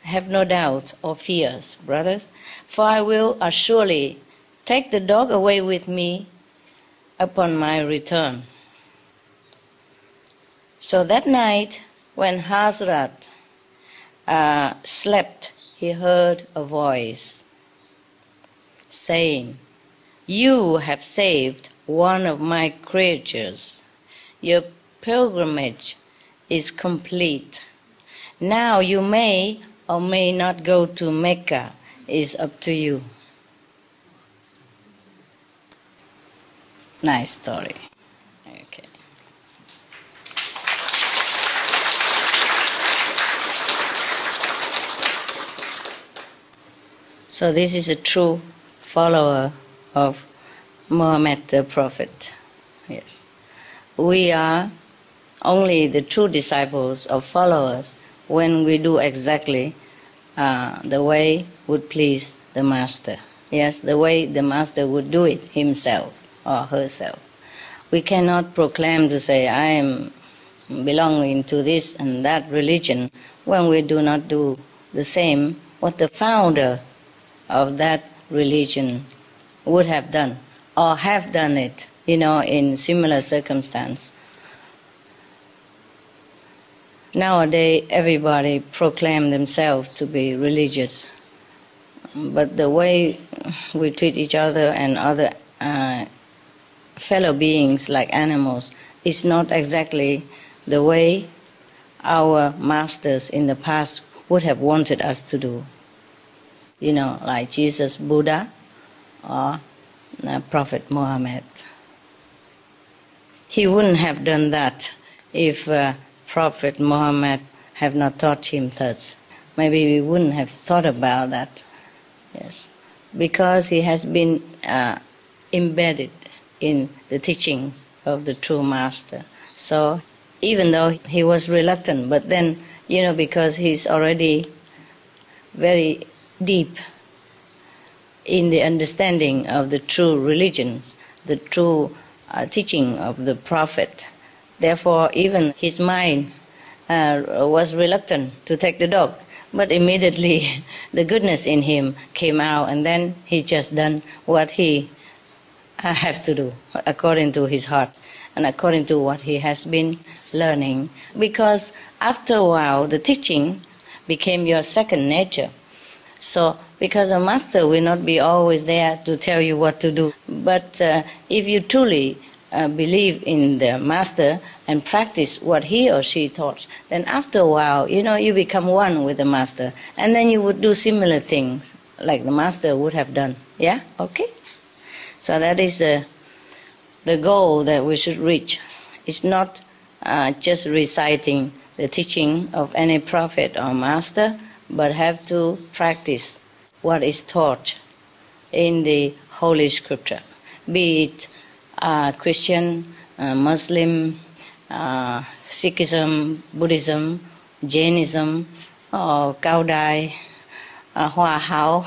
C: "Have no doubt or fears, brothers, for I will assuredly take the dog away with me upon my return." So that night, when Hazrat slept, he heard a voice saying, "You have saved one of my creatures. Your pilgrimage is complete. Now you may or may not go to Mecca. It's up to you." Nice story. Okay. So this is a true follower of Muhammad the Prophet. Yes. We are only the true disciples or followers when we do exactly the way would please the Master. Yes, the way the Master would do it himself. or herself. We cannot proclaim to say, I am belonging to this and that religion, when we do not do the same what the founder of that religion would have done, or have done it, in similar circumstance. Nowadays, everybody proclaims themselves to be religious, but the way we treat each other and other fellow beings like animals is not exactly the way our masters in the past would have wanted us to do. Like Jesus, Buddha, or Prophet Muhammad. He wouldn't have done that if Prophet Muhammad have not taught him that. Maybe we wouldn't have thought about that. Yes, because he has been embedded in the teaching of the true master. So even though he was reluctant, but then, because he's already very deep in the understanding of the true religions, the true teaching of the prophet, therefore even his mind was reluctant to take the dog. But immediately the goodness in him came out, and then he just done what he have to do according to his heart and according to what he has been learning. Because after a while, the teaching became your second nature. So, because a master will not be always there to tell you what to do. But if you truly believe in the master and practice what he or she taught, then after a while, you become one with the master. And then you would do similar things like the master would have done. Yeah? Okay? So that is the goal that we should reach. It's not just reciting the teaching of any prophet or master, but have to practice what is taught in the Holy Scripture, be it Christian, Muslim, Sikhism, Buddhism, Jainism, or Cao Dai, Hoa Hao,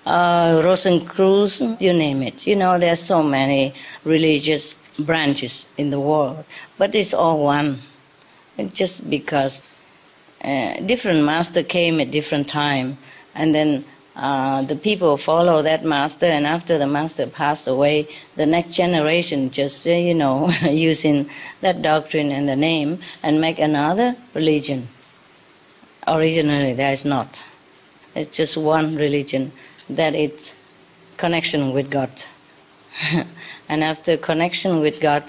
C: Rosencruz, you name it. There are so many religious branches in the world, but it's all one. It's just because different master came at different time, and then the people follow that master, and after the master passed away, the next generation just, using that doctrine and the name and make another religion. Originally, there is not. It's just one religion, that it's connection with God. And after connection with God,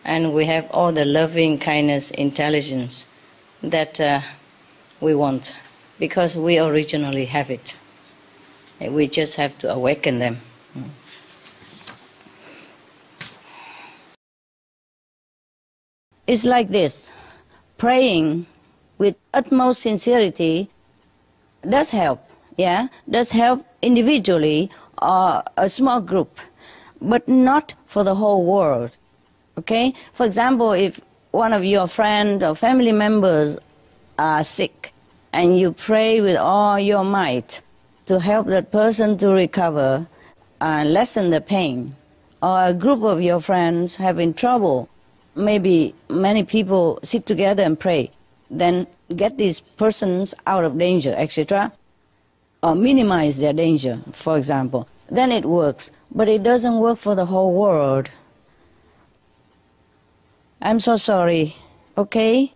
C: and we have all the loving kindness, intelligence that we want, because we originally have it. We just have to awaken them. It's like this. Praying with utmost sincerity does help, does help individually or a small group, but not for the whole world, okay? For example, if one of your friends or family members are sick, and you pray with all your might to help that person to recover and lessen the pain, or a group of your friends having trouble, maybe many people sit together and pray, then get these persons out of danger, etc., or minimize their danger, for example, then it works. But it doesn't work for the whole world. I'm so sorry, okay?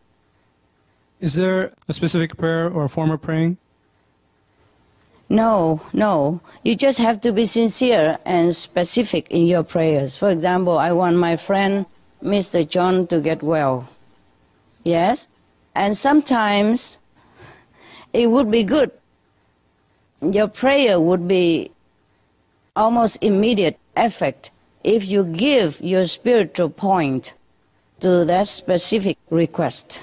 Q: Is there a specific prayer or a form of praying?
C: No. You just have to be sincere and specific in your prayers. For example, I want my friend, Mr. John, to get well. Yes? And sometimes it would be good. Your prayer would be almost immediate effect if you give your spiritual point to that specific request.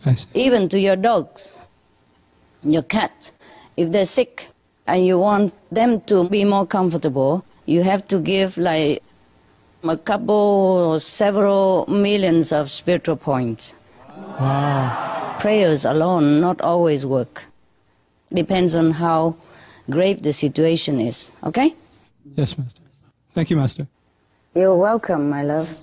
Q: I see.
C: Even to your dogs, your cats. If they're sick and you want them to be more comfortable, you have to give like a couple or several millions of spiritual points.
Q: Wow.
C: Prayers alone not always work. Depends on how grave the situation is, okay?
Q: Yes, Master. Thank you, Master.
C: You're welcome, my love.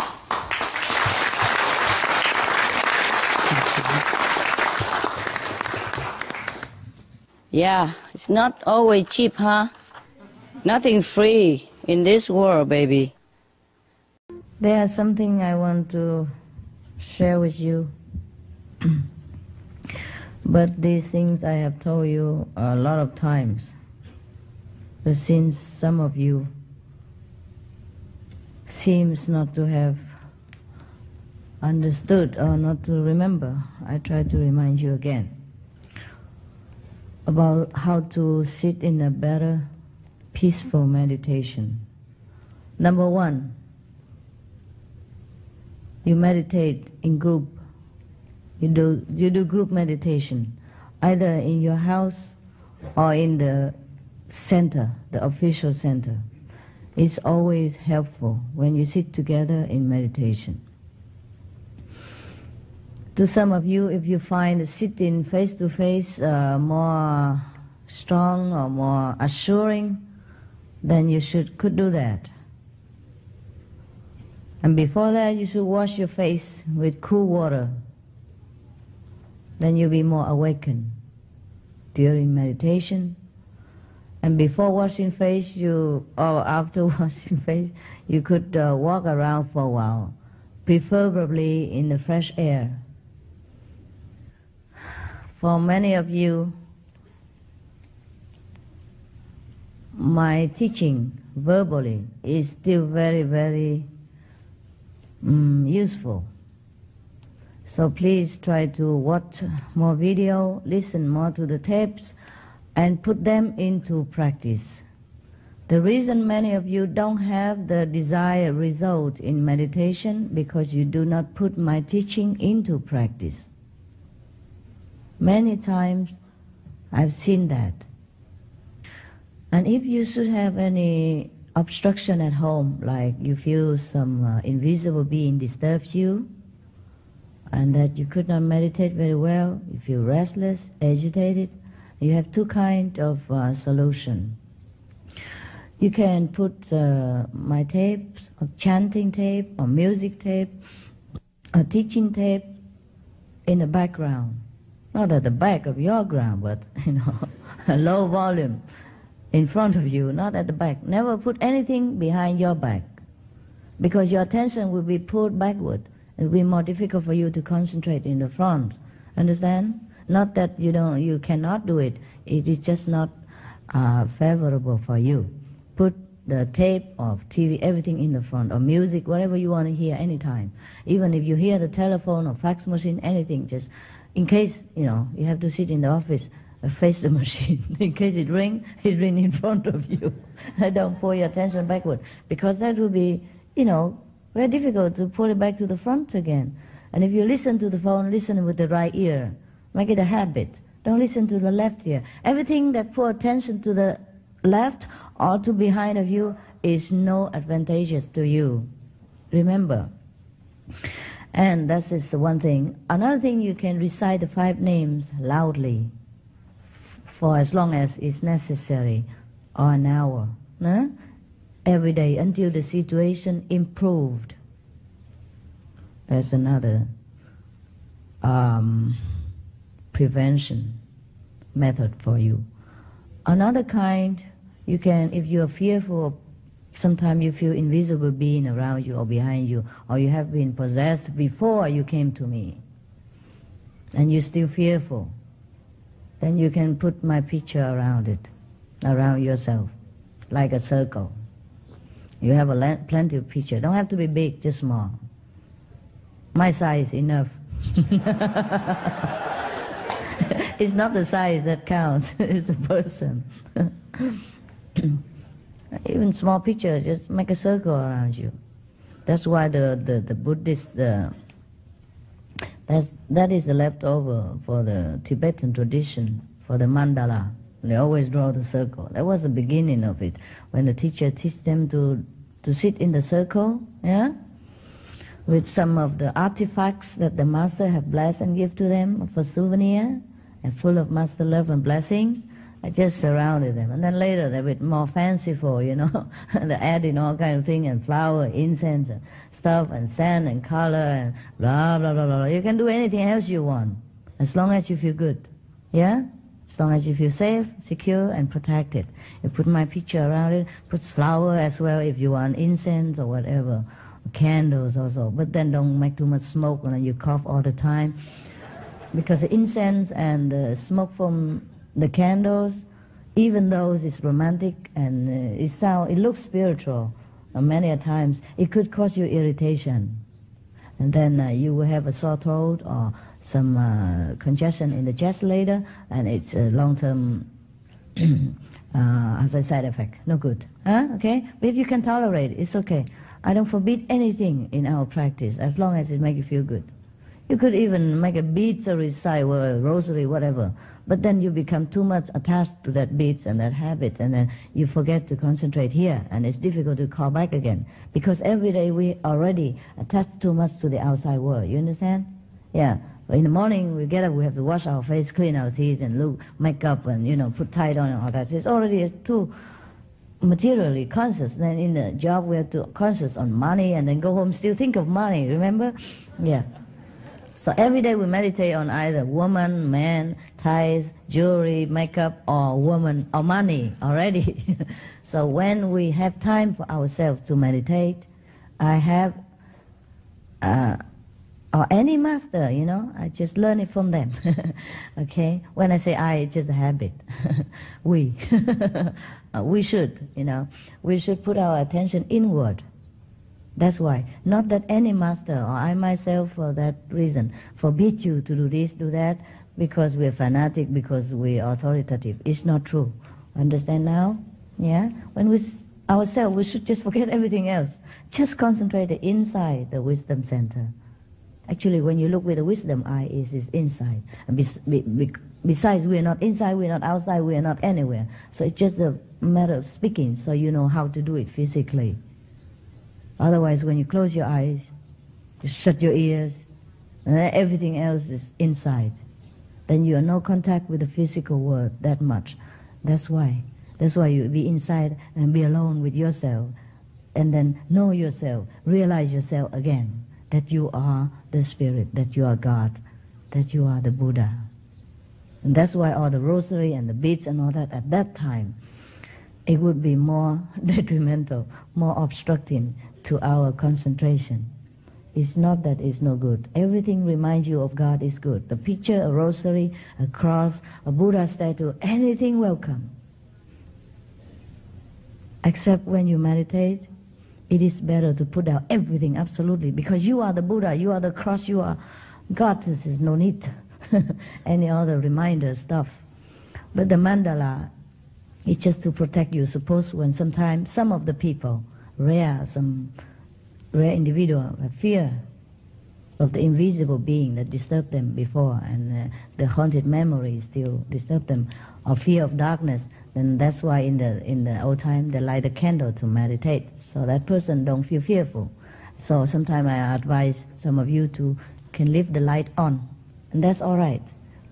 C: Yeah, it's not always cheap, huh? Nothing free in this world, baby. There's something I want to share with you. But these things I have told you a lot of times. But since some of you seems not to have understood or not to remember, I try to remind you again about how to sit in a better, peaceful meditation. Number one, you meditate in group. You do group meditation, either in your house or in the center, the official center. It's always helpful when you sit together in meditation. To some of you, if you find sitting face-to-face more strong or more assuring, then you could do that. And before that, you should wash your face with cool water. Then you'll be more awakened during meditation. And before washing face, or after washing face, you could walk around for a while, preferably in the fresh air. For many of you, my teaching verbally is still very, very useful. So please try to watch more video, listen more to the tapes, and put them into practice. The reason many of you don't have the desired result in meditation because you do not put my teaching into practice. Many times I've seen that. And if you should have any obstruction at home, like you feel some invisible being disturbs you, and that you could not meditate very well, you feel restless, agitated, you have two kinds of solution. You can put my tapes, or chanting tape, or music tape, or teaching tape in the background. Not at the back of your ground, but a low volume in front of you, not at the back. Never put anything behind your back, because your attention will be pulled backward. It will be more difficult for you to concentrate in the front. Understand? Not that you cannot do it. It is just not favorable for you. Put the tape of TV, everything in the front, or music, whatever you want to hear anytime. Even if you hear the telephone or fax machine, anything, just in case, you have to sit in the office, face the machine. In case it ring in front of you. Don't pull your attention backward, because that will be, very difficult to pull it back to the front again. And if you listen to the phone, listen with the right ear. Make it a habit. Don't listen to the left ear. Everything that pull attention to the left or to behind of you is no advantageous to you. Remember. And that is the one thing. Another thing, you can recite the 5 names loudly for as long as is necessary, or an hour. Every day until the situation improved. That's another prevention method for you. Another kind, you can, if you are fearful, sometimes you feel invisible being around you or behind you, or you have been possessed before you came to me, and you're still fearful, then you can put my picture around it, around yourself, like a circle. You have plenty of picture. Don't have to be big, just small. My size enough. It's not the size that counts, it's the person. Even small picture, just make a circle around you. That's why the Buddhist, that is the leftover for the Tibetan tradition, for the mandala. They always draw the circle. That was the beginning of it, when the teacher teach them to sit in the circle, with some of the artifacts that the master have blessed and give to them for souvenir, and full of master love and blessing. I just surrounded them. And then later they're a bit more fanciful, you know. They add in all kind of things, and flower, incense, and stuff, and sand, and color, and blah, blah, blah, blah. You can do anything else you want, as long as you feel good. Yeah? As long as you feel safe, secure, and protected. You put my picture around it, put flower as well if you want, incense or whatever, candles also. But then don't make too much smoke and you cough all the time. Because the incense and the smoke from the candles, even though it's romantic and it looks spiritual, many a times it could cause you irritation. And then you will have a sore throat or some congestion in the chest later, and it's a long-term as a side effect. No good. Okay? But if you can tolerate it, it's okay. I don't forbid anything in our practice as long as it makes you feel good. You could even make a beads or recite or a rosary, whatever. But then you become too much attached to that beads and that habit, and then you forget to concentrate here, and it's difficult to call back again. Because every day we already attach too much to the outside world. You understand? Yeah. In the morning we get up, we have to wash our face, clean our teeth, and look, make up, and put tie on and all that. It's already too materially conscious. Then in the job we have to conscious on money, and then go home still think of money. Remember? Yeah. So every day we meditate on either woman, man, ties, jewelry, makeup, or woman, or money already. So when we have time for ourselves to meditate, I have, or any master, I just learn it from them. Okay? When I say I, it's just a habit. We. We should, we should put our attention inward. That's why. Not that any master or I myself for that reason forbid you to do this, do that, because we're fanatic, because we're authoritative. It's not true. Understand now? Yeah? When we ourselves, we should just forget everything else. Just concentrate inside the wisdom center. Actually, when you look with the wisdom eye, it's inside. And besides, we are not inside, we are not outside, we are not anywhere. So it's just a matter of speaking, so you know how to do it physically. Otherwise, when you close your eyes, you shut your ears, and then everything else is inside. Then you have no contact with the physical world that much. That's why. That's why you be inside and be alone with yourself. And then know yourself, realize yourself again, that you are the Spirit, that you are God, that you are the Buddha. And that's why all the rosary and the beads and all that, at that time, it would be more detrimental, more obstructing to our concentration. It's not that it's no good. Everything reminds you of God is good. The picture, a rosary, a cross, a Buddha statue, anything welcome. Except when you meditate, it is better to put down everything, absolutely, because you are the Buddha, you are the cross, you are God. There is no need any other reminder stuff. But the mandala, it's just to protect you. Suppose when sometimes some of the people, some rare individual, have fear of the invisible being that disturbed them before, and the haunted memories still disturb them, or fear of darkness, then that's why in the old time they light a candle to meditate, so that person don't feel fearful. So sometimes I advise some of you can leave the light on, and that's all right.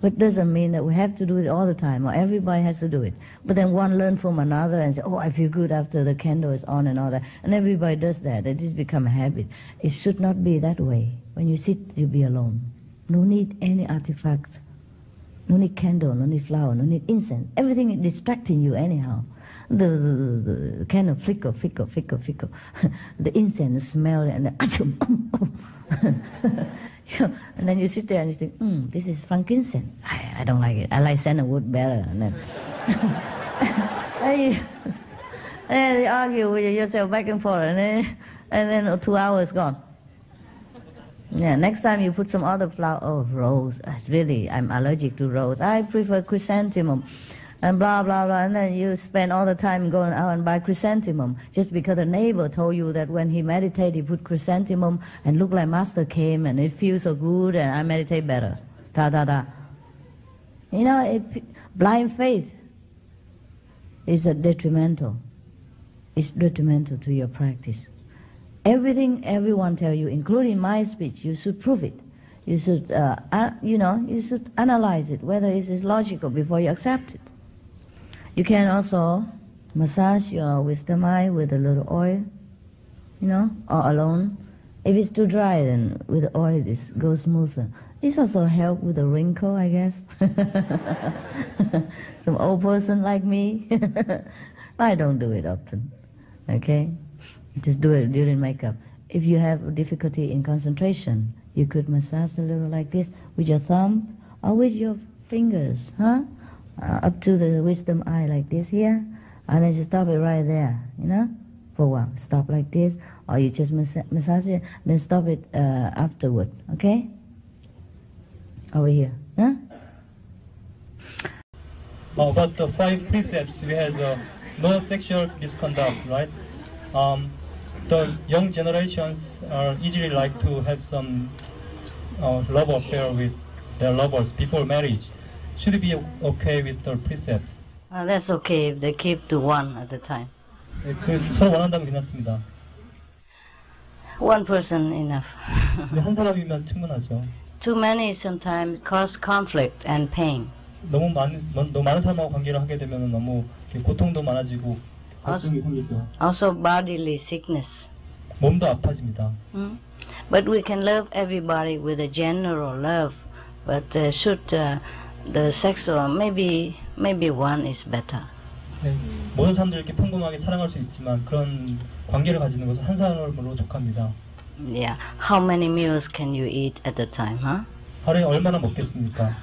C: But doesn't mean that we have to do it all the time, or everybody has to do it. But then one learn from another and say, oh, I feel good after the candle is on and all that. And everybody does that. It has become a habit. It should not be that way. When you sit, you be alone. No need any artifact. No need candle, no need flower, no need incense. Everything is distracting you anyhow. The candle flicker. The incense smell and and then you sit there and you think, this is frankincense. I don't like it. I like sandalwood better. And then you argue with yourself back and forth, and then 2 hours gone. Yeah, next time you put some other flower. Oh, rose. I'm allergic to rose. I prefer chrysanthemum. And blah, blah, blah. And then you spend all the time going out and buy chrysanthemum. Just because the neighbor told you that when he meditated, he put chrysanthemum and looked like Master came and it feels so good and I meditate better. Blind faith is detrimental. It's detrimental to your practice. Everything everyone tell you, including my speech, you should prove it. You should, you should analyze it, whether it is logical before you accept it. You can also massage your wisdom eye with a little oil, you know, or alone. If it's too dry, then with the oil it goes smoother. This also help with the wrinkle, I guess. Some old person like me. I don't do it often, okay? Just do it during makeup. If you have difficulty in concentration, you could massage a little like this with your thumb or with your fingers, huh? Up to the wisdom eye like this here, and then you stop it right there, you know, for a while. Stop like this, or you just massage it, then stop it afterward, okay? Over here, huh?
F: About the 5 precepts, we have no sexual misconduct, right? The young generations are easily like to have some love affair with their lovers before marriage. Should it be okay with the precepts?
C: That's okay if they keep to one at a time.
F: 서로 원한다면 괜찮습니다.
C: One person enough.
F: 한 사람이면 충분하죠.
C: Too many sometimes cause conflict and pain.
F: 너무 많은 사람하고 관계를 하게 되면 너무 고통도 많아지고 갈등이 생기죠.
C: Also bodily sickness.
F: 몸도 아파집니다.
C: But we can love everybody with a general love. But should the sexual maybe one is better.
F: 네, 모든 사람들 이렇게 평범하게 사랑할 수 있지만 그런 관계를 가지는 것은 한 사람으로 족합니다.
C: Yeah. How many meals can you eat at a time, huh?
F: 하루에 얼마나 먹겠습니까?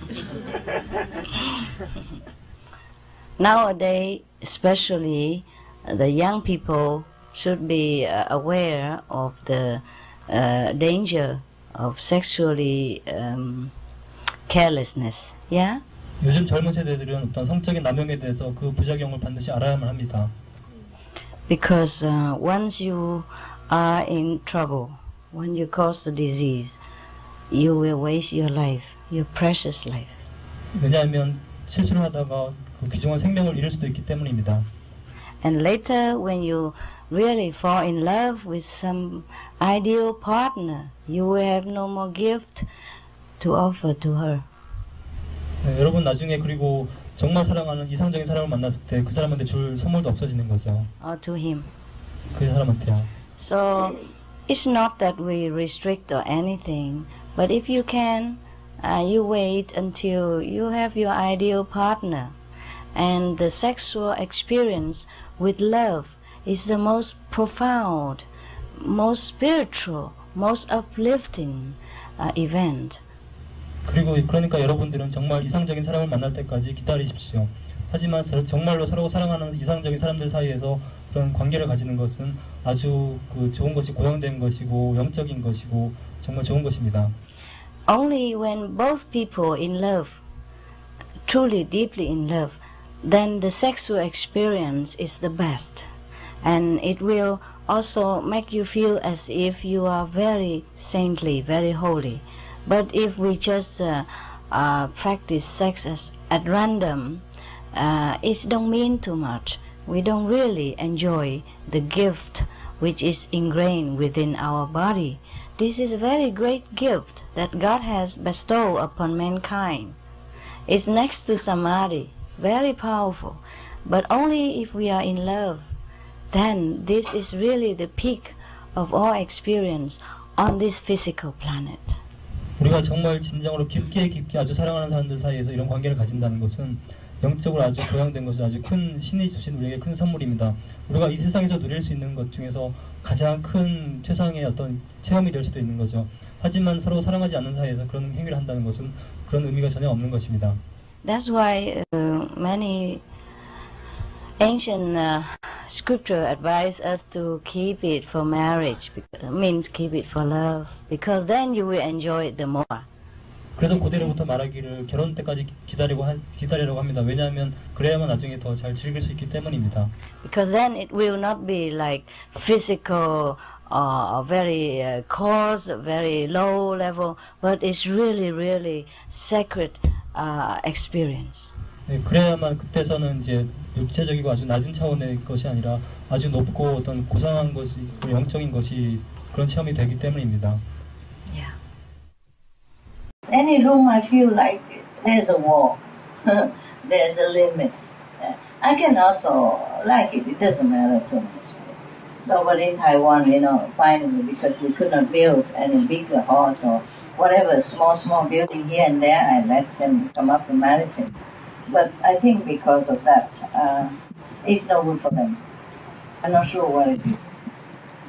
C: Nowadays, especially the young people should be aware of the danger of sexually carelessness. Yeah?
F: 요즘 젊은 세대들은 어떤 성적인 남용에 대해서 그 부작용을 반드시 알아야만 합니다.
C: Because once you are in trouble, when you cause the disease, you will waste your life, your precious life.
F: 왜냐하면 실수를 하다가 그 귀중한 생명을 잃을 수도 있기 때문입니다.
C: And later, when you really fall in love with some ideal partner, you will have no more gift to offer to her.
F: 네, 여러분 나중에 그리고 정말 사랑하는 이상적인 사람을 만났을 때 그 사람한테 줄 선물도 없어지는 거죠.
C: Or to him.
F: 그 사람한테요.
C: So it's not that we restrict or anything, but if you can, you wait until you have your ideal partner, and the sexual experience with love is the most profound, most spiritual, most uplifting event.
F: 그러니까 여러분들은 정말 이상적인 사람을 만날 때까지 기다리십시오. 하지만 정말로 서로 사랑하는 이상적인 사람들 사이에서 그런 관계를 가지는 것은 아주 좋은 것이 고양된 것이고 영적인 것이고 정말 좋은 것입니다.
C: Only when both people in love, truly deeply in love, then the sexual experience is the best, and it will also make you feel as if you are very saintly, very holy. But if we just practice sex at random, it don't mean too much. We don't really enjoy the gift which is ingrained within our body. This is a very great gift that God has bestowed upon mankind. It's next to samadhi, very powerful. But only if we are in love, then this is really the peak of all experience on this physical planet.
F: 우리가 정말 진정으로 깊게 아주 사랑하는 사람들 사이에서 이런 관계를 가진다는 것은 영적으로 아주 고양된 것은 아주 큰 신이 주신 우리에게 큰 선물입니다. 우리가 이 세상에서 누릴 수 있는 것 중에서 가장 큰 최상의 어떤 체험이 될 수도 있는 거죠. 하지만 서로 사랑하지 않는 사이에서 그런 행위를 한다는 것은 그런 의미가 전혀 없는 것입니다.
C: That's why many ancient scripture advise us to keep it for marriage, means keep it for love, because then you will enjoy it the more.
F: 그래서 고대로부터 말하기를 결혼 때까지 기다리라고 합니다. 왜냐하면 그래야만 나중에 더 잘 즐길 수 있기 때문입니다.
C: Because then it will not be like physical very coarse, very low level, but it's really, really sacred experience.
F: 네, 그래야만 그때서는 이제 육체적이고 아주 낮은 차원의 것이 아니라 아주 높고 어떤 고상한 것이 영적인 것이 그런 체험이 되기 때문입니다.
C: Yeah.
R: Any room I feel like there's a wall, there's a limit.
C: I can also like it. It doesn't matter too much. So, but in Taiwan, finally, because we could not build any bigger halls or whatever, small building here and there, I let them come up and meditate. But I think because of that, it's no good for them. I'm not sure what it is.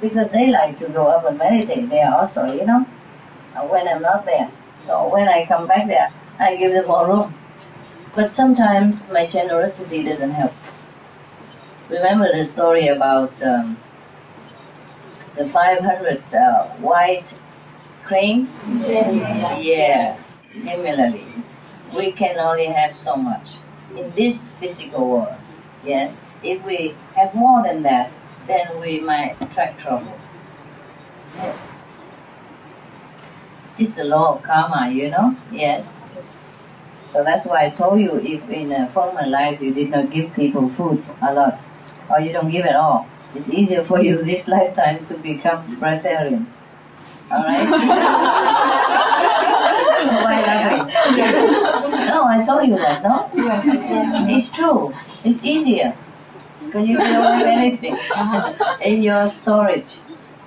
C: Because they like to go up and meditate there also, when I'm not there. So when I come back there, I give them more room. But sometimes my generosity doesn't help. Remember the story about the 500 white crane? Yes. Yeah. Similarly, we can only have so much in this physical world. Yeah. If we have more than that, then we might attract trouble. Yes. It is the law of karma, Yes. So that's why I told you, if in a former life you did not give people food a lot, or you don't give at all, it's easier for you this lifetime to become breatharian. Alright? Why laughing? No, I told you that, no? It's true. It's easier. Because you don't have anything in your storage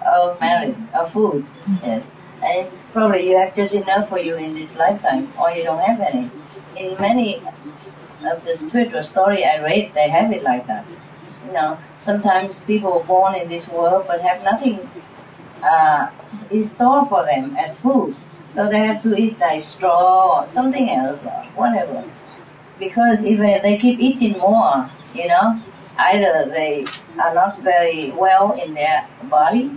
C: of marriage, of food. Yes. And probably you have just enough for you in this lifetime, or you don't have any. In many of the spiritual story I read, they have it like that. Sometimes people are born in this world but have nothing in store for them as food. So they have to eat like straw or something else or whatever. Because if they keep eating more, either they are not very well in their body,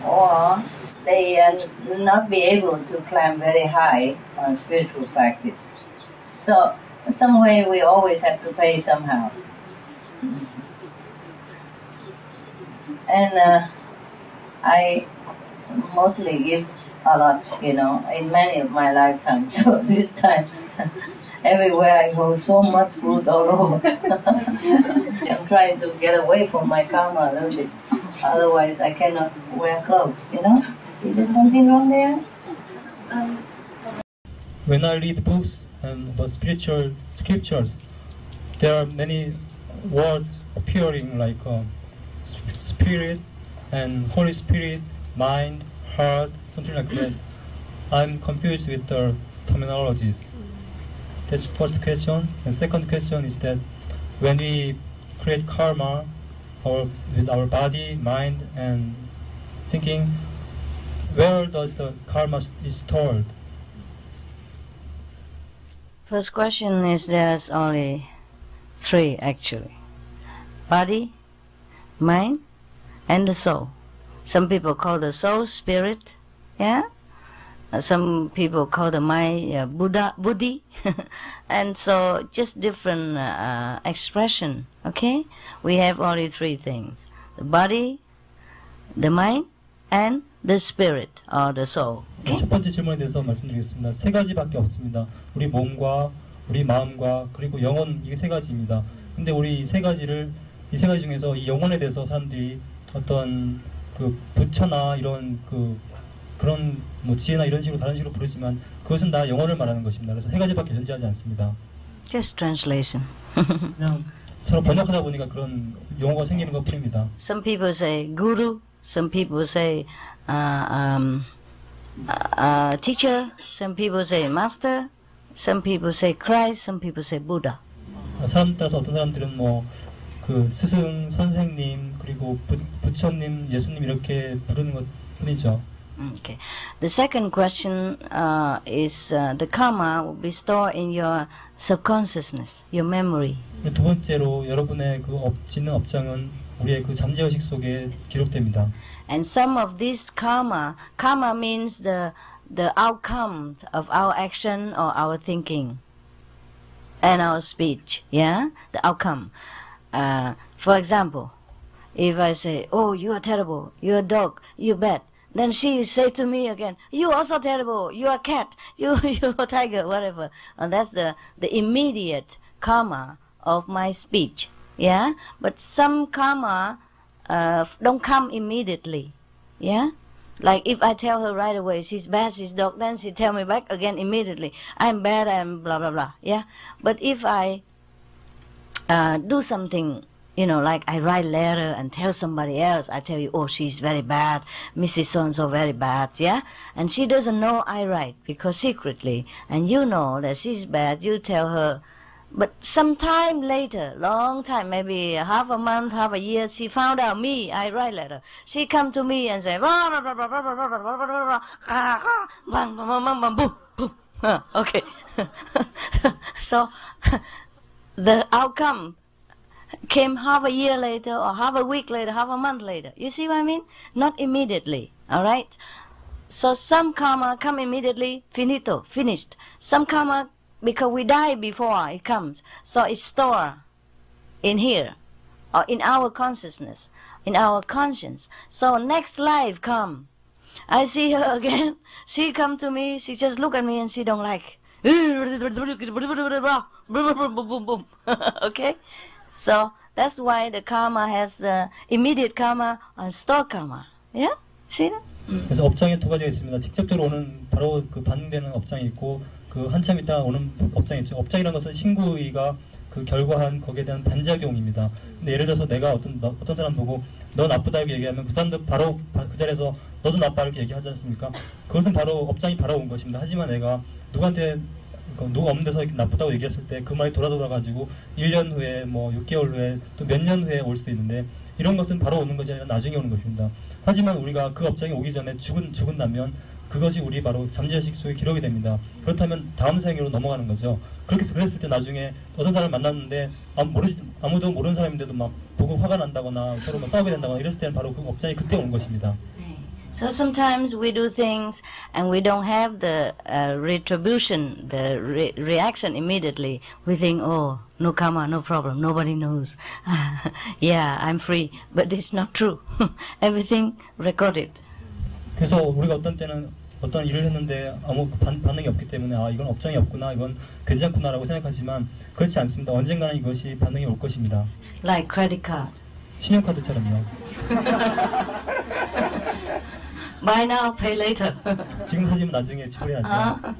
C: or they not be able to climb very high on spiritual practice. So some way we always have to pay somehow. And I mostly give a lot, in many of my lifetimes. So this time, everywhere I go, so much food all over. I'm trying to get away from my karma a little bit. Otherwise, I cannot wear clothes, Is there something wrong there?
F: When I read books and the spiritual scriptures, there are many words appearing like spirit and Holy Spirit, mind, heart, something like that. I'm confused with the terminologies. That's the first question. And second question is that when we create karma with our body, mind, and thinking, where does the karma is stored?
C: First question is there's only three actually. Body, mind, and the soul. Some people call the soul spirit, yeah? Some people call the mind buddhi. And so just different expression, okay? We have only three things. The body, the mind, and the spirit or the soul. Okay?
F: 첫 번째 질문에 대해서 말씀드리겠습니다. 세 가지밖에 없습니다. 우리 몸과 우리 마음과 그리고 영혼, 이게 세 가지입니다. 근데 우리 이 세 가지 중에서 이 영혼에 대해서 사람들이 어떤 그 부처나 이런 그런 지혜나 이런 식으로 다른 식으로 부르지만 그것은 다 영혼을 말하는 것입니다. 그래서 세 가지밖에 존재하지 않습니다.
C: Just translation.
F: 그냥 서로 번역하다 보니까 그런 용어가 생기는 것 뿐입니다.
C: Some people say guru, some people say teacher, some people say master, some people say Christ, some people say Buddha.
F: 사람 따라서 어떤 사람들은 스승, 선생님, 그리고 부처님, 예수님 이렇게 부르는 것 뿐이죠.
C: Okay. The second question is the karma will be stored in your subconsciousness, your memory.
F: 두 번째로 여러분의 짓는 업장은 우리의 잠재의식 속에 기록됩니다.
C: And some of this karma means the outcome of our action or our thinking and our speech, yeah? The outcome. For example, if I say, oh, you are terrible, you're a dog, you're bad, then she say to me again, you are also terrible, you are a cat, you're a tiger, whatever. And that's the immediate karma of my speech, yeah? But some karma don't come immediately, yeah? Like if I tell her right away, she's bad, she's dog, then she tell me back again immediately, I'm bad, I'm blah, blah, blah, yeah? But if I do something, you know, like I write letter and tell somebody else, I tell you, oh, she's very bad, Mrs. So-and-so very bad, yeah? And she doesn't know I write, because secretly, and you know that she's bad, you tell her. But sometime later, long time, maybe half a month, half a year, she found out me, I write letter. She come to me and say, okay. So the outcome came half a year later, or half a week later, half a month later. You see what I mean? Not immediately, all right? So some karma come immediately, finito, finished. Some karma, because we die before it comes, so it's stored in here, or in our consciousness, in our conscience. So next life come, I see her again, she come to me, she just look at me and she don't like. Okay? So that's why the karma has immediate karma and store karma. Yeah? See that?
F: 그래서 업장에 두 가지가 있습니다. 직접적으로 오는 바로 그 반응되는 업장이 있고, 그 한참 있다 오는 업장이 있죠. 업장이라는 것은 신구의가 그 결과한 거기에 대한 반작용입니다. 근데 예를 들어서 내가 어떤 사람 보고 너 나쁘다 이렇게 얘기하면 그 사람도 바로 그 자리에서 너도 나빠 이렇게 얘기하지 않습니까? 그것은 바로 업장이 바로 온 것입니다. 하지만 내가 누구한테 누가 없는 데서 이렇게 나쁘다고 얘기했을 때 그 말이 돌아가지고 1년 후에 뭐 6개월 후에 또 몇 년 후에 올 수도 있는데, 이런 것은 바로 오는 것이 아니라 나중에 오는 것입니다. 하지만 우리가 그 업장이 오기 전에 죽은다면 그것이 우리 바로 잠재의식 속에 기록이 됩니다. 그렇다면 다음 생으로 넘어가는 거죠. 그렇게 그랬을 때 나중에 어떤 사람을 만났는데 아무도 모르는 사람인데도 막 보고 화가 난다거나 서로 막 싸우게 된다거나 이랬을 때는 바로 그 업장이 그때 온 것입니다.
C: So sometimes we do things and we don't have the retribution, the reaction immediately. We think, oh, no karma, no problem, nobody knows. Yeah, I'm free. But it's not true. Everything recorded.
F: 그래서 우리가 어떤 때는 어떤 일을 했는데 아무 반응이 없기 때문에 아, 이건 업장이 없구나, 이건 괜찮구나라고 생각하지만 그렇지 않습니다. 언젠가는 이것이 반응이 올 것입니다.
C: Like credit card.
F: 신용카드처럼요.
C: Buy now, pay later.
F: 지금 사지면 나중에 지불해야죠.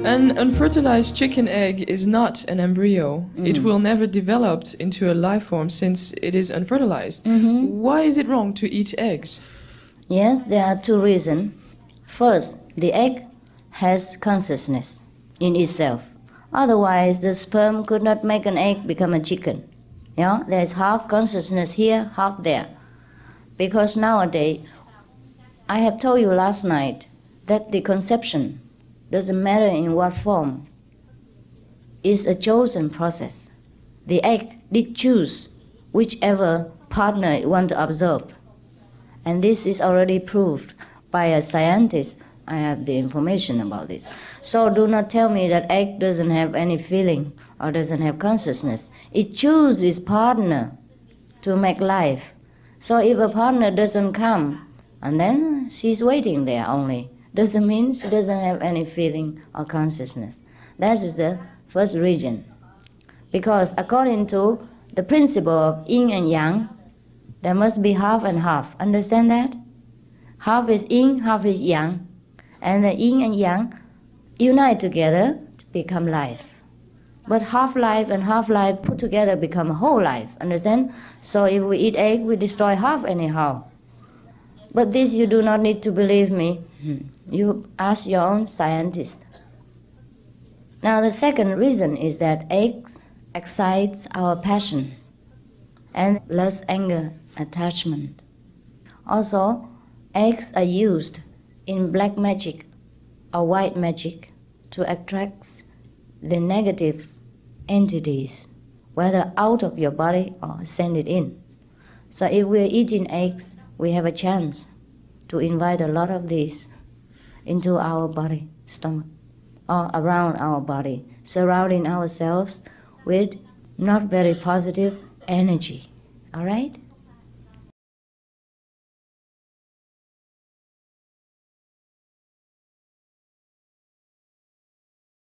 R: An unfertilized chicken egg is not an embryo. It will never develop into a life form since it is unfertilized. Why is it wrong to eat eggs?
C: Yes, there are two reasons. First, the egg has consciousness in itself. Otherwise, the sperm could not make an egg become a chicken. You know, there's half consciousness here, half there. Because nowadays, I have told you last night that the conception doesn't matter in what form. It's a chosen process. The egg did choose whichever partner it want to observe. And this is already proved by a scientist. I have the information about this. So do not tell me that egg doesn't have any feeling or doesn't have consciousness. It chooses its partner to make life. So if a partner doesn't come, and then she's waiting there only, doesn't mean she doesn't have any feeling or consciousness. That is the first reason. Because according to the principle of yin and yang, there must be half and half. Understand that? Half is yin, half is yang. And the yin and yang unite together to become life. But half life and half life put together become a whole life. Understand? So if we eat egg, we destroy half anyhow. But this you do not need to believe me. You ask your own scientist. Now the second reason is that eggs excites our passion and lust, anger, attachment. Also, eggs are used in black magic or white magic to attract the negative entities, whether out of your body or send it in. So if we're eating eggs, we have a chance to invite a lot of these into our body, stomach, or around our body, surrounding ourselves with not very positive energy. All right?